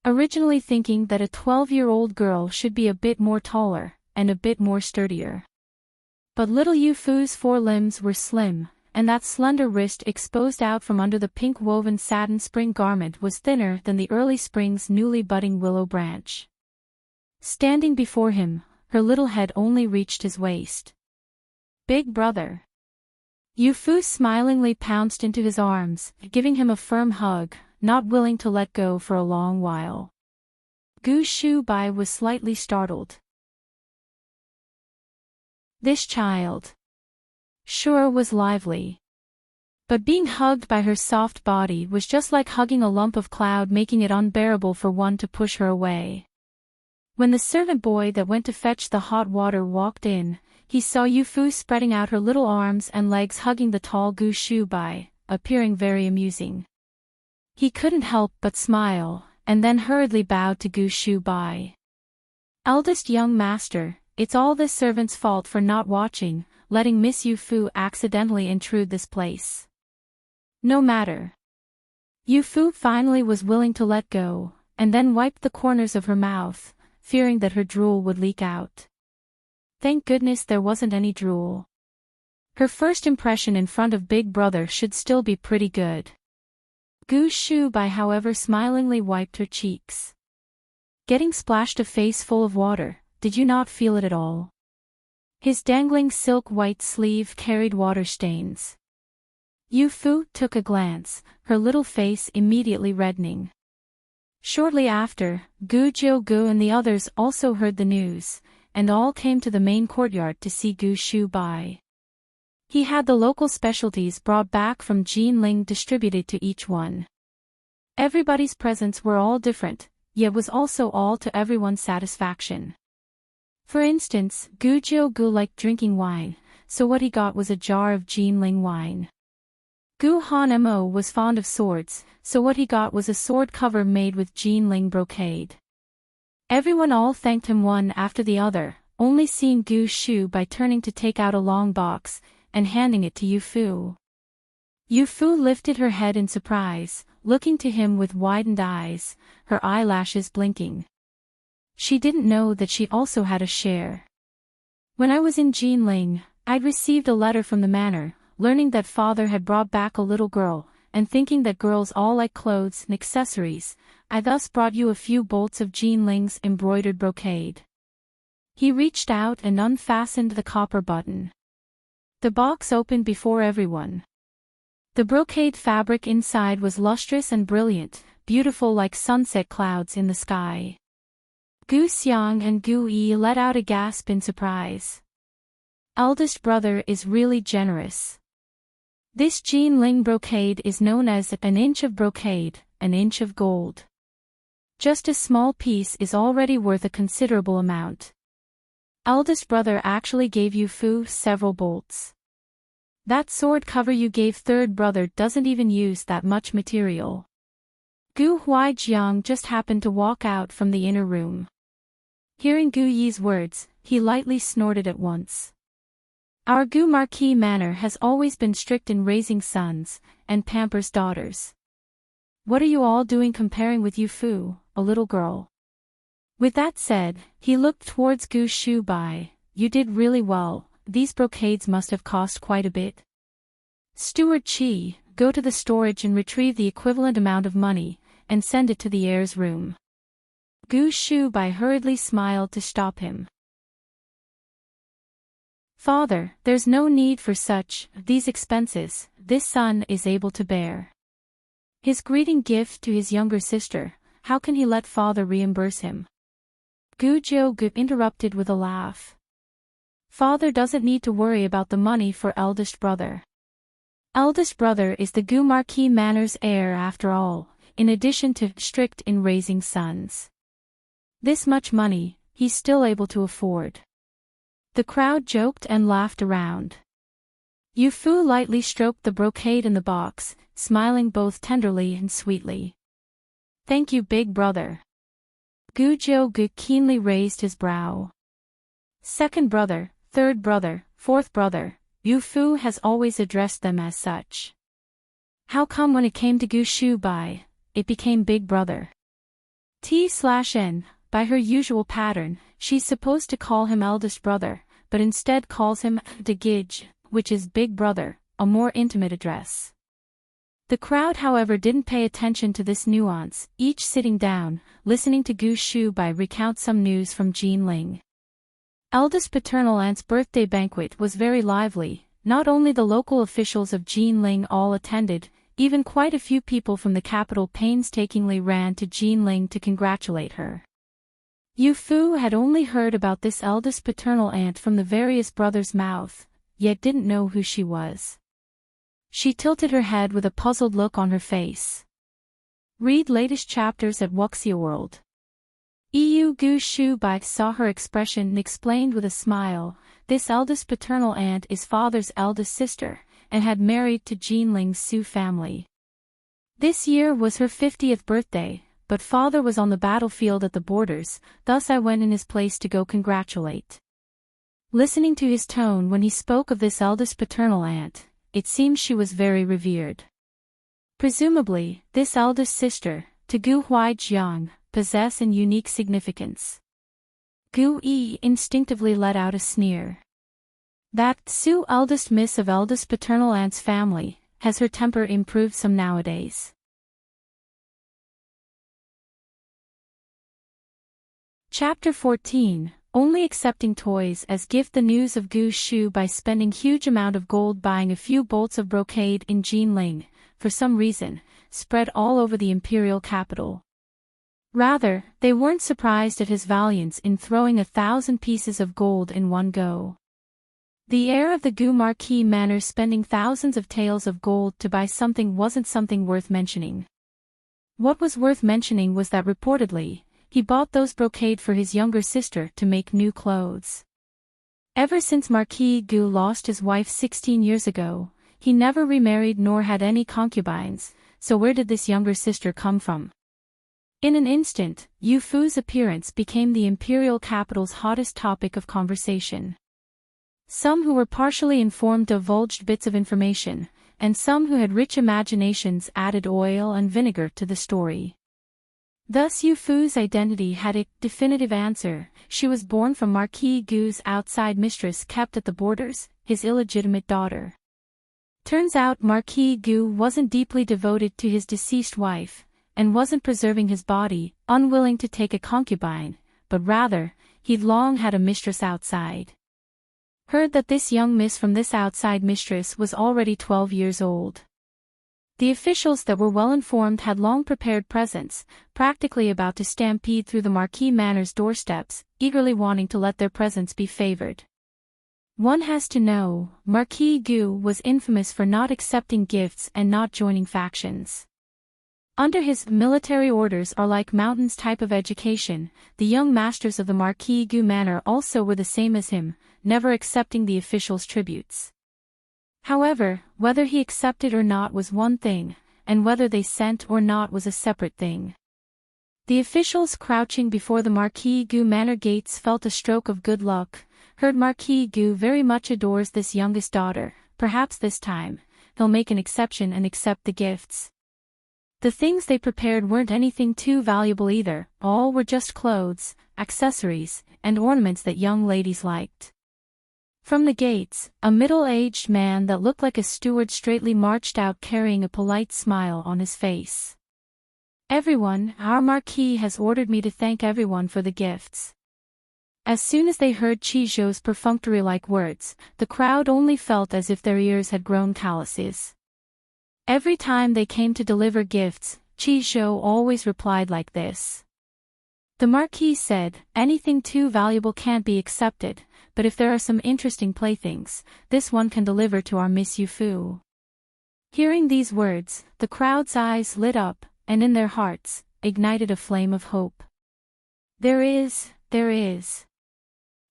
Originally thinking that a 12-year-old girl should be a bit more taller, and a bit more sturdier. But little Yu Fu's forelimbs were slim, and that slender wrist exposed out from under the pink woven satin spring garment was thinner than the early spring's newly budding willow branch. Standing before him, her little head only reached his waist. Big brother. Yu Fu smilingly pounced into his arms, giving him a firm hug, not willing to let go for a long while. Gu Shubai was slightly startled. This child sure was lively. But being hugged by her soft body was just like hugging a lump of cloud, making it unbearable for one to push her away. When the servant boy that went to fetch the hot water walked in, he saw Yu Fu spreading out her little arms and legs hugging the tall Gu Shubai, appearing very amusing. He couldn't help but smile, and then hurriedly bowed to Gu Shubai. Eldest young master, it's all this servant's fault for not watching, letting Miss Yu Fu accidentally intrude this place. No matter. Yu Fu finally was willing to let go, and then wiped the corners of her mouth, fearing that her drool would leak out. Thank goodness there wasn't any drool. Her first impression in front of Big Brother should still be pretty good. Gu Shubai however smilingly wiped her cheeks. Getting splashed a face full of water, did you not feel it at all? His dangling silk white sleeve carried water stains. Yu Fu took a glance, her little face immediately reddening. Shortly after, Gu Jiugu and the others also heard the news, and all came to the main courtyard to see Gu Shubai. He had the local specialties brought back from Jinling distributed to each one. Everybody's presents were all different, yet was also all to everyone's satisfaction. For instance, Gu Jiugu liked drinking wine, so what he got was a jar of Jinling wine. Gu Hanmo was fond of swords, so what he got was a sword cover made with Jinling brocade. Everyone all thanked him one after the other, only seeing Gu Shu by turning to take out a long box, and handing it to Yu Fu. Yu Fu lifted her head in surprise, looking to him with widened eyes, her eyelashes blinking. She didn't know that she also had a share. When I was in Jinling, I'd received a letter from the manor, learning that father had brought back a little girl, and thinking that girls all like clothes and accessories, I thus brought you a few bolts of Jinling's embroidered brocade. He reached out and unfastened the copper button. The box opened before everyone. The brocade fabric inside was lustrous and brilliant, beautiful like sunset clouds in the sky. Gu Xiang and Gu Yi let out a gasp in surprise. Eldest brother is really generous. This Jinling brocade is known as an inch of brocade, an inch of gold. Just a small piece is already worth a considerable amount. Eldest brother actually gave Yu Fu several bolts. That sword cover you gave third brother doesn't even use that much material. Gu Huaijiang just happened to walk out from the inner room. Hearing Gu Yi's words, he lightly snorted at once. Our Gu Marquis manor has always been strict in raising sons, and pampers daughters. What are you all doing comparing with Yu Fu, a little girl? With that said, he looked towards Gu Shubai. You did really well, these brocades must have cost quite a bit. Steward Qi, go to the storage and retrieve the equivalent amount of money, and send it to the heir's room. Gu Shubai hurriedly smiled to stop him. Father, there's no need for these expenses, this son is able to bear. His greeting gift to his younger sister, how can he let father reimburse him? Gu Jiu interrupted with a laugh. Father doesn't need to worry about the money for eldest brother. Eldest brother is the Gu Marquis Manor's heir after all, in addition to strict in raising sons. This much money, he's still able to afford. The crowd joked and laughed around. Yu Fu lightly stroked the brocade in the box, smiling both tenderly and sweetly. Thank you, big brother. Gu Jiu keenly raised his brow. Second brother, third brother, fourth brother, Yu Fu has always addressed them as such. How come when it came to Gu Shubai, it became big brother? T/N, by her usual pattern, she's supposed to call him eldest brother, but instead calls him de Gij, which is big brother, a more intimate address. The crowd however didn't pay attention to this nuance, each sitting down, listening to Gu Shubai recount some news from Jinling. Eldest paternal aunt's birthday banquet was very lively. Not only the local officials of Jinling all attended, even quite a few people from the capital painstakingly ran to Jinling to congratulate her. Yu Fu had only heard about this eldest paternal aunt from the various brothers' mouth, yet didn't know who she was. She tilted her head with a puzzled look on her face. Read latest chapters at Wuxia World. Gu Shubai saw her expression and explained with a smile, this eldest paternal aunt is father's eldest sister, and had married to Jinling's Su family. This year was her 50th birthday, but father was on the battlefield at the borders, thus I went in his place to go congratulate. Listening to his tone when he spoke of this eldest paternal aunt, it seemed she was very revered. Presumably, this eldest sister, to Gu Huaijiang, possess an unique significance. Gu Yi instinctively let out a sneer. That Su eldest miss of eldest paternal aunt's family, has her temper improved some nowadays? Chapter 14, Only Accepting Toys as Gift. The news of Gu Shu by spending huge amount of gold buying a few bolts of brocade in Jinling, for some reason, spread all over the imperial capital. Rather, they weren't surprised at his valiance in throwing 1,000 pieces of gold in one go. The heir of the Gu Marquis Manor spending thousands of taels of gold to buy something wasn't something worth mentioning. What was worth mentioning was that reportedly, he bought those brocade for his younger sister to make new clothes. Ever since Marquis Gu lost his wife 16 years ago, he never remarried nor had any concubines, so where did this younger sister come from? In an instant, Yu Fu's appearance became the imperial capital's hottest topic of conversation. Some who were partially informed divulged bits of information, and some who had rich imaginations added oil and vinegar to the story. Thus Yu Fu's identity had a definitive answer: she was born from Marquis Gu's outside mistress kept at the borders, his illegitimate daughter. Turns out Marquis Gu wasn't deeply devoted to his deceased wife, and wasn't preserving his body, unwilling to take a concubine, but rather, he'd long had a mistress outside. Heard that this young miss from this outside mistress was already 12 years old. The officials that were well informed had long prepared presents, practically about to stampede through the Marquis Manor's doorsteps, eagerly wanting to let their presents be favored. One has to know, Marquis Gu was infamous for not accepting gifts and not joining factions. Under his military orders are like mountains type of education, the young masters of the Marquis Gu Manor also were the same as him, never accepting the officials' tributes. However, whether he accepted or not was one thing, and whether they sent or not was a separate thing. The officials crouching before the Marquis Gu Manor gates felt a stroke of good luck, heard Marquis Gu very much adores this youngest daughter, perhaps this time, he'll make an exception and accept the gifts. The things they prepared weren't anything too valuable either, all were just clothes, accessories, and ornaments that young ladies liked. From the gates, a middle-aged man that looked like a steward straightly marched out carrying a polite smile on his face. Everyone, our Marquis has ordered me to thank everyone for the gifts. As soon as they heard Chi Zhou's perfunctory-like words, the crowd only felt as if their ears had grown calluses. Every time they came to deliver gifts, Chi Zhou always replied like this. The Marquis said, anything too valuable can't be accepted, but if there are some interesting playthings, this one can deliver to our Miss Yufu. Hearing these words, the crowd's eyes lit up, and in their hearts, ignited a flame of hope. There is.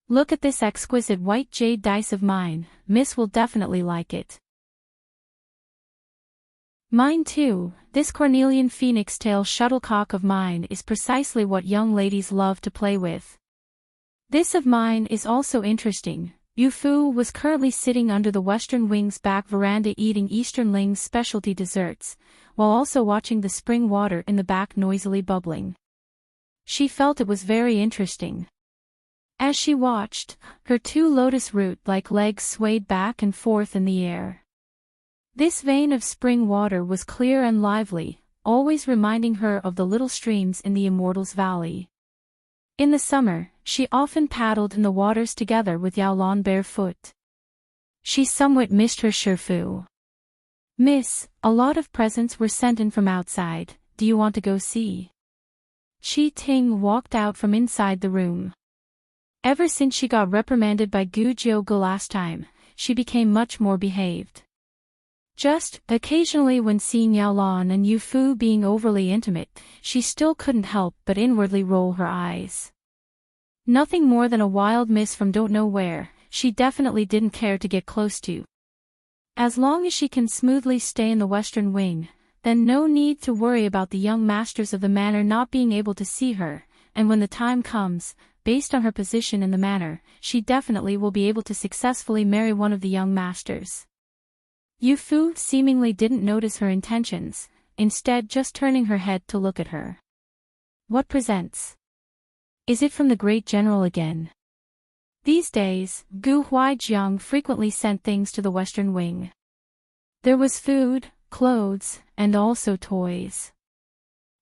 Look at this exquisite white jade dice of mine, Miss will definitely like it. Mine too, this cornelian phoenix tail shuttlecock of mine is precisely what young ladies love to play with. This of mine is also interesting. Yufu was currently sitting under the Western Wing's back veranda eating Eastern Ling's specialty desserts, while also watching the spring water in the back noisily bubbling. She felt it was very interesting. As she watched, her two lotus root-like legs swayed back and forth in the air. This vein of spring water was clear and lively, always reminding her of the little streams in the Immortals Valley. In the summer, she often paddled in the waters together with Yaolon barefoot. She somewhat missed her Shifu. Miss, a lot of presents were sent in from outside, do you want to go see? Qi Ting walked out from inside the room. Ever since she got reprimanded by Gu Jiuge last time, she became much more behaved. Just, occasionally when seeing Yaolon and Yufu being overly intimate, she still couldn't help but inwardly roll her eyes. Nothing more than a wild miss from don't know where, she definitely didn't care to get close to. As long as she can smoothly stay in the Western Wing, then no need to worry about the young masters of the manor not being able to see her, and when the time comes, based on her position in the manor, she definitely will be able to successfully marry one of the young masters. Yufu seemingly didn't notice her intentions, instead just turning her head to look at her. What presents? Is it from the great general again? These days, Gu Huaijiang frequently sent things to the Western Wing. There was food, clothes, and also toys.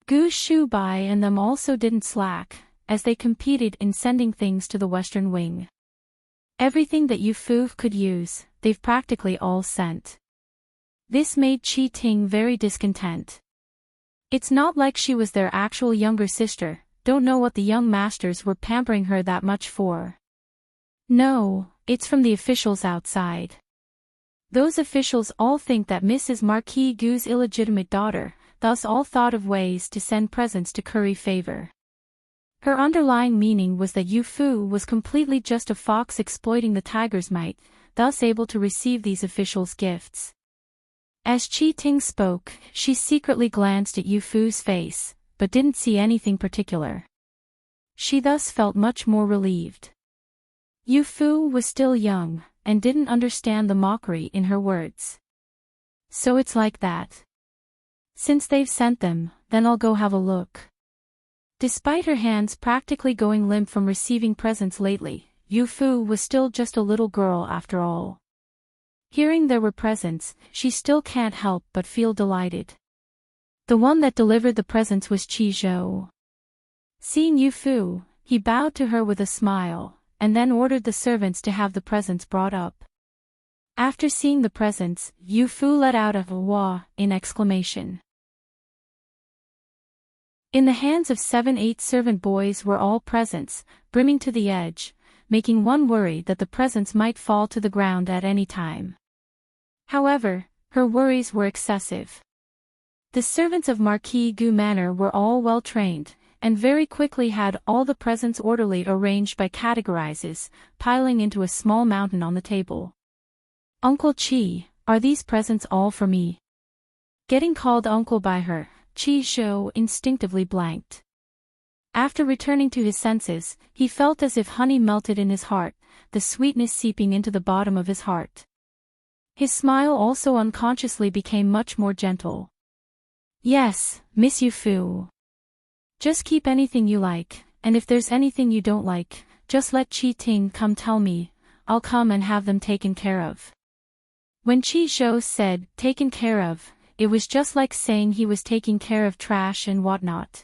Gu Shubai and them also didn't slack, as they competed in sending things to the Western Wing. Everything that Yufu could use, they've practically all sent. This made Qi Ting very discontent. It's not like she was their actual younger sister, don't know what the young masters were pampering her that much for. No, it's from the officials outside. Those officials all think that Mrs. Marquis Gu's illegitimate daughter, thus all thought of ways to send presents to curry favor. Her underlying meaning was that Yufu was completely just a fox exploiting the tiger's might, thus able to receive these officials' gifts. As Qi Ting spoke, she secretly glanced at Yufu's face, but didn't see anything particular. She thus felt much more relieved. Yufu was still young, and didn't understand the mockery in her words. So it's like that. Since they've sent them, then I'll go have a look. Despite her hands practically going limp from receiving presents lately, Yufu was still just a little girl after all. Hearing there were presents, she still can't help but feel delighted. The one that delivered the presents was Qi Zhou. Seeing Yufu, he bowed to her with a smile, and then ordered the servants to have the presents brought up. After seeing the presents, Yufu let out a "wah" in exclamation. In the hands of 7-8 servant boys were all presents, brimming to the edge, making one worry that the presents might fall to the ground at any time. However, her worries were excessive. The servants of Marquis Gu Manor were all well trained, and very quickly had all the presents orderly arranged by categorizes, piling into a small mountain on the table. Uncle Qi, are these presents all for me? Getting called uncle by her, Qi Zhou instinctively blanked. After returning to his senses, he felt as if honey melted in his heart, the sweetness seeping into the bottom of his heart. His smile also unconsciously became much more gentle. Yes, Miss Yufu. Just keep anything you like, and if there's anything you don't like, just let Qi Ting come tell me, I'll come and have them taken care of. When Qi Zhou said, taken care of, it was just like saying he was taking care of trash and whatnot.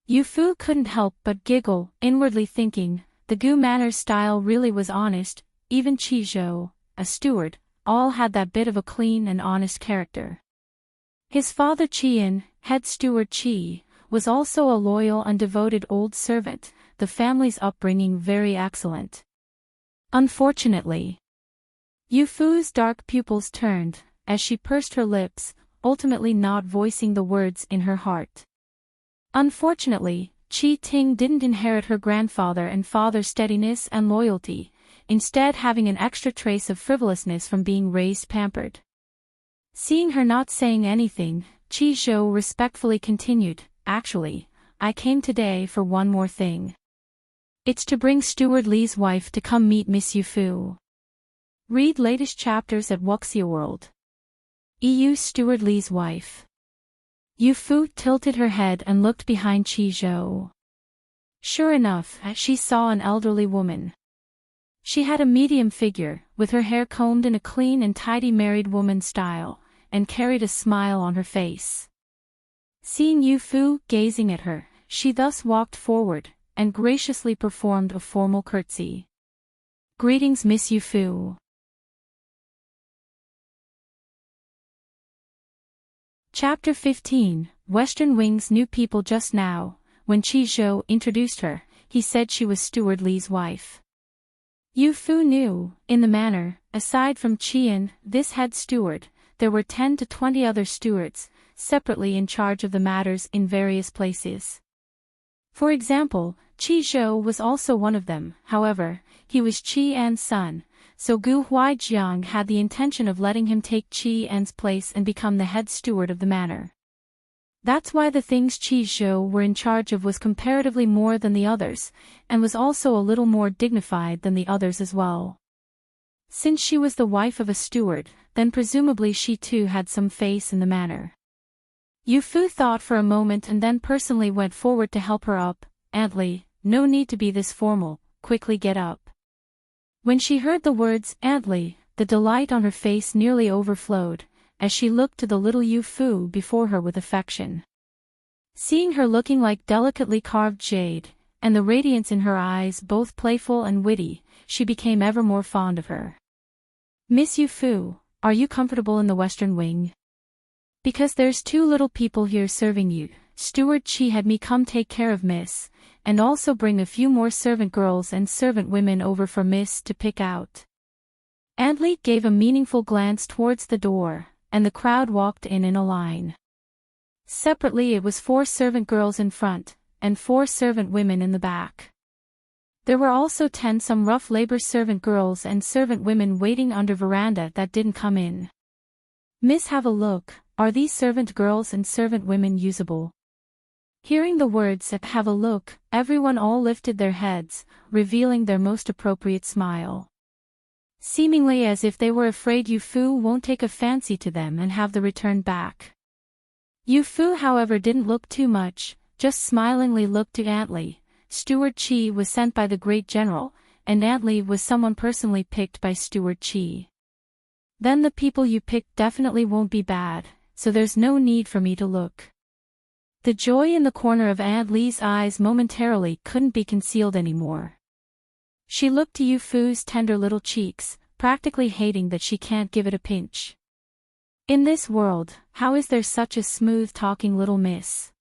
Yufu couldn't help but giggle, inwardly thinking, the Gu Manor's style really was honest, even Qi Zhou, a steward, all had that bit of a clean and honest character. His father Qian, head steward Qi, was also a loyal and devoted old servant, the family's upbringing very excellent. Unfortunately, Yu Fu's dark pupils turned, as she pursed her lips, ultimately not voicing the words in her heart. Unfortunately, Qi Ting didn't inherit her grandfather and father's steadiness and loyalty, instead having an extra trace of frivolousness from being raised pampered. Seeing her not saying anything, Qi Zhou respectfully continued, "Actually, I came today for one more thing. It's to bring Steward Li's wife to come meet Miss Yu Fu." Read latest chapters at Wuxia World. EU Steward Li's wife. Yu Fu tilted her head and looked behind Qi Zhou. Sure enough, she saw an elderly woman. She had a medium figure, with her hair combed in a clean and tidy married woman style, and carried a smile on her face. Seeing Yu Fu gazing at her, she thus walked forward, and graciously performed a formal curtsy. "Greetings, Miss Yu Fu." Chapter 15, Western Wing's new people. Just now, when Qi Zhou introduced her, he said she was Steward Li's wife. Yu Fu knew, in the manor, aside from Qian, this head steward, there were 10 to 20 other stewards, separately in charge of the matters in various places. For example, Qi Zhou was also one of them. However, he was Qi An's son, so Gu Huaijiang had the intention of letting him take Qi An's place and become the head steward of the manor. That's why the things Qi Zhou were in charge of was comparatively more than the others, and was also a little more dignified than the others as well. Since she was the wife of a steward, then presumably she too had some face in the manor. Yu Fu thought for a moment and then personally went forward to help her up. "Aunt Li, no need to be this formal, quickly get up." When she heard the words "Aunt Li," the delight on her face nearly overflowed, as she looked to the little Yu Fu before her with affection. Seeing her looking like delicately carved jade, and the radiance in her eyes both playful and witty, she became ever more fond of her. "Miss Yu Fu, are you comfortable in the Western Wing? Because there's 2 little people here serving you. Steward Qi had me come take care of Miss, and also bring a few more servant girls and servant women over for Miss to pick out." Aunt Li gave a meaningful glance towards the door, and the crowd walked in a line. Separately it was 4 servant girls in front, and 4 servant women in the back. There were also 10 some rough labor servant girls and servant women waiting under veranda that didn't come in. "Miss, have a look, are these servant girls and servant women usable?" Hearing the words "have a look," everyone all lifted their heads, revealing their most appropriate smile. Seemingly as if they were afraid Yu Fu won't take a fancy to them and have the return back. Yu Fu however didn't look too much, just smilingly looked to Aunt Li. Steward Qi was sent by the great general, and Aunt Li was someone personally picked by Steward Qi. "Then the people you picked definitely won't be bad, so there's no need for me to look." The joy in the corner of Aunt Li's eyes momentarily couldn't be concealed anymore. She looked to Yu Fu's tender little cheeks, practically hating that she can't give it a pinch. In this world, how is there such a smooth-talking little miss?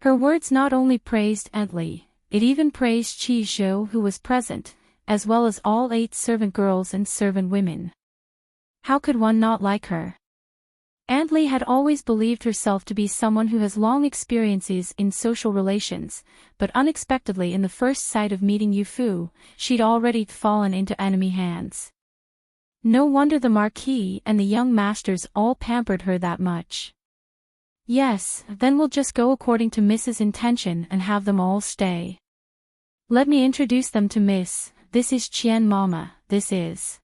Her words not only praised Aunt Li, it even praised Qi Zhou who was present, as well as all 8 servant girls and servant women. How could one not like her? Aunt Li had always believed herself to be someone who has long experiences in social relations, but unexpectedly in the first sight of meeting Yu Fu, she'd already fallen into enemy hands. No wonder the Marquis and the young masters all pampered her that much. "Yes, then we'll just go according to Miss's intention and have them all stay. Let me introduce them to Miss, this is Qian Mama, this is..."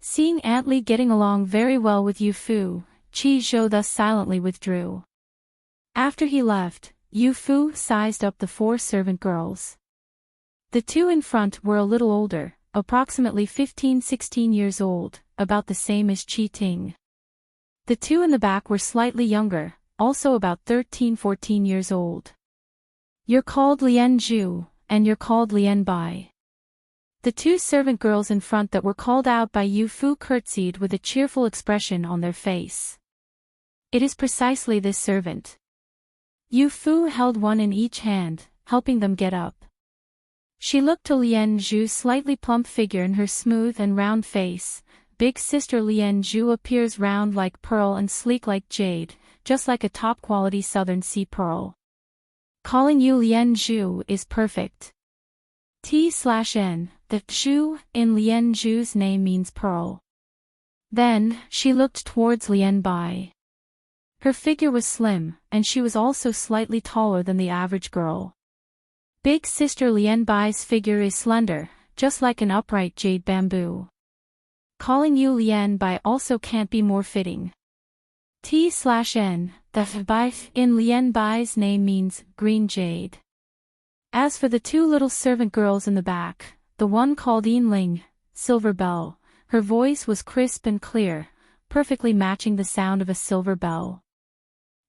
Seeing Aunt Li getting along very well with Yu Fu, Qi Zhou thus silently withdrew. After he left, Yu Fu sized up the 4 servant girls. The 2 in front were a little older, approximately 15-16 years old, about the same as Qi Ting. The 2 in the back were slightly younger, also about 13-14 years old. "You're called Lian Zhu, and you're called Lian Bai." The 2 servant girls in front that were called out by Yu Fu curtsied with a cheerful expression on their face. It is precisely this servant. Yu Fu held one in each hand, helping them get up. She looked to Lian Zhu's slightly plump figure and her smooth and round face. Big sister Lian Zhu appears round like pearl and sleek like jade, just like a top-quality southern sea pearl. Calling you Lian Zhu is perfect. T/N, the Zhu in Lian Zhu's name means pearl. Then, she looked towards Lian Bai. Her figure was slim, and she was also slightly taller than the average girl. Big sister Lian Bai's figure is slender, just like an upright jade bamboo. Calling you Lian Bai also can't be more fitting. T/N, the Bai in Lian Bai's name means green jade. As for the two little servant girls in the back, the one called Yinling, Silver Bell, her voice was crisp and clear, perfectly matching the sound of a silver bell.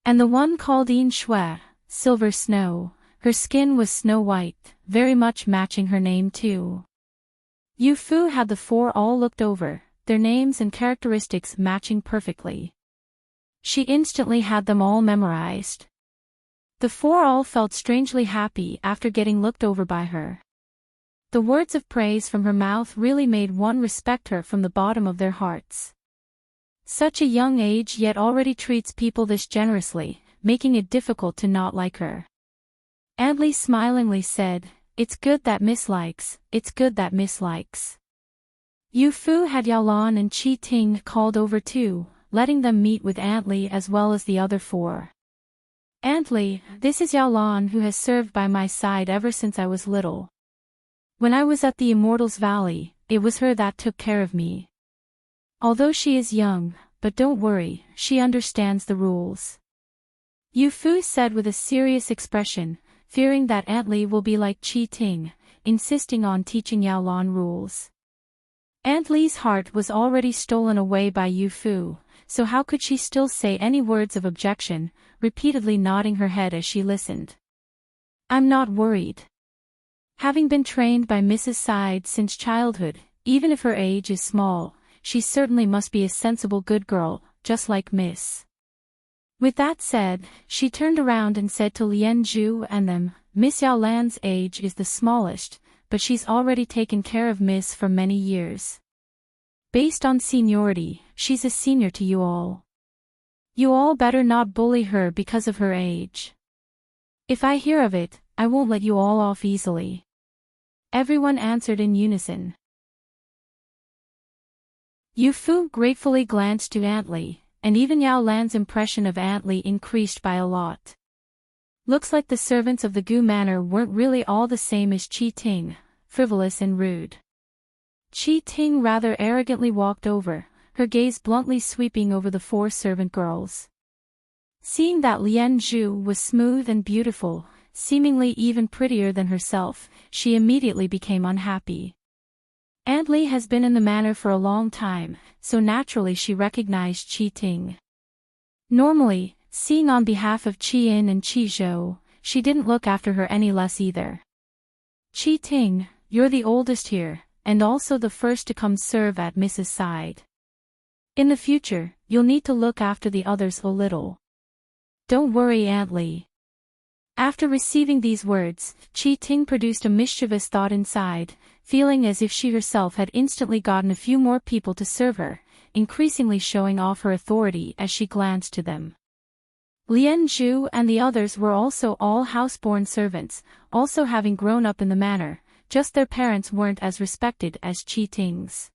And the one called Yin Shui, Silver Snow, her skin was snow white, very much matching her name too. Yu Fu had the four all looked over, their names and characteristics matching perfectly. She instantly had them all memorized. The four all felt strangely happy after getting looked over by her. The words of praise from her mouth really made one respect her from the bottom of their hearts. Such a young age yet already treats people this generously, making it difficult to not like her. Aunt Li smilingly said, "It's good that Miss likes, it's good that Miss likes." Yu Fu had Yao Lan and Qi Ting called over too, letting them meet with Aunt Li as well as the other four. "Aunt Li, this is Yao Lan who has served by my side ever since I was little. When I was at the Immortals Valley, it was her that took care of me. Although she is young, but don't worry, she understands the rules." Yu Fu said with a serious expression, fearing that Aunt Li will be like Qi Ting, insisting on teaching Yao Lan rules. Aunt Li's heart was already stolen away by Yu Fu, so how could she still say any words of objection, repeatedly nodding her head as she listened. "I'm not worried. Having been trained by Mrs. Side since childhood, even if her age is small, she certainly must be a sensible good girl, just like Miss." With that said, she turned around and said to Lian Zhu and them, "Miss Yao Lan's age is the smallest, but she's already taken care of Miss for many years. Based on seniority, she's a senior to you all. You all better not bully her because of her age. If I hear of it, I won't let you all off easily." Everyone answered in unison. Yu Fu gratefully glanced to Aunt Li, and even Yao Lan's impression of Aunt Li increased by a lot. Looks like the servants of the Gu Manor weren't really all the same as Qi Ting, frivolous and rude. Qi Ting rather arrogantly walked over, her gaze bluntly sweeping over the four servant girls. Seeing that Lian Zhu was smooth and beautiful, seemingly even prettier than herself, she immediately became unhappy. Aunt Li has been in the manor for a long time, so naturally she recognized Qi Ting. Normally, seeing on behalf of Qi Yin and Qi Zhou, she didn't look after her any less either. "Qi Ting, you're the oldest here, and also the first to come serve at Mrs. Side. In the future, you'll need to look after the others a little. Don't worry, Aunt Li." After receiving these words, Qi Ting produced a mischievous thought inside, feeling as if she herself had instantly gotten a few more people to serve her, increasingly showing off her authority as she glanced to them. Lian Zhu and the others were also all houseborn servants, also having grown up in the manor, just their parents weren't as respected as Qi Ting's.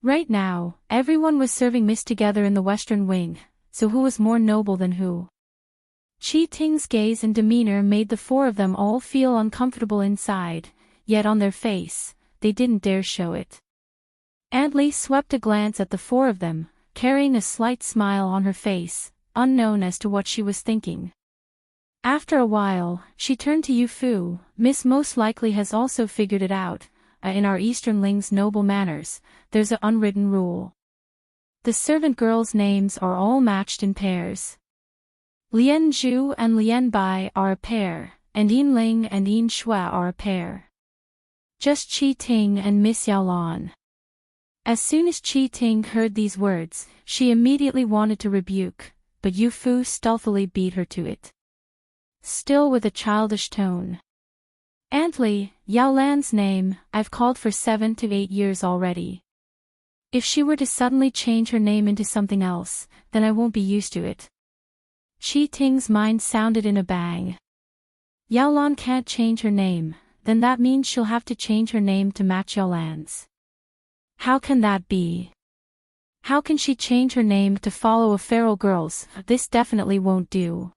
Right now, everyone was serving Miss together in the western wing, so who was more noble than who? Qi Ting's gaze and demeanor made the four of them all feel uncomfortable inside, yet on their face, they didn't dare show it. Aunt Li swept a glance at the four of them, carrying a slight smile on her face, unknown as to what she was thinking. After a while, she turned to Yu Fu. "Miss most likely has also figured it out. In our Easternlings' noble manners, there's an unwritten rule. The servant girls' names are all matched in pairs. Lian Zhu and Lian Bai are a pair, and Yin Ling and Yin Shui are a pair. Just Qi Ting and Miss Yao Lan." As soon as Qi Ting heard these words, she immediately wanted to rebuke, but Yu Fu stealthily beat her to it. Still with a childish tone. "Aunt Li, Yao Lan's name, I've called for 7 to 8 years already. If she were to suddenly change her name into something else, then I won't be used to it." Qi Ting's mind sounded in a bang. Yao Lan can't change her name, then that means she'll have to change her name to match Yao Lan's. How can that be? How can she change her name to follow a feral girl's? This definitely won't do.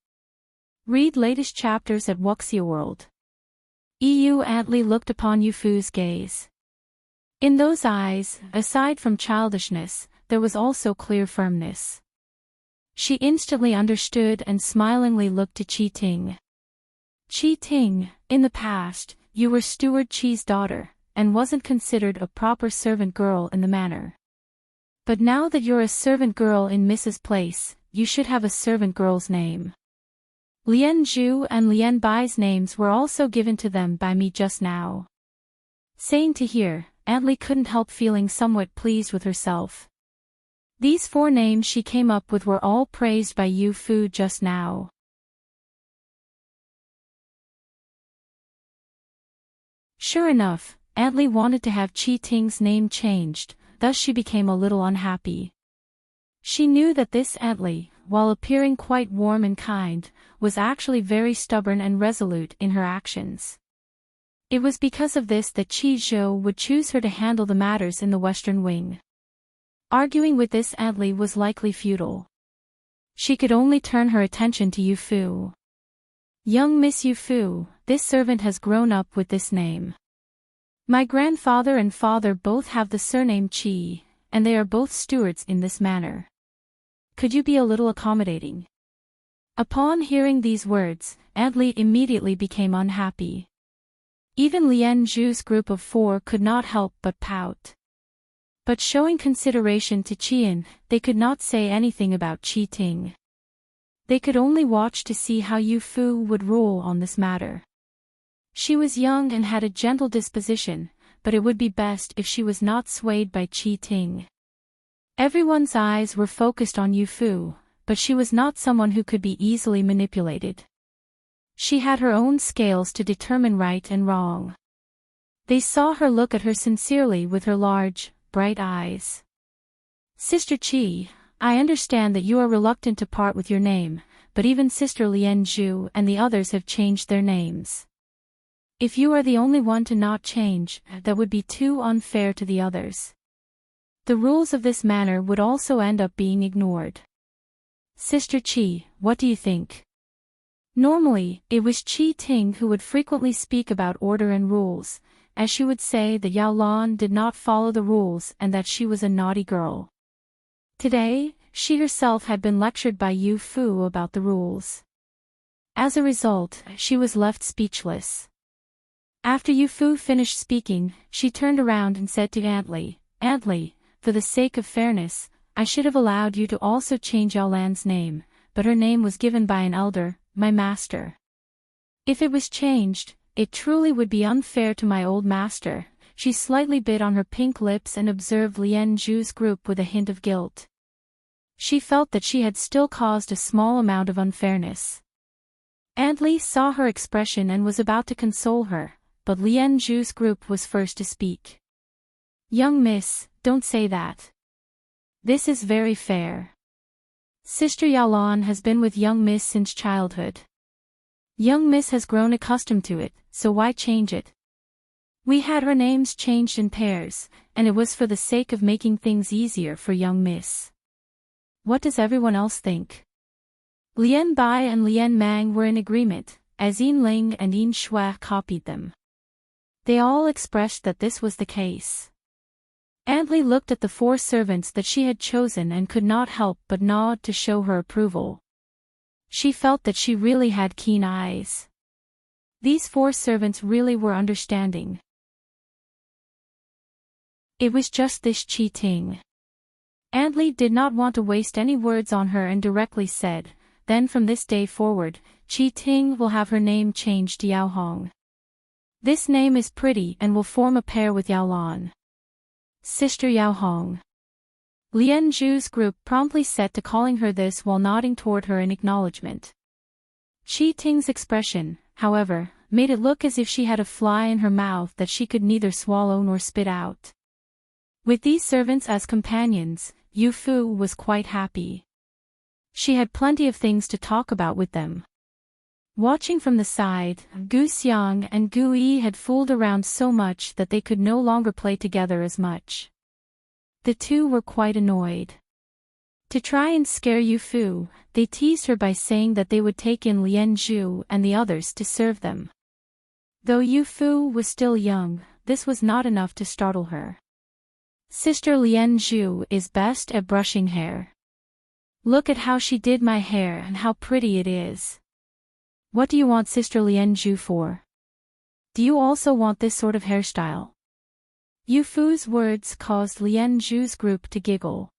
Read latest chapters at Wuxia World. Aunt Li looked upon Yu Fu's gaze. In those eyes, aside from childishness, there was also clear firmness. She instantly understood and smilingly looked to Qi Ting. "Qi Ting, in the past, you were Steward Qi's daughter, and wasn't considered a proper servant girl in the manor. But now that you're a servant girl in Mrs. Place, you should have a servant girl's name. Lian Zhu and Lian Bai's names were also given to them by me just now." Saying to hear, Aunt Li couldn't help feeling somewhat pleased with herself. These 4 names she came up with were all praised by Yu Fu just now. Sure enough, Aunt Li wanted to have Qi Ting's name changed, thus she became a little unhappy. She knew that this Aunt Li, while appearing quite warm and kind, was actually very stubborn and resolute in her actions. It was because of this that Qi Zhou would choose her to handle the matters in the Western Wing. Arguing with this Aunt Li was likely futile. She could only turn her attention to Yu Fu. "Young Miss Yu Fu, this servant has grown up with this name. My grandfather and father both have the surname Qi, and they are both stewards in this manor. Could you be a little accommodating?" Upon hearing these words, Aunt Li immediately became unhappy. Even Lian Zhu's group of 4 could not help but pout. But showing consideration to Qian, they could not say anything about Qi Ting. They could only watch to see how Yu Fu would rule on this matter. She was young and had a gentle disposition, but it would be best if she was not swayed by Qi Ting. Everyone's eyes were focused on Yu Fu, but she was not someone who could be easily manipulated. She had her own scales to determine right and wrong. They saw her look at her sincerely with her large, bright eyes. "Sister Qi, I understand that you are reluctant to part with your name, but even Sister Lian Zhu and the others have changed their names. If you are the only one to not change, that would be too unfair to the others. The rules of this manor would also end up being ignored. Sister Qi, what do you think?" Normally, it was Qi Ting who would frequently speak about order and rules, as she would say that Yao Lan did not follow the rules and that she was a naughty girl. Today, she herself had been lectured by Yu Fu about the rules. As a result, she was left speechless. After Yu Fu finished speaking, she turned around and said to Aunt Li, "Aunt Li, for the sake of fairness, I should have allowed you to also change Yao Lan's name, but her name was given by an elder, my master. If it was changed, it truly would be unfair to my old master." She slightly bit on her pink lips and observed Lian Zhu's group with a hint of guilt. She felt that she had still caused a small amount of unfairness. Aunt Li saw her expression and was about to console her, but Lian Zhu's group was first to speak. "Young miss, don't say that. This is very fair. Sister Yao Lan has been with young miss since childhood. Young miss has grown accustomed to it, so why change it? We had our names changed in pairs, and it was for the sake of making things easier for young miss. What does everyone else think?" Lian Bai and Lian Mang were in agreement, as Yin Ling and Yin Shui copied them. They all expressed that this was the case. Aunt Li looked at the 4 servants that she had chosen and could not help but nod to show her approval. She felt that she really had keen eyes. These 4 servants really were understanding. It was just this Qi Ting. Aunt Li did not want to waste any words on her and directly said, "Then from this day forward, Qi Ting will have her name changed to Yao Hong. This name is pretty and will form a pair with Yao Lan. Sister Yao Hong." Lian Zhu's group promptly set to calling her this while nodding toward her in acknowledgement. Qi Ting's expression, however, made it look as if she had a fly in her mouth that she could neither swallow nor spit out. With these servants as companions, Yu Fu was quite happy. She had plenty of things to talk about with them. Watching from the side, Gu Xiang and Gu Yi had fooled around so much that they could no longer play together as much. The two were quite annoyed. To try and scare Yu Fu, they teased her by saying that they would take in Lian Zhu and the others to serve them. Though Yu Fu was still young, this was not enough to startle her. Sister Lian Zhu is best at brushing hair. Look at how she did my hair and how pretty it is. What do you want Sister Lian Zhu for? Do you also want this sort of hairstyle? Yu Fu's words caused Lian Zhu's group to giggle.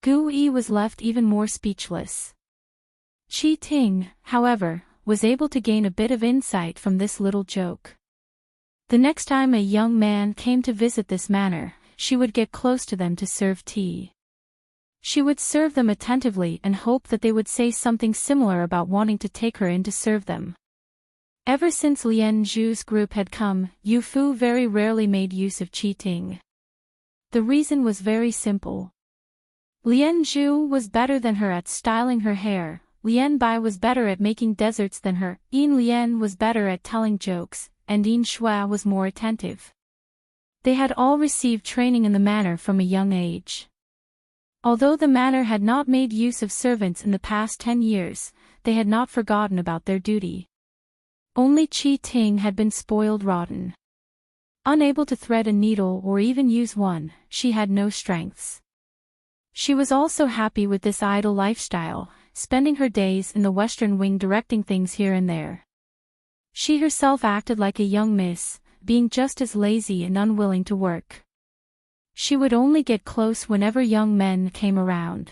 Gu Yi was left even more speechless. Qi Ting, however, was able to gain a bit of insight from this little joke. The next time a young man came to visit this manor, she would get close to them to serve tea. She would serve them attentively and hope that they would say something similar about wanting to take her in to serve them. Ever since Lian Zhu's group had come, Yu Fu very rarely made use of Qi Ting. The reason was very simple. Lian Zhu was better than her at styling her hair, Lian Bai was better at making desserts than her, Yin Lian was better at telling jokes, and Yin Shui was more attentive. They had all received training in the manor from a young age. Although the manor had not made use of servants in the past 10 years, they had not forgotten about their duty. Only Qi Ting had been spoiled rotten. Unable to thread a needle or even use one, she had no strengths. She was also happy with this idle lifestyle, spending her days in the western wing directing things here and there. She herself acted like a young miss, being just as lazy and unwilling to work. She would only get close whenever young men came around.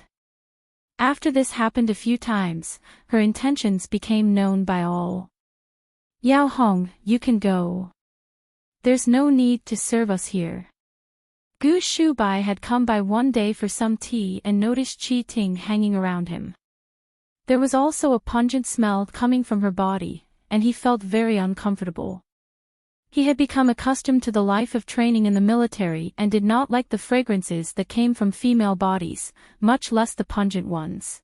After this happened a few times, her intentions became known by all. Yao Hong, you can go. There's no need to serve us here. Gu Shubai had come by one day for some tea and noticed Qi Ting hanging around him. There was also a pungent smell coming from her body, and he felt very uncomfortable. He had become accustomed to the life of training in the military and did not like the fragrances that came from female bodies, much less the pungent ones.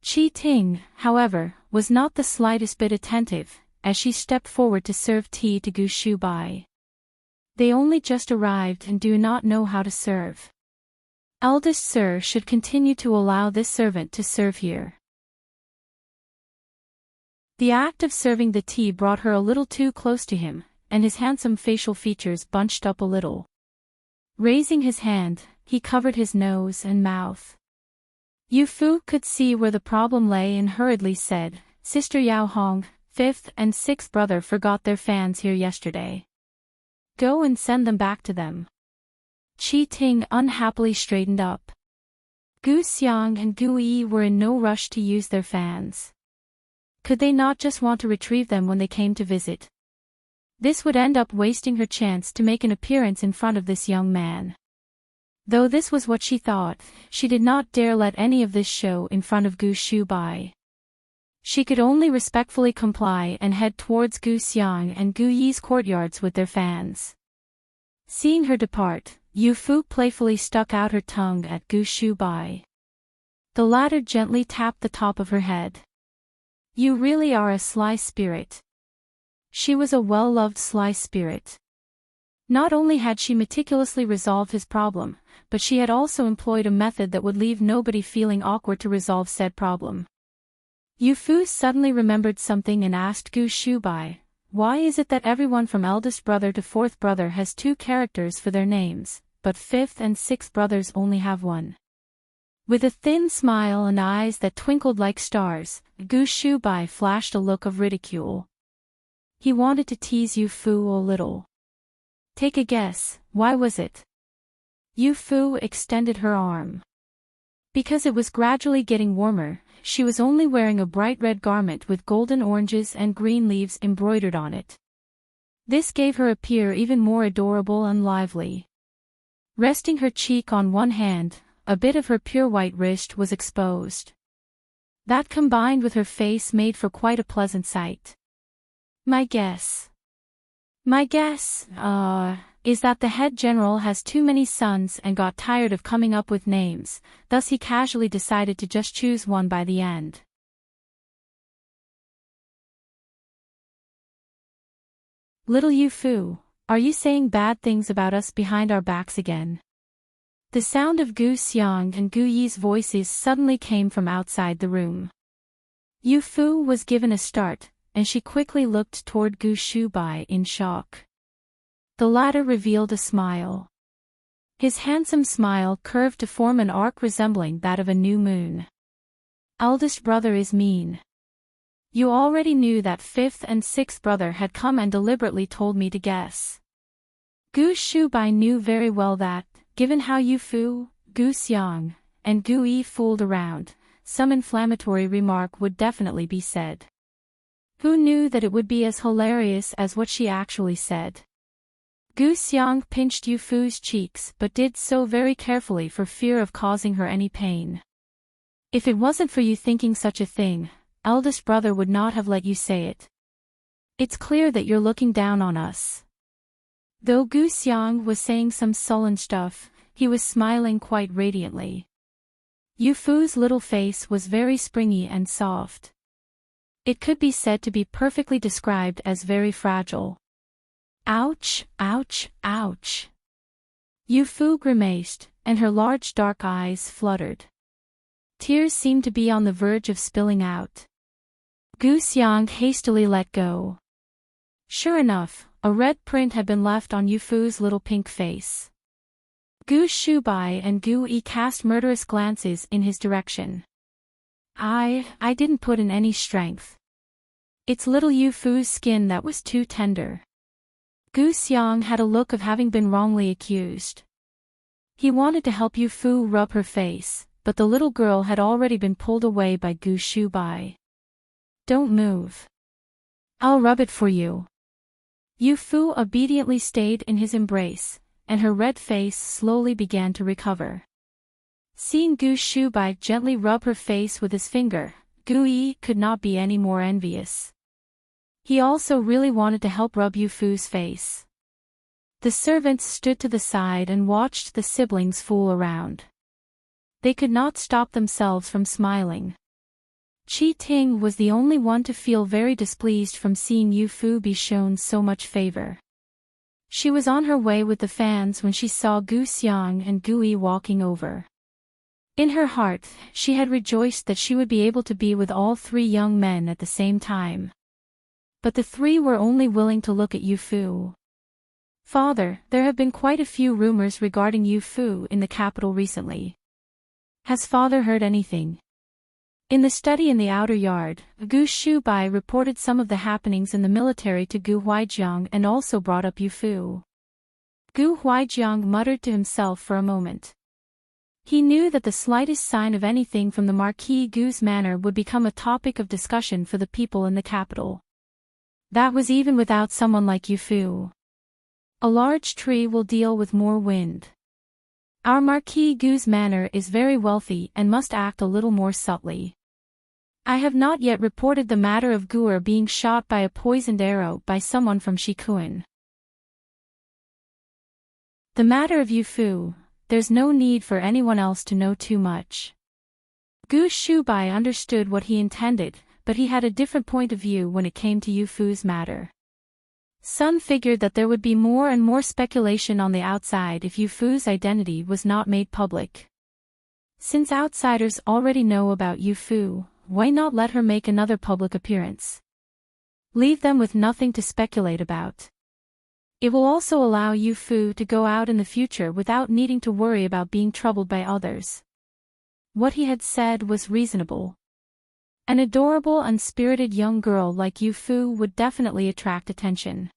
Qi Ting, however, was not the slightest bit attentive, as she stepped forward to serve tea to Gu Shubai. They only just arrived and do not know how to serve. Eldest Sir should continue to allow this servant to serve here. The act of serving the tea brought her a little too close to him, and his handsome facial features bunched up a little. Raising his hand, he covered his nose and mouth. Yu Fu could see where the problem lay and hurriedly said, Sister Yao Hong, 5th and 6th brother forgot their fans here yesterday. Go and send them back to them. Qi Ting unhappily straightened up. Gu Xiang and Gu Yi were in no rush to use their fans. Could they not just want to retrieve them when they came to visit? This would end up wasting her chance to make an appearance in front of this young man. Though this was what she thought, she did not dare let any of this show in front of Gu Shubai. She could only respectfully comply and head towards Gu Xiang and Gu Yi's courtyards with their fans. Seeing her depart, Yu Fu playfully stuck out her tongue at Gu Shubai. The latter gently tapped the top of her head. You really are a sly spirit. She was a well-loved sly spirit. Not only had she meticulously resolved his problem, but she had also employed a method that would leave nobody feeling awkward to resolve said problem. Yu Fu suddenly remembered something and asked Gu Shubai, why is it that everyone from eldest brother to 4th brother has 2 characters for their names, but 5th and 6th brothers only have 1? With a thin smile and eyes that twinkled like stars, Gu Shubai flashed a look of ridicule. He wanted to tease Yu Fu a little. Take a guess, why was it? Yu Fu extended her arm. Because it was gradually getting warmer, she was only wearing a bright red garment with golden oranges and green leaves embroidered on it. This gave her appear even more adorable and lively. Resting her cheek on one hand, a bit of her pure white wrist was exposed. That combined with her face made for quite a pleasant sight. My guess is that the head general has too many sons and got tired of coming up with names, thus he casually decided to just choose one by the end. Little Yu-Fu, are you saying bad things about us behind our backs again? The sound of Gu Xiang and Gu Yi's voices suddenly came from outside the room. Yu-Fu was given a start, and she quickly looked toward Gu Shubai in shock. The latter revealed a smile. His handsome smile curved to form an arc resembling that of a new moon. Eldest brother is mean. You already knew that fifth and sixth brother had come and deliberately told me to guess. Gu Shubai knew very well that, given how Yu-Fu, Gu Xiang, and Gu Yi fooled around, some inflammatory remark would definitely be said. Who knew that it would be as hilarious as what she actually said? Gu Xiang pinched Yu-Fu's cheeks but did so very carefully for fear of causing her any pain. If it wasn't for you thinking such a thing, eldest brother would not have let you say it. It's clear that you're looking down on us. Though Gu Xiang was saying some sullen stuff, he was smiling quite radiantly. Yu-Fu's little face was very springy and soft. It could be said to be perfectly described as very fragile. Ouch, ouch, ouch. Yu-Fu grimaced, and her large dark eyes fluttered. Tears seemed to be on the verge of spilling out. Gu Xiang hastily let go. Sure enough, a red print had been left on Yu-Fu's little pink face. Gu Shubai and Gu Yi cast murderous glances in his direction. I didn't put in any strength. It's little Yu-Fu's skin that was too tender. Gu Xiang had a look of having been wrongly accused. He wanted to help Yu-Fu rub her face, but the little girl had already been pulled away by Gu Shubai. Don't move. I'll rub it for you. Yu-Fu obediently stayed in his embrace, and her red face slowly began to recover. Seeing Gu Shubai gently rub her face with his finger, Gu Yi could not be any more envious. He also really wanted to help rub Yu-Fu's face. The servants stood to the side and watched the siblings fool around. They could not stop themselves from smiling. Qi Ting was the only one to feel very displeased from seeing Yu-Fu be shown so much favor. She was on her way with the fans when she saw Gu Xiang and Gu Yi walking over. In her heart, she had rejoiced that she would be able to be with all three young men at the same time. But the three were only willing to look at Yu-Fu. Father, there have been quite a few rumors regarding Yu-Fu in the capital recently. Has father heard anything? In the study in the outer yard, Gu Shubai reported some of the happenings in the military to Gu Huaijiang and also brought up Yu-Fu. Gu Huaijiang muttered to himself for a moment. He knew that the slightest sign of anything from the Marquis Gu's manor would become a topic of discussion for the people in the capital. That was even without someone like Yu-Fu. A large tree will deal with more wind. Our Marquis Gu's manor is very wealthy and must act a little more subtly. I have not yet reported the matter of Gu'er being shot by a poisoned arrow by someone from Shikuan. The matter of Yu-Fu, there's no need for anyone else to know too much. Gu Shubai understood what he intended, but he had a different point of view when it came to Yu-Fu's matter. Sun figured that there would be more and more speculation on the outside if Yu-Fu's identity was not made public. Since outsiders already know about Yu-Fu, why not let her make another public appearance? Leave them with nothing to speculate about. It will also allow Yu-Fu to go out in the future without needing to worry about being troubled by others. What he had said was reasonable. An adorable unspirited young girl like Yu-Fu would definitely attract attention.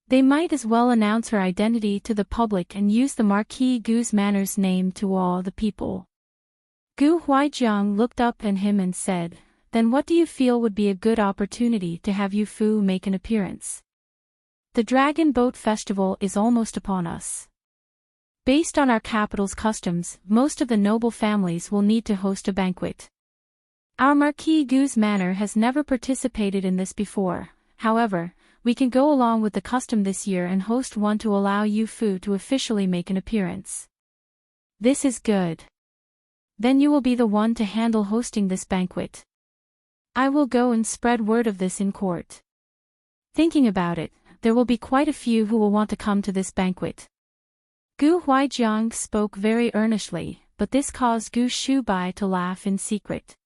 They might as well announce her identity to the public and use the Marquis Gu's manor's name to awe the people. Gu Huaijiang looked up at him and said, "Then what do you feel would be a good opportunity to have Yu-Fu make an appearance? The Dragon Boat Festival is almost upon us. Based on our capital's customs, most of the noble families will need to host a banquet. Our Marquis Gu's manor has never participated in this before, however, we can go along with the custom this year and host one to allow Yu Fu to officially make an appearance. This is good. Then you will be the one to handle hosting this banquet. I will go and spread word of this in court. Thinking about it, there will be quite a few who will want to come to this banquet. Gu Huaijiang spoke very earnestly, but this caused Gu Shubai to laugh in secret.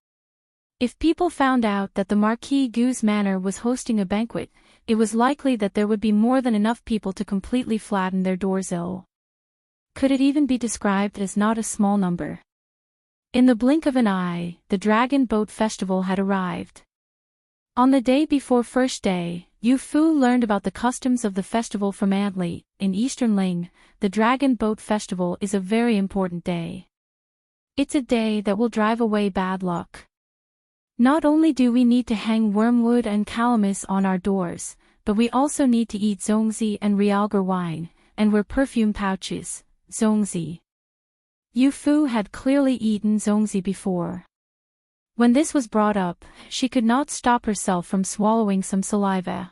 If people found out that the Marquis Gu's manor was hosting a banquet, it was likely that there would be more than enough people to completely flatten their doors ill. Could it even be described as not a small number? In the blink of an eye, the Dragon Boat Festival had arrived. On the day before first day, Yu Fu learned about the customs of the festival from Aunt Li. In Eastern Ling, the Dragon Boat Festival is a very important day. It's a day that will drive away bad luck. Not only do we need to hang wormwood and calamus on our doors, but we also need to eat zongzi and realgar wine, and wear perfume pouches, zongzi. Yu Fu had clearly eaten zongzi before. When this was brought up, she could not stop herself from swallowing some saliva.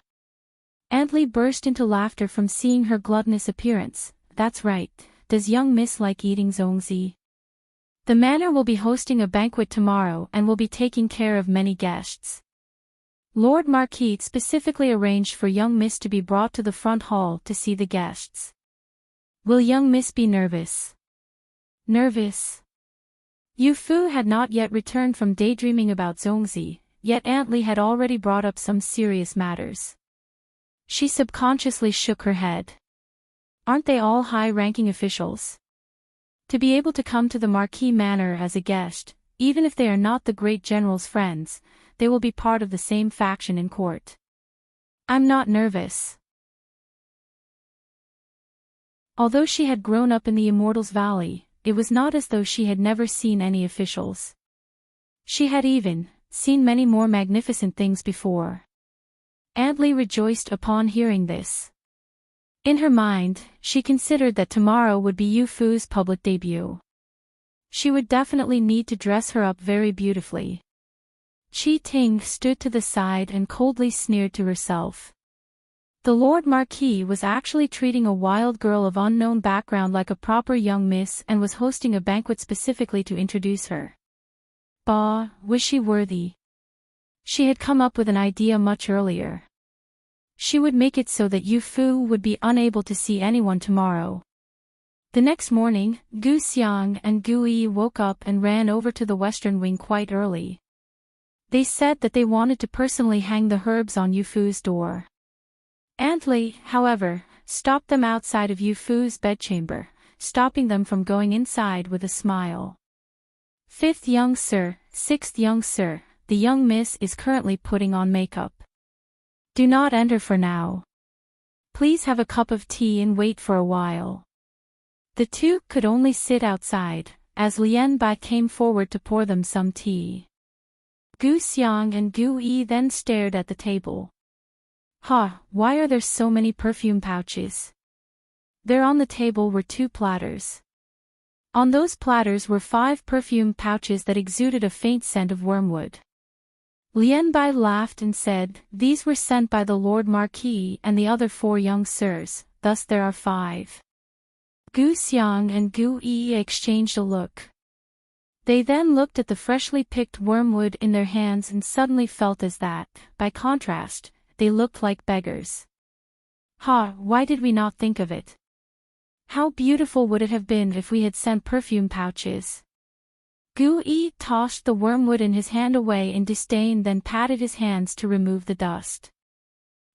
Aunt Li burst into laughter from seeing her gluttonous appearance. That's right, does young miss like eating zongzi? The manor will be hosting a banquet tomorrow and will be taking care of many guests. Lord Marquis specifically arranged for young miss to be brought to the front hall to see the guests. Will young miss be nervous? Nervous? Yu Fu had not yet returned from daydreaming about zongzi, yet Aunt Li had already brought up some serious matters. She subconsciously shook her head. Aren't they all high-ranking officials? To be able to come to the Marquis Manor as a guest, even if they are not the great general's friends, they will be part of the same faction in court. I'm not nervous. Although she had grown up in the Immortals Valley, it was not as though she had never seen any officials. She had even seen many more magnificent things before. Aunt Li rejoiced upon hearing this. In her mind, she considered that tomorrow would be Yu Fu's public debut. She would definitely need to dress her up very beautifully. Qi Ting stood to the side and coldly sneered to herself. The Lord Marquis was actually treating a wild girl of unknown background like a proper young miss and was hosting a banquet specifically to introduce her. Bah, was she worthy? She had come up with an idea much earlier. She would make it so that Yu Fu would be unable to see anyone tomorrow. The next morning, Gu Xiang and Gu Yi woke up and ran over to the western wing quite early. They said that they wanted to personally hang the herbs on Yu Fu's door. Aunt Li, however, stopped them outside of Yu Fu's bedchamber, stopping them from going inside with a smile. Fifth young sir, sixth young sir, the young miss is currently putting on makeup. Do not enter for now. Please have a cup of tea and wait for a while. The two could only sit outside, as Lian Bai came forward to pour them some tea. Gu Xiang and Gu Yi then stared at the table. Why are there so many perfume pouches? There on the table were 2 platters. On those platters were 5 perfume pouches that exuded a faint scent of wormwood. Lian Bai laughed and said, these were sent by the Lord Marquis and the other 4 young sirs, thus there are 5. Gu Xiang and Gu Yi exchanged a look. They then looked at the freshly picked wormwood in their hands and suddenly felt as that, by contrast, they looked like beggars. Why did we not think of it? How beautiful would it have been if we had sent perfume pouches? Gu Yi tossed the wormwood in his hand away in disdain, then patted his hands to remove the dust.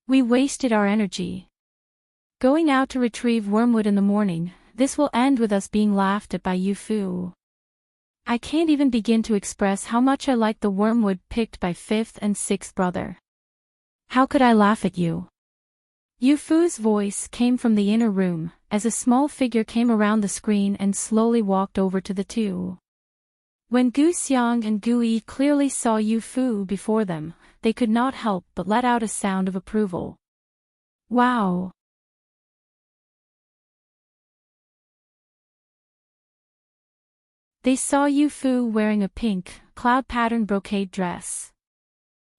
We wasted our energy. Going out to retrieve wormwood in the morning, this will end with us being laughed at by Yu Fu. I can't even begin to express how much I like the wormwood picked by 5th and 6th brother. How could I laugh at you? Yu Fu's voice came from the inner room, as a small figure came around the screen and slowly walked over to the two. When Gu Xiang and Gu Yi clearly saw Yu Fu before them, they could not help but let out a sound of approval. Wow! They saw Yu Fu wearing a pink, cloud-patterned brocade dress.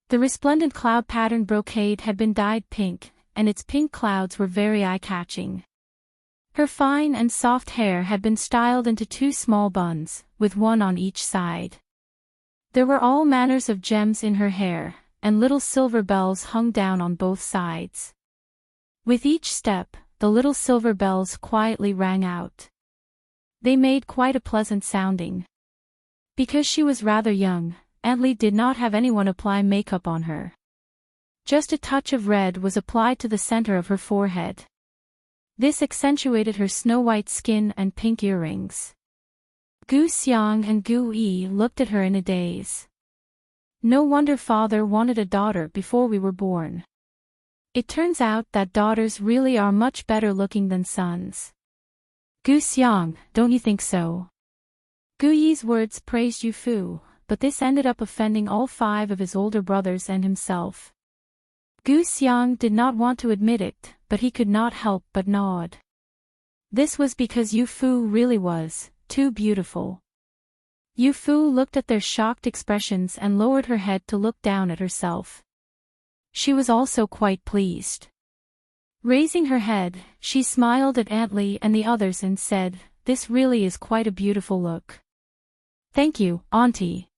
The resplendent cloud-patterned brocade had been dyed pink, and its pink clouds were very eye-catching. Her fine and soft hair had been styled into 2 small buns, with one on each side. There were all manners of gems in her hair, and little silver bells hung down on both sides. With each step, the little silver bells quietly rang out. They made quite a pleasant sounding. Because she was rather young, Aunt Lee did not have anyone apply makeup on her. Just a touch of red was applied to the center of her forehead. This accentuated her snow-white skin and pink earrings. Gu Xiang and Gu Yi looked at her in a daze. No wonder father wanted a daughter before we were born. It turns out that daughters really are much better looking than sons. Gu Xiang, don't you think so? Gu Yi's words praised Yu Fu, but this ended up offending all 5 of his older brothers and himself. Gu Xiang did not want to admit it, but he could not help but nod. This was because Yu Fu really was too beautiful. Yu Fu looked at their shocked expressions and lowered her head to look down at herself. She was also quite pleased. Raising her head, she smiled at Aunt Lee and the others and said, "This really is quite a beautiful look." "Thank you, Auntie.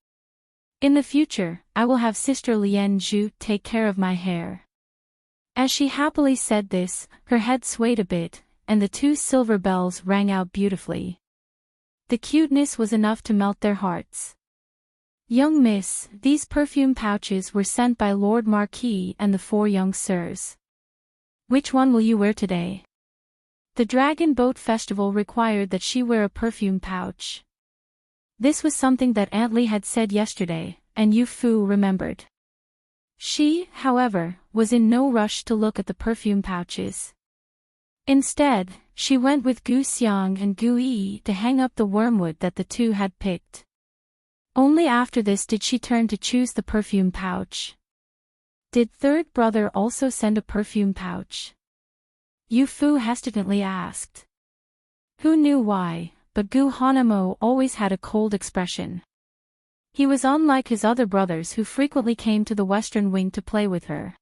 In the future, I will have Sister Lian Zhu take care of my hair." As she happily said this, her head swayed a bit, and the 2 silver bells rang out beautifully. The cuteness was enough to melt their hearts. "Young miss, these perfume pouches were sent by Lord Marquis and the 4 young sirs. Which one will you wear today?" The Dragon Boat Festival required that she wear a perfume pouch. This was something that Aunt Lee had said yesterday, and Yu Fu remembered. She, however, was in no rush to look at the perfume pouches. Instead, she went with Gu Xiang and Gu Yi to hang up the wormwood that the 2 had picked. Only after this did she turn to choose the perfume pouch. Did 3rd brother also send a perfume pouch? Yu Fu hesitantly asked. Who knew why, but Gu Hanamo always had a cold expression. He was unlike his other brothers who frequently came to the Western Wing to play with her.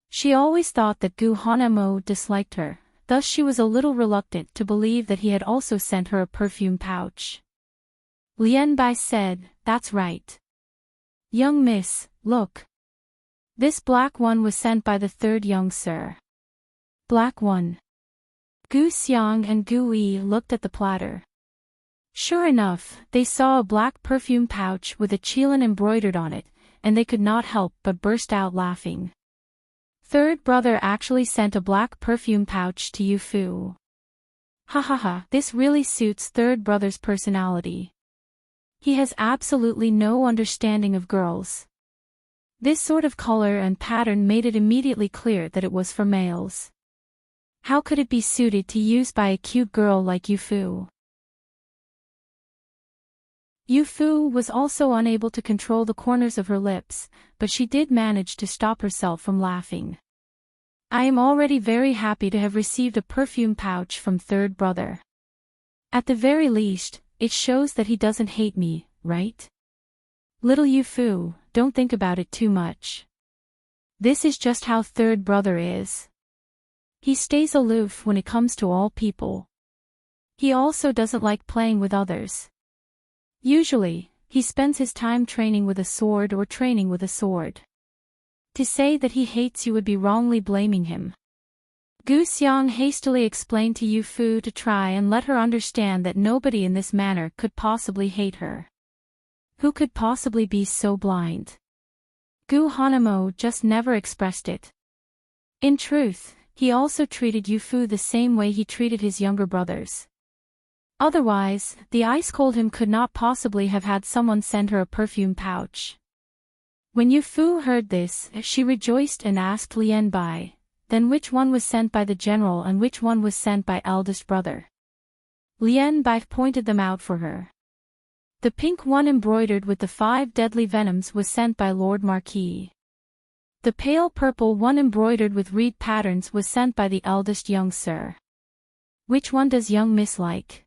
She always thought that Gu Hanamo disliked her, thus she was a little reluctant to believe that he had also sent her a perfume pouch. Lian Bai said, "That's right. Young miss, look. This black one was sent by the 3rd young sir." Black one. Gu Xiang and Gu Yi looked at the platter. Sure enough, they saw a black perfume pouch with a qilin embroidered on it, and they could not help but burst out laughing. 3rd brother actually sent a black perfume pouch to Yu Fu. Ha ha ha, this really suits 3rd brother's personality. He has absolutely no understanding of girls. This sort of color and pattern made it immediately clear that it was for males. How could it be suited to use by a cute girl like Yu Fu? Yu Fu was also unable to control the corners of her lips, but she did manage to stop herself from laughing. I am already very happy to have received a perfume pouch from 3rd brother. At the very least, it shows that he doesn't hate me, right? Little Yu Fu, don't think about it too much. This is just how 3rd brother is. He stays aloof when it comes to all people. He also doesn't like playing with others. Usually, he spends his time training with a sword or training with a sword. To say that he hates you would be wrongly blaming him. Gu Xiang hastily explained to Yu Fu to try and let her understand that nobody in this manner could possibly hate her. Who could possibly be so blind? Gu Hanamo just never expressed it. In truth, he also treated Yu Fu the same way he treated his younger brothers. Otherwise, the ice-cold him could not possibly have had someone send her a perfume pouch. When Yu Fu heard this, she rejoiced and asked Lian Bai, then which one was sent by the general and which one was sent by eldest brother? Lian Bai pointed them out for her. The pink one embroidered with the 5 deadly venoms was sent by Lord Marquis. The pale purple one embroidered with reed patterns was sent by the eldest young sir. Which one does young miss like?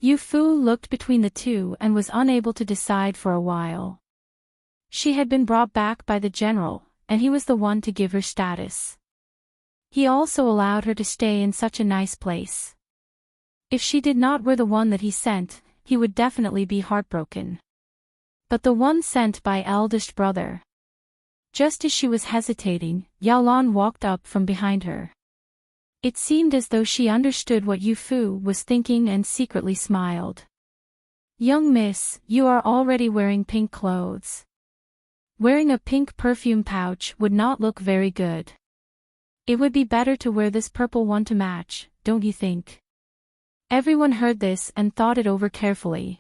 Yu Fu looked between the two and was unable to decide for a while. She had been brought back by the general, and he was the one to give her status. He also allowed her to stay in such a nice place. If she did not were the one that he sent, he would definitely be heartbroken. But the one sent by eldest brother. Just as she was hesitating, Yaolan walked up from behind her. It seemed as though she understood what Yu Fu was thinking and secretly smiled. "Young miss, you are already wearing pink clothes. Wearing a pink perfume pouch would not look very good. It would be better to wear this purple one to match, don't you think?" Everyone heard this and thought it over carefully.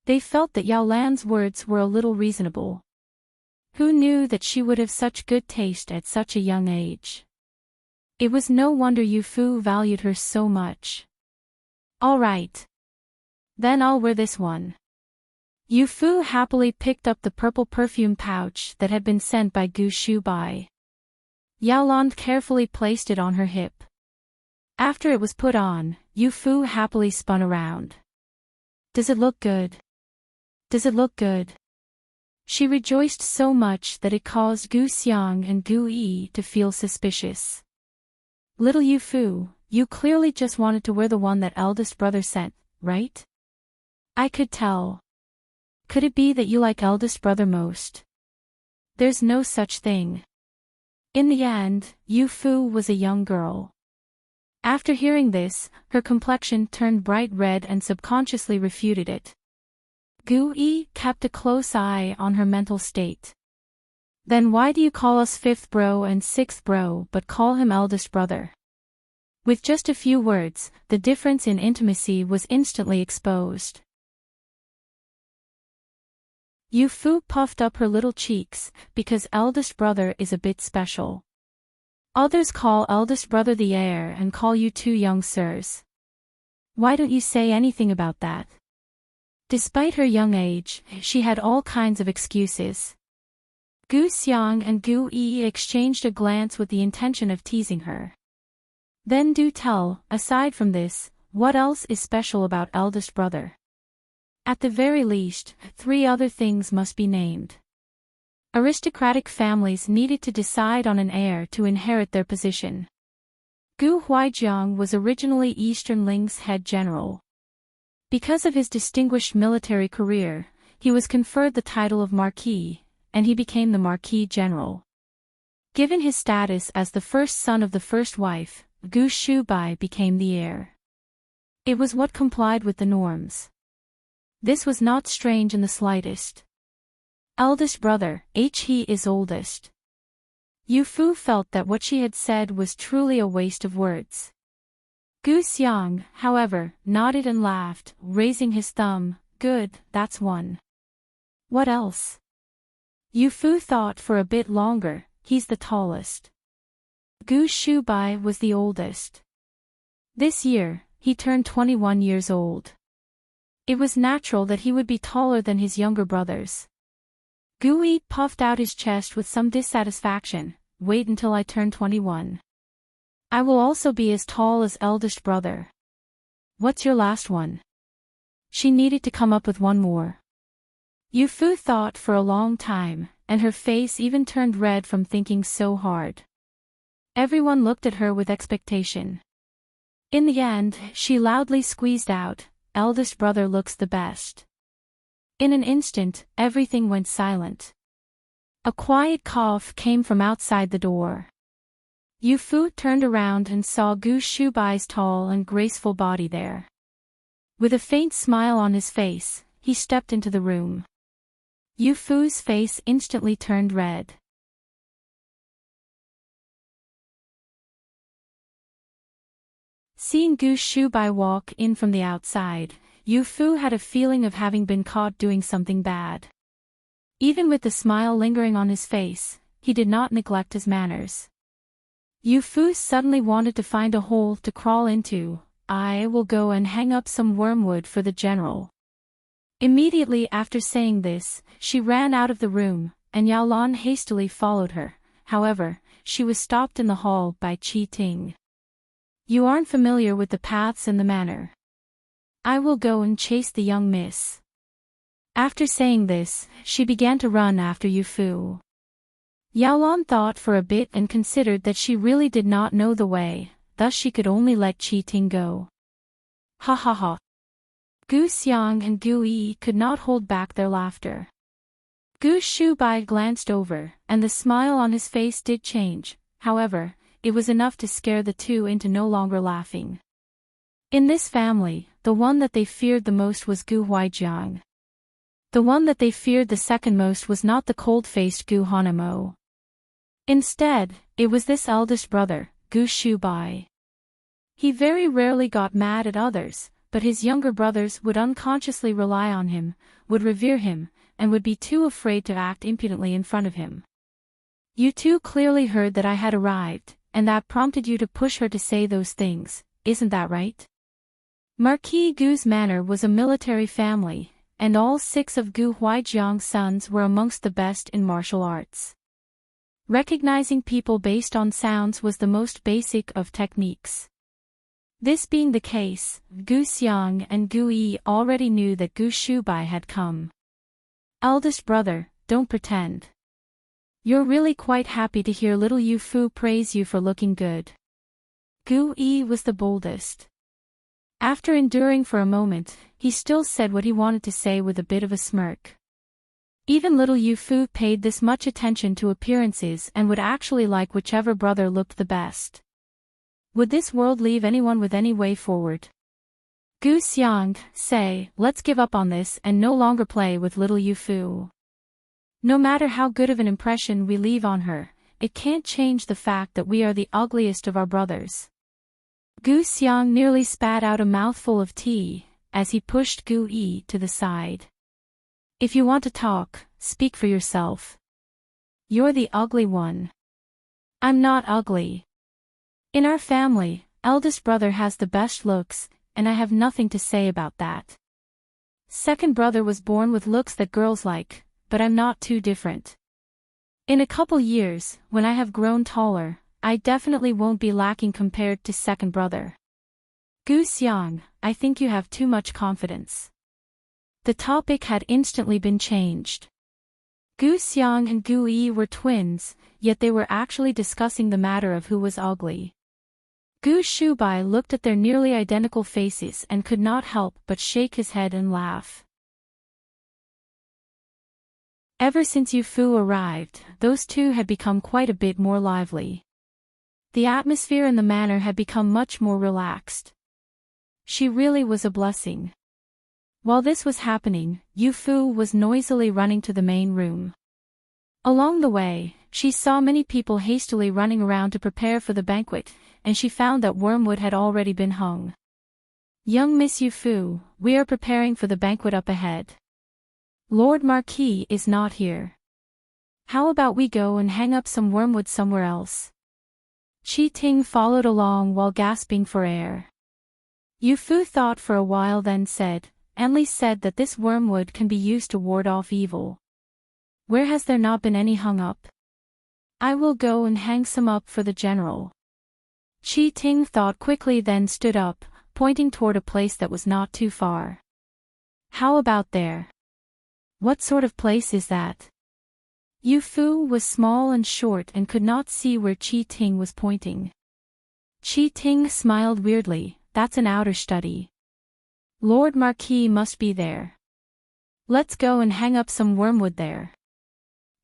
They felt that Yaolan's words were a little reasonable. Who knew that she would have such good taste at such a young age? It was no wonder Yu Fu valued her so much. "All right. Then I'll wear this one." Yu Fu happily picked up the purple perfume pouch that had been sent by Gu Shubai. Yaolan carefully placed it on her hip. After it was put on, Yu Fu happily spun around. "Does it look good? Does it look good?" She rejoiced so much that it caused Gu Xiang and Gu Yi to feel suspicious. "Little Yu Fu, you clearly just wanted to wear the one that eldest brother sent, right?" "I could tell. Could it be that you like eldest brother most?" "There's no such thing." In the end, Yu Fu was a young girl. After hearing this, her complexion turned bright red and subconsciously refuted it. Gu Yi kept a close eye on her mental state. "Then why do you call us fifth bro and sixth bro but call him eldest brother?" With just a few words, the difference in intimacy was instantly exposed. Yu Fu puffed up her little cheeks, because eldest brother is a bit special. Others call eldest brother the heir and call you two young sirs. Why don't you say anything about that? Despite her young age, she had all kinds of excuses. Gu Xiang and Gu Yi exchanged a glance with the intention of teasing her. "Then do tell, aside from this, what else is special about eldest brother?" "At the very least, 3 other things must be named." Aristocratic families needed to decide on an heir to inherit their position. Gu Huaijiang was originally Eastern Ling's head general. Because of his distinguished military career, he was conferred the title of Marquis, and he became the Marquis General. Given his status as the first son of the first wife, Gu Shubai became the heir. It was what complied with the norms. This was not strange in the slightest. Eldest brother, he is oldest. Yu Fu felt that what she had said was truly a waste of words. Gu Xiang, however, nodded and laughed, raising his thumb. "Good, that's one." "What else?" Yu Fu thought for a bit longer. "He's the tallest." Gu Shubai was the oldest. This year, he turned 21 years old. It was natural that he would be taller than his younger brothers. Gu Yi puffed out his chest with some dissatisfaction. "Wait until I turn 21. I will also be as tall as eldest brother." "What's your last one?" She needed to come up with one more. Yu Fu thought for a long time, and her face even turned red from thinking so hard. Everyone looked at her with expectation. In the end, she loudly squeezed out, "Eldest brother looks the best." In an instant, everything went silent. A quiet cough came from outside the door. Yu Fu turned around and saw Gu Shubai's tall and graceful body there. With a faint smile on his face, he stepped into the room. Yu Fu's face instantly turned red. Seeing Gu Shubai walk in from the outside, Yu Fu had a feeling of having been caught doing something bad. Even with the smile lingering on his face, he did not neglect his manners. Yu Fu suddenly wanted to find a hole to crawl into. "I will go and hang up some wormwood for the general." Immediately after saying this, she ran out of the room, and Yaolan hastily followed her. However, she was stopped in the hall by Qi Ting. "You aren't familiar with the paths in the manor. I will go and chase the young miss. After saying this, she began to run after Yu Fu. Yaolong thought for a bit and considered that she really did not know the way, thus she could only let Qi Ting go. Ha ha ha. Gu Xiang and Gu Yi could not hold back their laughter. Gu Shubai glanced over, and the smile on his face did change, however, it was enough to scare the two into no longer laughing. In this family, the one that they feared the most was Gu Huaijiang. The one that they feared the second most was not the cold-faced Gu Hanamo. Instead, it was this eldest brother, Gu Shubai. He very rarely got mad at others, but his younger brothers would unconsciously rely on him, would revere him, and would be too afraid to act impudently in front of him. You two clearly heard that I had arrived, and that prompted you to push her to say those things, isn't that right? Marquis Gu's manor was a military family, and all 6 of Gu Huaijiang's sons were amongst the best in martial arts. Recognizing people based on sounds was the most basic of techniques. This being the case, Gu Xiang and Gu Yi already knew that Gu Shubai had come. Eldest brother, don't pretend. You're really quite happy to hear little Yu Fu praise you for looking good. Gu Yi was the boldest. After enduring for a moment, he still said what he wanted to say with a bit of a smirk. Even little Yu Fu paid this much attention to appearances and would actually like whichever brother looked the best. Would this world leave anyone with any way forward? Gu Xiang, say, let's give up on this and no longer play with little Yu Fu. No matter how good of an impression we leave on her, it can't change the fact that we are the ugliest of our brothers. Gu Xiang nearly spat out a mouthful of tea, as he pushed Gu Yi to the side. If you want to talk, speak for yourself. You're the ugly one. I'm not ugly. In our family, eldest brother has the best looks, and I have nothing to say about that. Second brother was born with looks that girls like, but I'm not too different. In a couple years, when I have grown taller, I definitely won't be lacking compared to second brother. Gu Xiang, I think you have too much confidence. The topic had instantly been changed. Gu Xiang and Gu Yi were twins, yet they were actually discussing the matter of who was ugly. Gu Shubai looked at their nearly identical faces and could not help but shake his head and laugh. Ever since Yu Fu arrived, those two had become quite a bit more lively. The atmosphere in the manor had become much more relaxed. She really was a blessing. While this was happening, Yu Fu was noisily running to the main room. Along the way, she saw many people hastily running around to prepare for the banquet, and she found that wormwood had already been hung. Young Miss Yu Fu, we are preparing for the banquet up ahead. Lord Marquis is not here. How about we go and hang up some wormwood somewhere else? Qi Ting followed along while gasping for air. Yu Fu thought for a while then said, Enli said that this wormwood can be used to ward off evil. Where has there not been any hung up? I will go and hang some up for the general. Qi Ting thought quickly then stood up, pointing toward a place that was not too far. How about there? What sort of place is that? Yu Fu was small and short and could not see where Qi Ting was pointing. Qi Ting smiled weirdly, that's an outer study. Lord Marquis must be there. Let's go and hang up some wormwood there.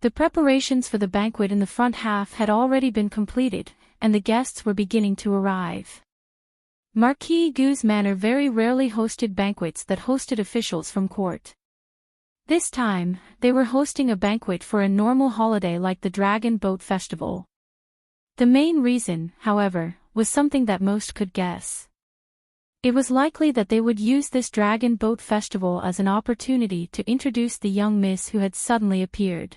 The preparations for the banquet in the front half had already been completed, and the guests were beginning to arrive. Marquis Gu's manor very rarely hosted banquets that hosted officials from court. This time, they were hosting a banquet for a normal holiday like the Dragon Boat Festival. The main reason, however, was something that most could guess. It was likely that they would use this Dragon Boat Festival as an opportunity to introduce the young miss who had suddenly appeared.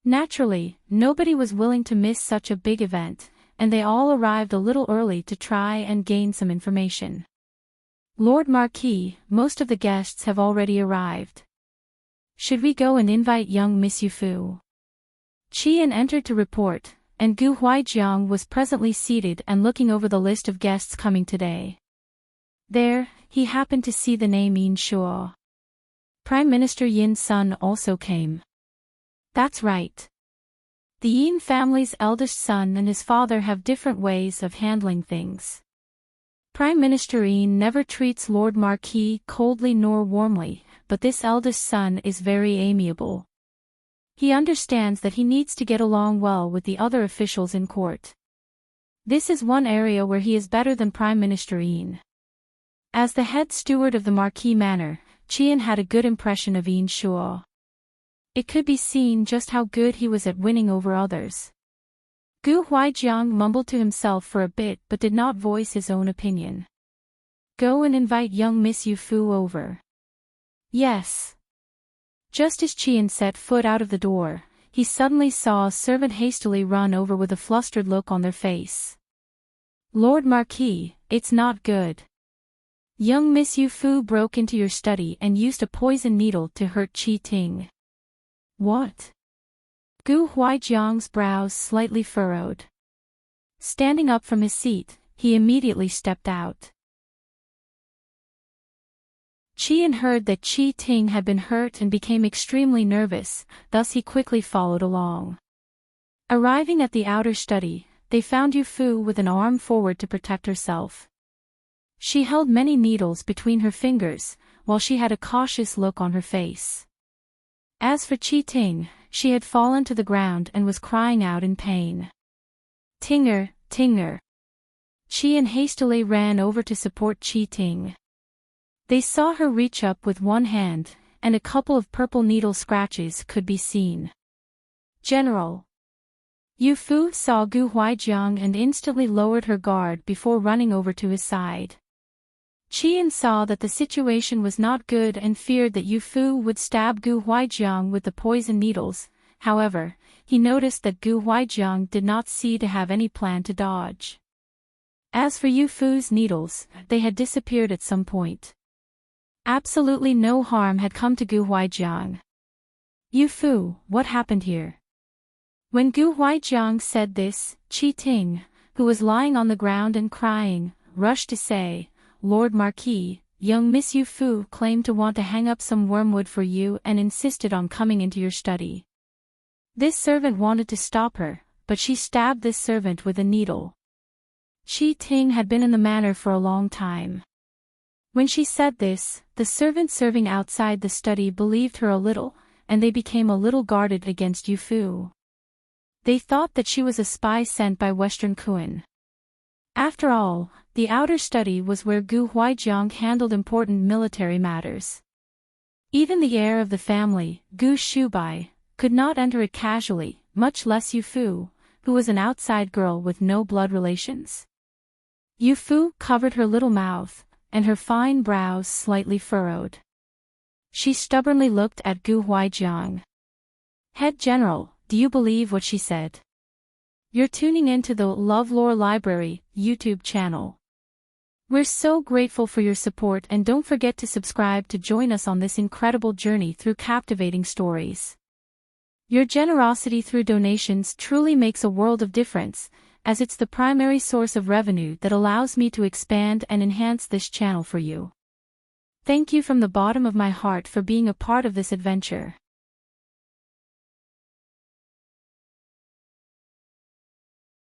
Naturally, nobody was willing to miss such a big event, and they all arrived a little early to try and gain some information. Lord Marquis, most of the guests have already arrived. Should we go and invite young Miss Yu Fu? Qian entered to report, and Gu Huaijiang was presently seated and looking over the list of guests coming today. There, he happened to see the name Yin Shuo. Prime Minister Yin's son also came. That's right. The Yin family's eldest son and his father have different ways of handling things. Prime Minister Yin never treats Lord Marquis coldly nor warmly, but this eldest son is very amiable. He understands that he needs to get along well with the other officials in court. This is one area where he is better than Prime Minister Yin. As the head steward of the Marquis Manor, Qian had a good impression of Yin Shuo. It could be seen just how good he was at winning over others. Gu Huaijiang mumbled to himself for a bit but did not voice his own opinion. Go and invite young Miss Yu Fu over. Yes. Just as Qian set foot out of the door, he suddenly saw a servant hastily run over with a flustered look on their face. Lord Marquis, it's not good. Young Miss Yu Fu broke into your study and used a poison needle to hurt Qi Ting. What? Gu Huaijiang's brows slightly furrowed. Standing up from his seat, he immediately stepped out. Qian heard that Qi Ting had been hurt and became extremely nervous, thus he quickly followed along. Arriving at the outer study, they found Yu Fu with an arm forward to protect herself. She held many needles between her fingers, while she had a cautious look on her face. As for Qi Ting, she had fallen to the ground and was crying out in pain. Tinger, Tinger. Qian hastily ran over to support Qi Ting. They saw her reach up with one hand, and a couple of purple needle scratches could be seen. General. Yu Fu saw Gu Huaijiang and instantly lowered her guard before running over to his side. Qian saw that the situation was not good and feared that Yu Fu would stab Gu Huaijiang with the poison needles. However, he noticed that Gu Huaijiang did not seem to have any plan to dodge. As for Yu Fu's needles, they had disappeared at some point. Absolutely no harm had come to Gu Huaijiang. Yu Fu, what happened here? When Gu Huaijiang said this, Qi Ting, who was lying on the ground and crying, rushed to say, Lord Marquis, young Miss Yu Fu claimed to want to hang up some wormwood for you and insisted on coming into your study. This servant wanted to stop her, but she stabbed this servant with a needle. Qi Ting had been in the manor for a long time. When she said this, the servants serving outside the study believed her a little, and they became a little guarded against Yu Fu. They thought that she was a spy sent by Western Kuan. After all, the outer study was where Gu Huaijiang handled important military matters. Even the heir of the family, Gu Shubai, could not enter it casually, much less Yu Fu, who was an outside girl with no blood relations. Yu Fu covered her little mouth, and her fine brows slightly furrowed. She stubbornly looked at Gu Huaijiang. Head General, do you believe what she said? You're tuning in to the LoveLore Library YouTube channel. We're so grateful for your support and don't forget to subscribe to join us on this incredible journey through captivating stories. Your generosity through donations truly makes a world of difference, as it's the primary source of revenue that allows me to expand and enhance this channel for you. Thank you from the bottom of my heart for being a part of this adventure.